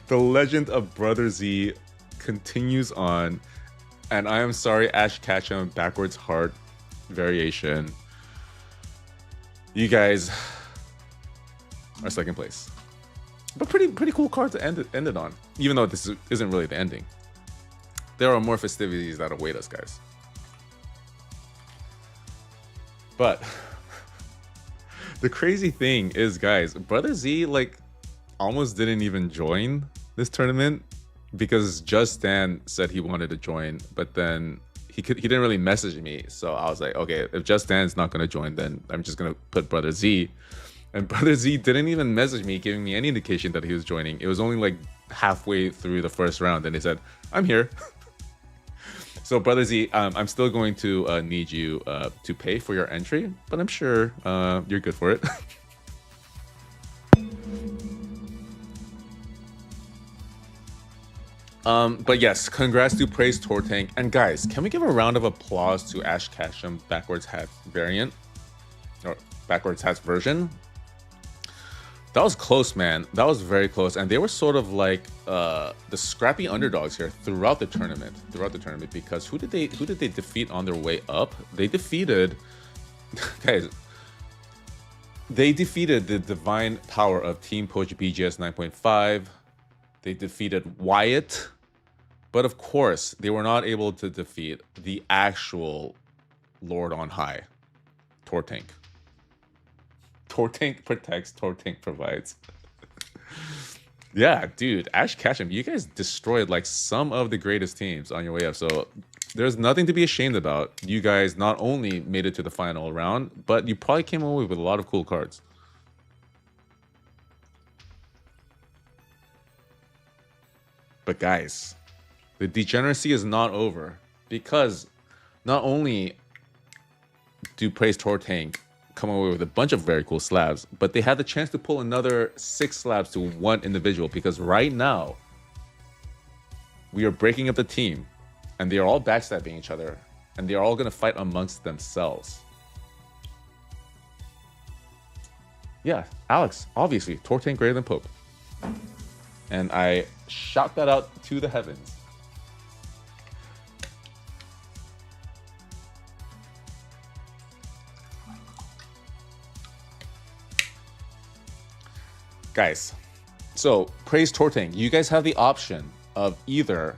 The legend of Brother Z continues on, and I am sorry, Ash Catchum backwards heart variation. You guys are second place, but pretty cool card to end it on. Even though this isn't really the ending, there are more festivities that await us, guys. But the crazy thing is, guys, Brother Z like almost didn't even join this tournament because Just Dan said he wanted to join, but then he didn't really message me. So I was like, okay, if Just Dan's not gonna join, then I'm just gonna put Brother Z. And Brother Z didn't even message me, giving me any indication that he was joining. It was only like halfway through the first round, and he said, "I'm here." So Brother Z, I'm still going to need you to pay for your entry, but I'm sure you're good for it. But yes, congrats to Praise Torank. And guys, can we give a round of applause to Ash Catchum backwards hat variant? Or backwards hats version? That was close, man. That was very close. And they were sort of like the scrappy underdogs here throughout the tournament. Because who did they defeat on their way up? They defeated guys. They defeated the divine power of Team Poach BGS 9.5. They defeated Wyatt. But of course, they were not able to defeat the actual Lord on High, Torank. Torank protects, Torank provides. Yeah, dude, Ash Catchum, you guys destroyed like some of the greatest teams on your way up. So there's nothing to be ashamed about. You guys not only made it to the final round, but you probably came away with a lot of cool cards. But guys, the degeneracy is not over, because not only do Praise Torank come away with a bunch of very cool slabs, but they had the chance to pull another 6 slabs to one individual, because right now we are breaking up the team and they are all backstabbing each other and they are all going to fight amongst themselves. Yeah, Alex, obviously, Torank greater than Pope. And I shout that out to the heavens. Guys, so Praise Torank, you guys have the option of either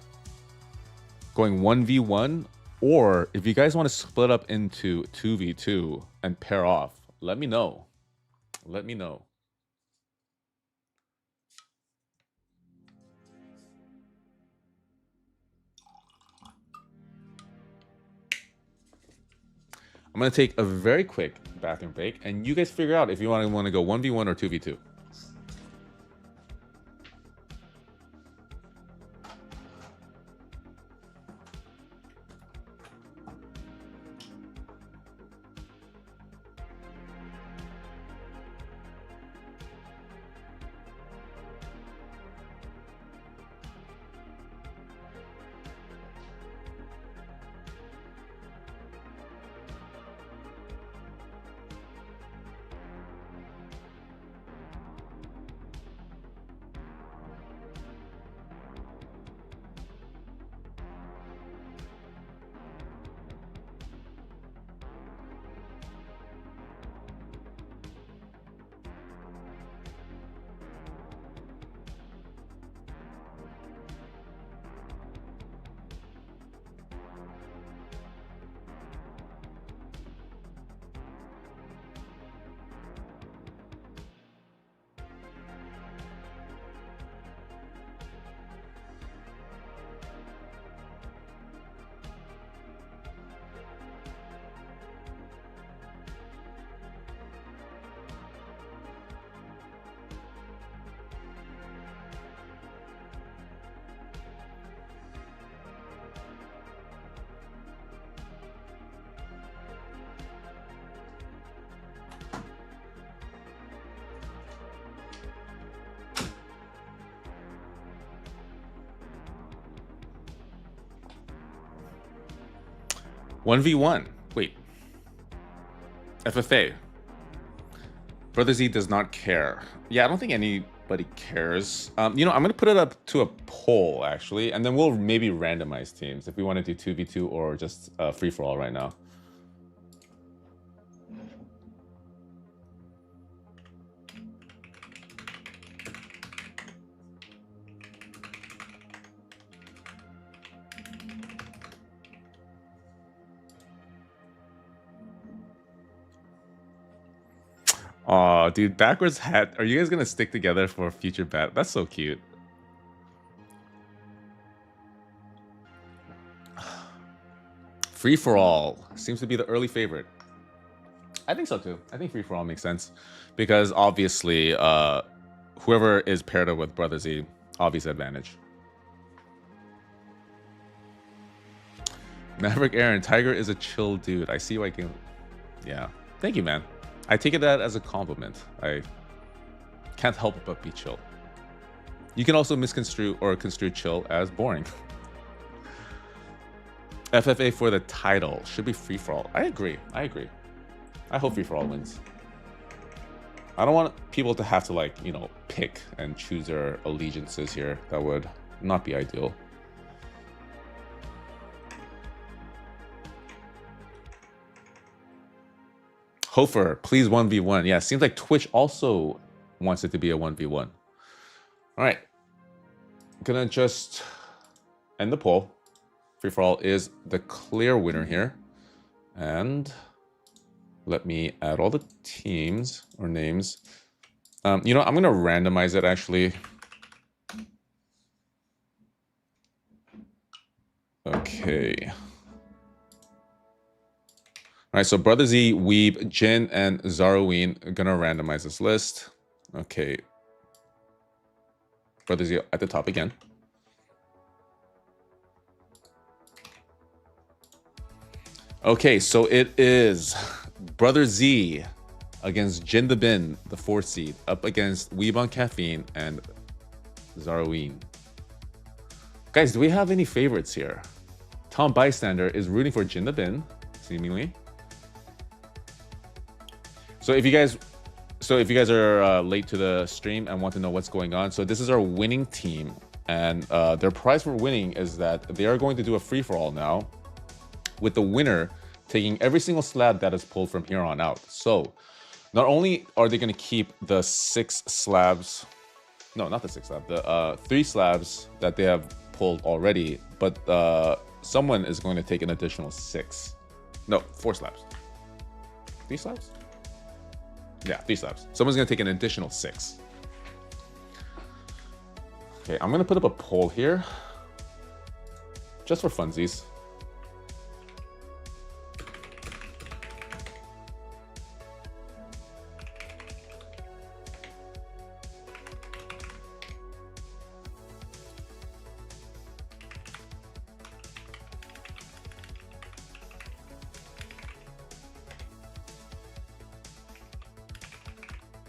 going 1v1, or if you guys want to split up into 2v2 and pair off, let me know. Let me know. I'm going to take a very quick bathroom break, and you guys figure out if you want to go 1v1 or 2v2. 1v1. Wait. FFA. Brother Z does not care. Yeah, I don't think anybody cares. You know, I'm going to put it up to a poll, actually, and then we'll maybe randomize teams if we want to do 2v2 or just free-for-all right now. Oh, dude, backwards hat. Are you guys gonna stick together for future bat? That's so cute. Free for all seems to be the early favorite. I think so too. I think free for all makes sense because obviously, whoever is paired up with Brother Z, obvious advantage. Maverick Aaron, Tiger is a chill dude. I see why I can. Yeah, thank you, man. I take it that as a compliment. I can't help but be chill. You can also misconstrue or construe chill as boring. FFA for the title should be free for all. I agree. I agree. I hope free for all wins. I don't want people to have to, like, you know, pick and choose their allegiances here. That would not be ideal. Hofer, please 1v1. Yeah, seems like Twitch also wants it to be a 1v1. All right. Gonna just end the poll. Free for all is the clear winner here. And let me add all the teams or names. You know, I'm gonna randomize it actually. Okay. All right, so Brother Z, Weeb, Jin, and Zarween are gonna randomize this list. Okay. Brother Z at the top again. Okay, so it is Brother Z against Jin the Bin, the 4th seed, up against Weeb on Caffeine and Zarween. Guys, do we have any favorites here? Tom Bystander is rooting for Jin the Bin, seemingly. So if you guys are late to the stream and want to know what's going on, so this is our winning team, and their prize for winning is that they are going to do a free-for-all now, with the winner taking every single slab that is pulled from here on out. So not only are they going to keep the 6 slabs, no, not the 6 slabs, the 3 slabs that they have pulled already, but someone is going to take an additional 6. No, 4 slabs. 3 slabs? Yeah, 3 slabs. Someone's going to take an additional 6. Okay, I'm going to put up a poll here. Just for funsies.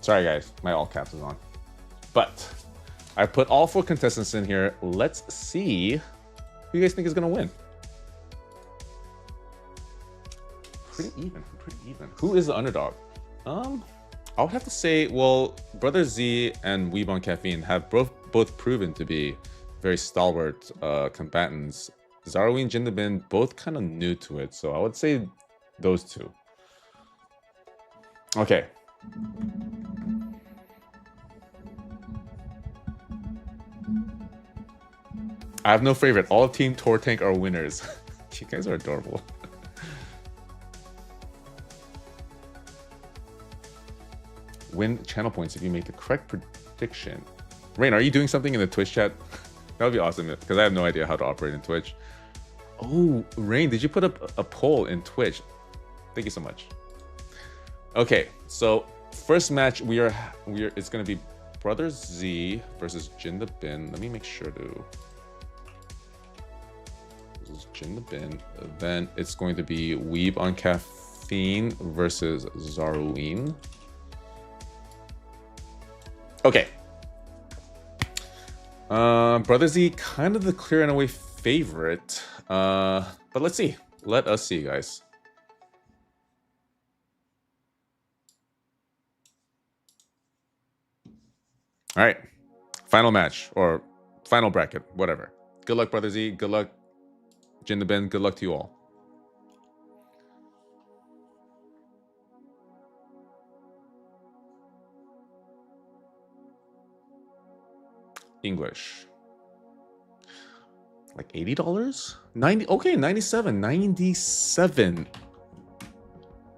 Sorry guys, my all caps is on. But I put all 4 contestants in here. Let's see who you guys think is gonna win. Pretty even, pretty even. Who is the underdog? I would have to say, well, Brother Z and Weeb on Caffeine have both proven to be very stalwart combatants. Zarween and Jin the Bin both kind of new to it, so I would say those 2. Okay. I have no favorite. All of Team Torank are winners. You guys are adorable. Win channel points if you make the correct prediction. Rain, are you doing something in the Twitch chat? That would be awesome because I have no idea how to operate in Twitch. Oh, Rain, did you put up a poll in Twitch? Thank you so much. Okay, so first match it's gonna be Brother Z versus Jin the Bin. Let me make sure to. This is Jin the Bin. Then it's going to be Weeb on Caffeine versus Zarween. Okay. Brother Z kind of the clear and away favorite. But let's see. Let us see, guys. All right. Final match or final bracket, whatever. Good luck, Brother Z. Good luck, Jin the Ben. Good luck to you all. English. Like $80? 90. Okay, 97. 97.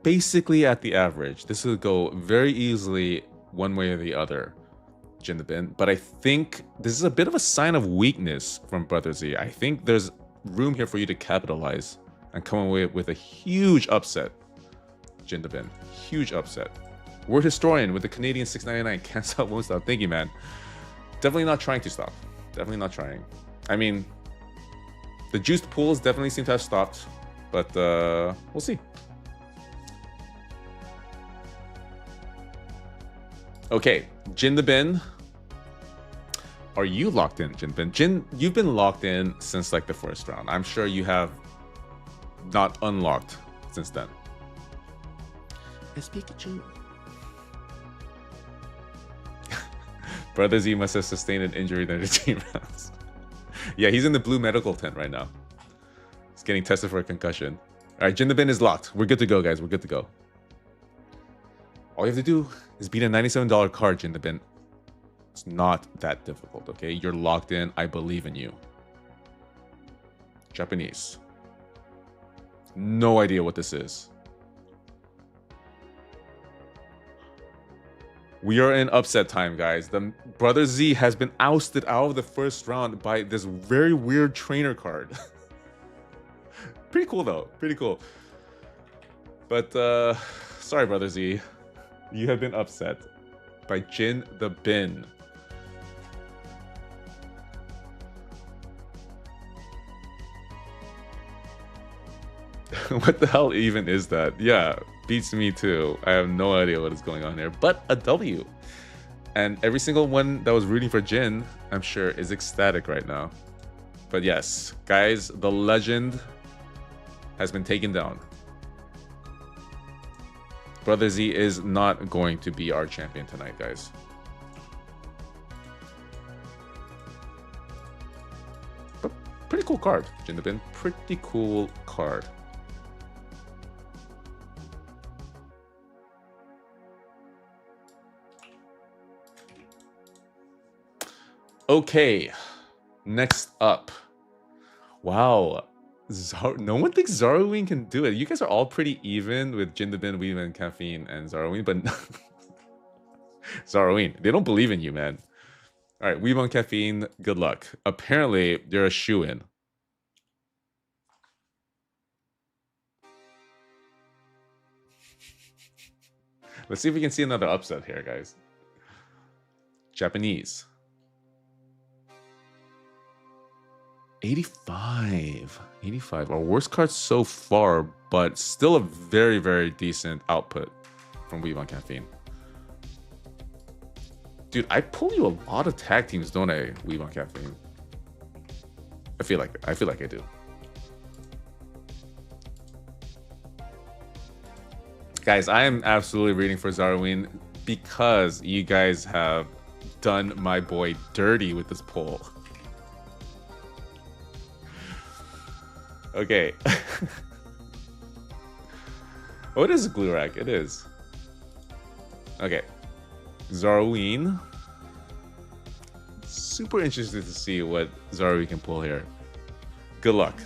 Basically at the average. This will go very easily one way or the other, Jin the Ben. But I think this is a bit of a sign of weakness from Brother Z. I think there's room here for you to capitalize and come away with a huge upset, Jin the Ben. Huge upset. Word Historian with the Canadian 699. Can't stop, won't stop. Thank you, man. Definitely not trying to stop. Definitely not trying. I mean, the juiced pools definitely seem to have stopped, but we'll see. Okay, Jin the Ben. Are you locked in, Jin Ben? Jin, you've been locked in since like the first round. I'm sure you have not unlocked since then. It's Pikachu. Brother Z must have sustained an injury during the team rounds. Yeah, he's in the blue medical tent right now. He's getting tested for a concussion. All right, Jin the Ben is locked. We're good to go, guys. We're good to go. All you have to do is beat a $97 card, Jin the Ben. It's not that difficult, okay? You're locked in. I believe in you. Japanese. No idea what this is. We are in upset time, guys. The Brother Z has been ousted out of the first round by this very weird trainer card. Pretty cool, though. Pretty cool. But, sorry, Brother Z. You have been upset by Jin the Ben. What the hell even is that? Yeah, beats me too. I have no idea what is going on here, but a W. And every single one that was rooting for Jin, I'm sure, is ecstatic right now. But yes, guys, the legend has been taken down. Brother Z is not going to be our champion tonight, guys. But pretty cool card, Jin the Ben. Pretty cool card. Okay, next up. Wow, no one thinks Zarween can do it. You guys are all pretty even with Jin the Ben, Weave, and Caffeine and Zarween, but Zarween, they don't believe in you, man. All right, Weave on Caffeine, good luck. Apparently, they're a shoo-in. Let's see if we can see another upset here, guys. Japanese. 85. 85. Our worst card so far, but still a very, very decent output from Weave on Caffeine. Dude, I pull you a lot of tag teams, don't I, Weave on Caffeine? I feel like I do. Guys, I am absolutely rooting for Zarween because you guys have done my boy dirty with this poll. Okay. Oh, it is a Glurak. It is. Okay. Zarween. Super interested to see what Zarween can pull here. Good luck.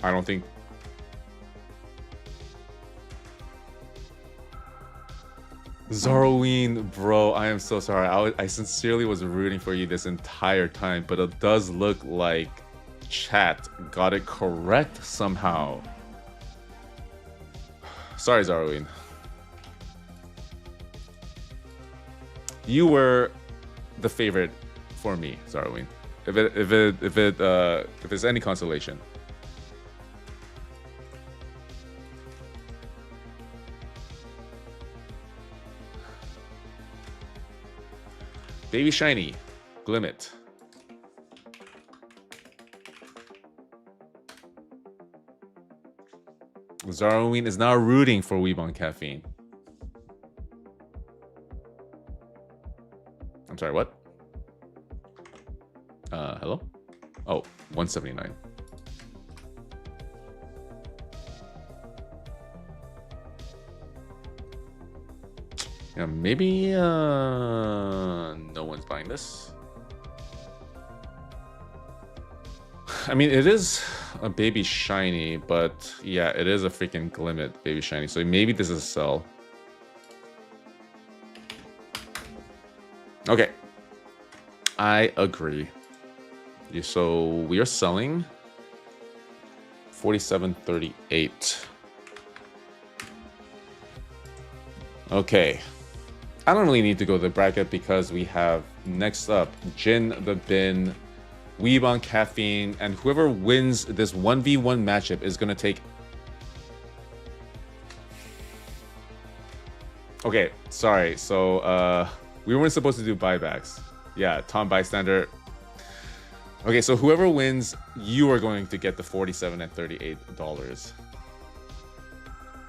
I don't think... Zarween, bro, I am so sorry. I sincerely was rooting for you this entire time, but it does look like chat got it correct somehow. Sorry, Zarween. You were the favorite for me, Zarween. If it's any consolation. Baby Shiny, Glimmet. Zarween is now rooting for Weebon Caffeine. I'm sorry, what? Hello? Oh, 179. Yeah, maybe no one's buying this. I mean, it is a Baby Shiny, but yeah, it is a freaking Glimmet Baby Shiny. So maybe this is a sell. Okay. I agree. So we are selling 47.38. Okay. I don't really need to go to the bracket because we have next up Jin the Bin, Weebon Caffeine, and whoever wins this 1v1 matchup is going to take... Okay, sorry. So we weren't supposed to do buybacks. Yeah, Tom Bystander. Okay, so whoever wins, you are going to get the $47 and $38.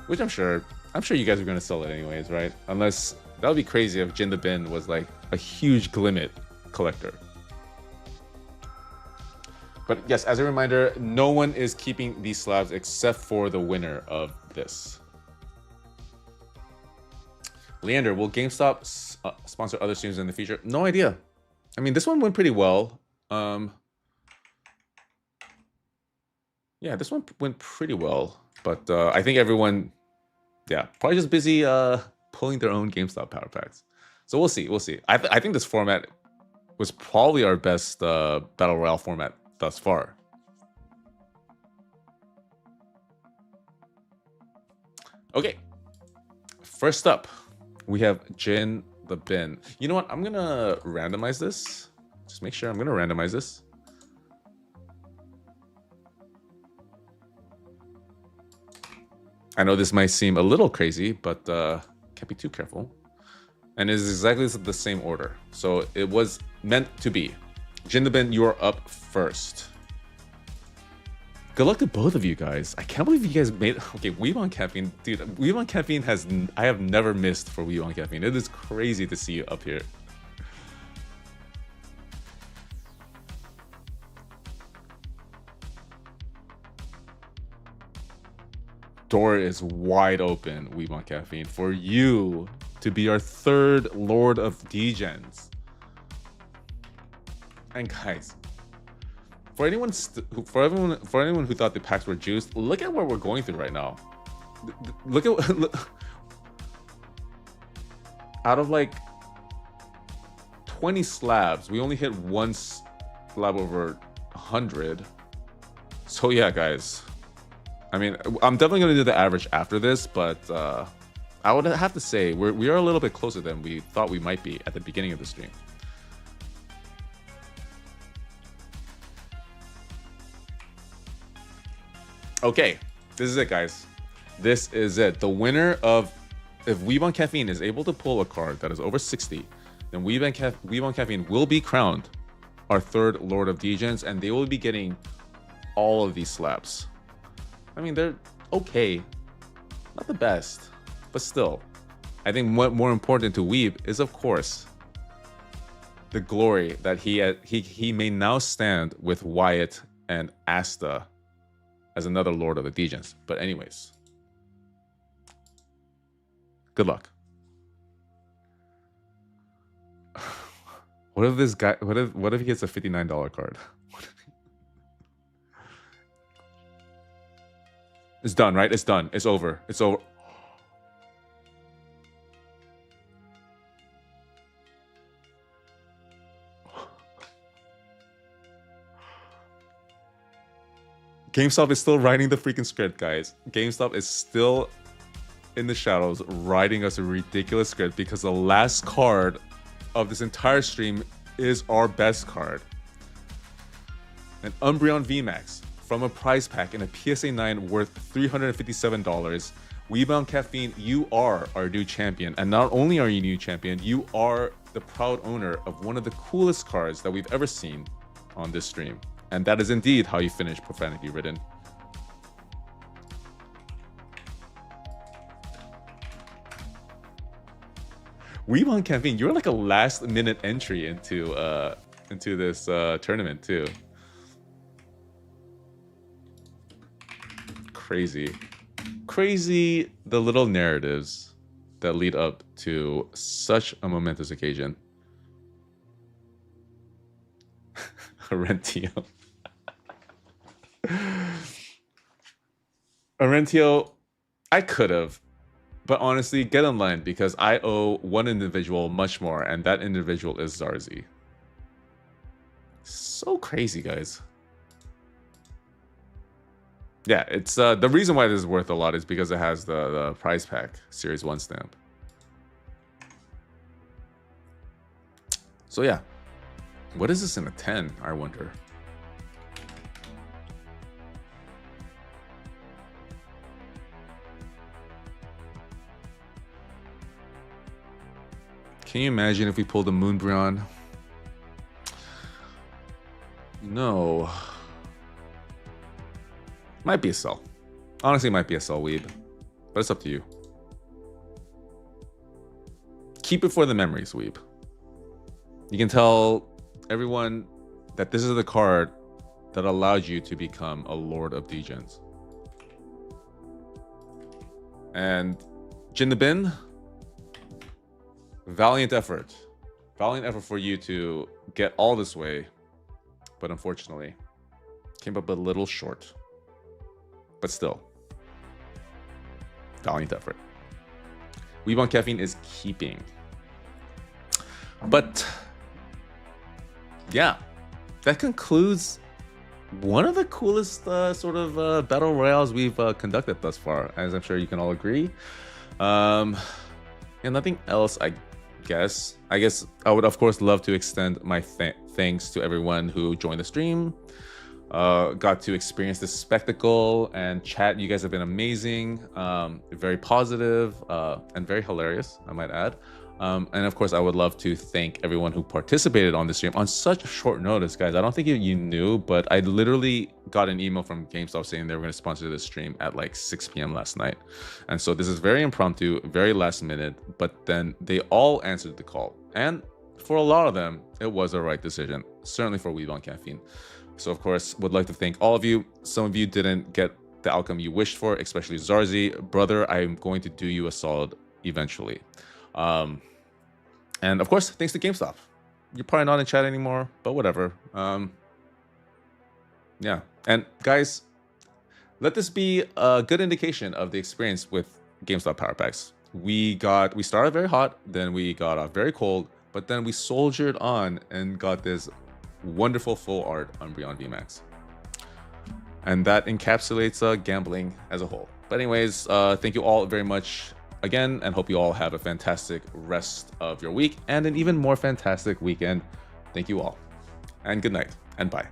Which I'm sure you guys are going to sell it anyways, right? Unless... That would be crazy if Jin the Bin was like a huge Glimmet collector. But yes, as a reminder, no one is keeping these slabs except for the winner of this. Leander, will GameStop sponsor other streams in the future? No idea. I mean, this one went pretty well. Yeah, this one went pretty well. But I think everyone, yeah, probably just busy pulling their own GameStop power packs. So we'll see. We'll see. I think this format was probably our best Battle Royale format thus far. Okay. First up, we have Jin the Bin. You know what? I'm going to randomize this. Just make sure I'm going to randomize this. I know this might seem a little crazy, but can't be too careful. And it is exactly the same order. So it was meant to be. Jin the Bin, you are up first. Good luck to both of you guys. I can't believe you guys made... Okay, Weebon Caffeine. Dude, Weebon Caffeine has... I have never missed for Weebon Caffeine. It is crazy to see you up here. Door is wide open, Weebon Caffeine, for you to be our third Lord of Degens. And guys, for anyone who thought the packs were juiced, look at what we're going through right now. Look at out of like 20 slabs, we only hit one slab over 100. So yeah, guys. I mean, I'm definitely going to do the average after this, but I would have to say we are a little bit closer than we thought we might be at the beginning of the stream. Okay, this is it, guys. This is it. The winner of... If Weebon Caffeine is able to pull a card that is over 60, then Weebon Caffeine will be crowned our third Lord of Degens, and they will be getting all of these slabs. I mean, they're okay. Not the best, but still. I think what more important to Weeb is, of course, the glory that he may now stand with Wyatt and Asta as another Lord of the Degens. But anyways, good luck. What if this guy? What if he gets a $59 card? It's done, right? It's done. It's over. It's over. GameStop is still writing the freaking script, guys. GameStop is still in the shadows writing us a ridiculous script because the last card of this entire stream is our best card. An Umbreon VMAX from a prize pack in a PSA 9 worth $357. Weebon Caffeine, you are our new champion. And not only are you new champion, you are the proud owner of one of the coolest cards that we've ever seen on this stream. And that is indeed how you finish Profanity Ridden. Weebon Campaign, you're like a last-minute entry into this tournament too. Crazy the little narratives that lead up to such a momentous occasion. Arentio. Arentio, I could have. But honestly, get in line because I owe one individual much more, and that individual is Zarzi. So crazy, guys. Yeah, it's the reason why this is worth a lot is because it has the prize pack Series 1 stamp. So yeah, what is this in a 10? I wonder. Can you imagine if we pulled a Moonbryon? No. Might be a sell. Honestly, might be a sell, Weeb. But it's up to you. Keep it for the memories, Weeb. You can tell everyone that this is the card that allowed you to become a Lord of Degens. And Jin the Bin, valiant effort for you to get all this way, but unfortunately came up a little short. But still, valiant effort. Weebon Caffeine is keeping. But yeah, that concludes one of the coolest sort of battle royales we've conducted thus far, as I'm sure you can all agree. And nothing else, I guess I would of course love to extend my thanks to everyone who joined the stream, got to experience this spectacle and chat. You guys have been amazing, very positive, and very hilarious, I might add. And of course I would love to thank everyone who participated on the stream on such short notice, guys. I don't think you knew, but I literally got an email from Gamestop saying they were going to sponsor this stream at like 6 p.m. last night. And so this is very impromptu, very last minute, but then they all answered the call. And for a lot of them, it was the right decision, certainly for Weebon Caffeine. So of course, would like to thank all of you. Some of you didn't get the outcome you wished for, especially Zarzi. Brother, I'm going to do you a solid eventually. And of course, thanks to GameStop. You're probably not in chat anymore, but whatever. Yeah, and guys, let this be a good indication of the experience with GameStop Power Packs. We started very hot, then we got off very cold, but then we soldiered on and got this wonderful full art Umbreon VMAX. And that encapsulates gambling as a whole. But anyways, thank you all very much again, and hope you all have a fantastic rest of your week and an even more fantastic weekend. Thank you all, and good night, and bye.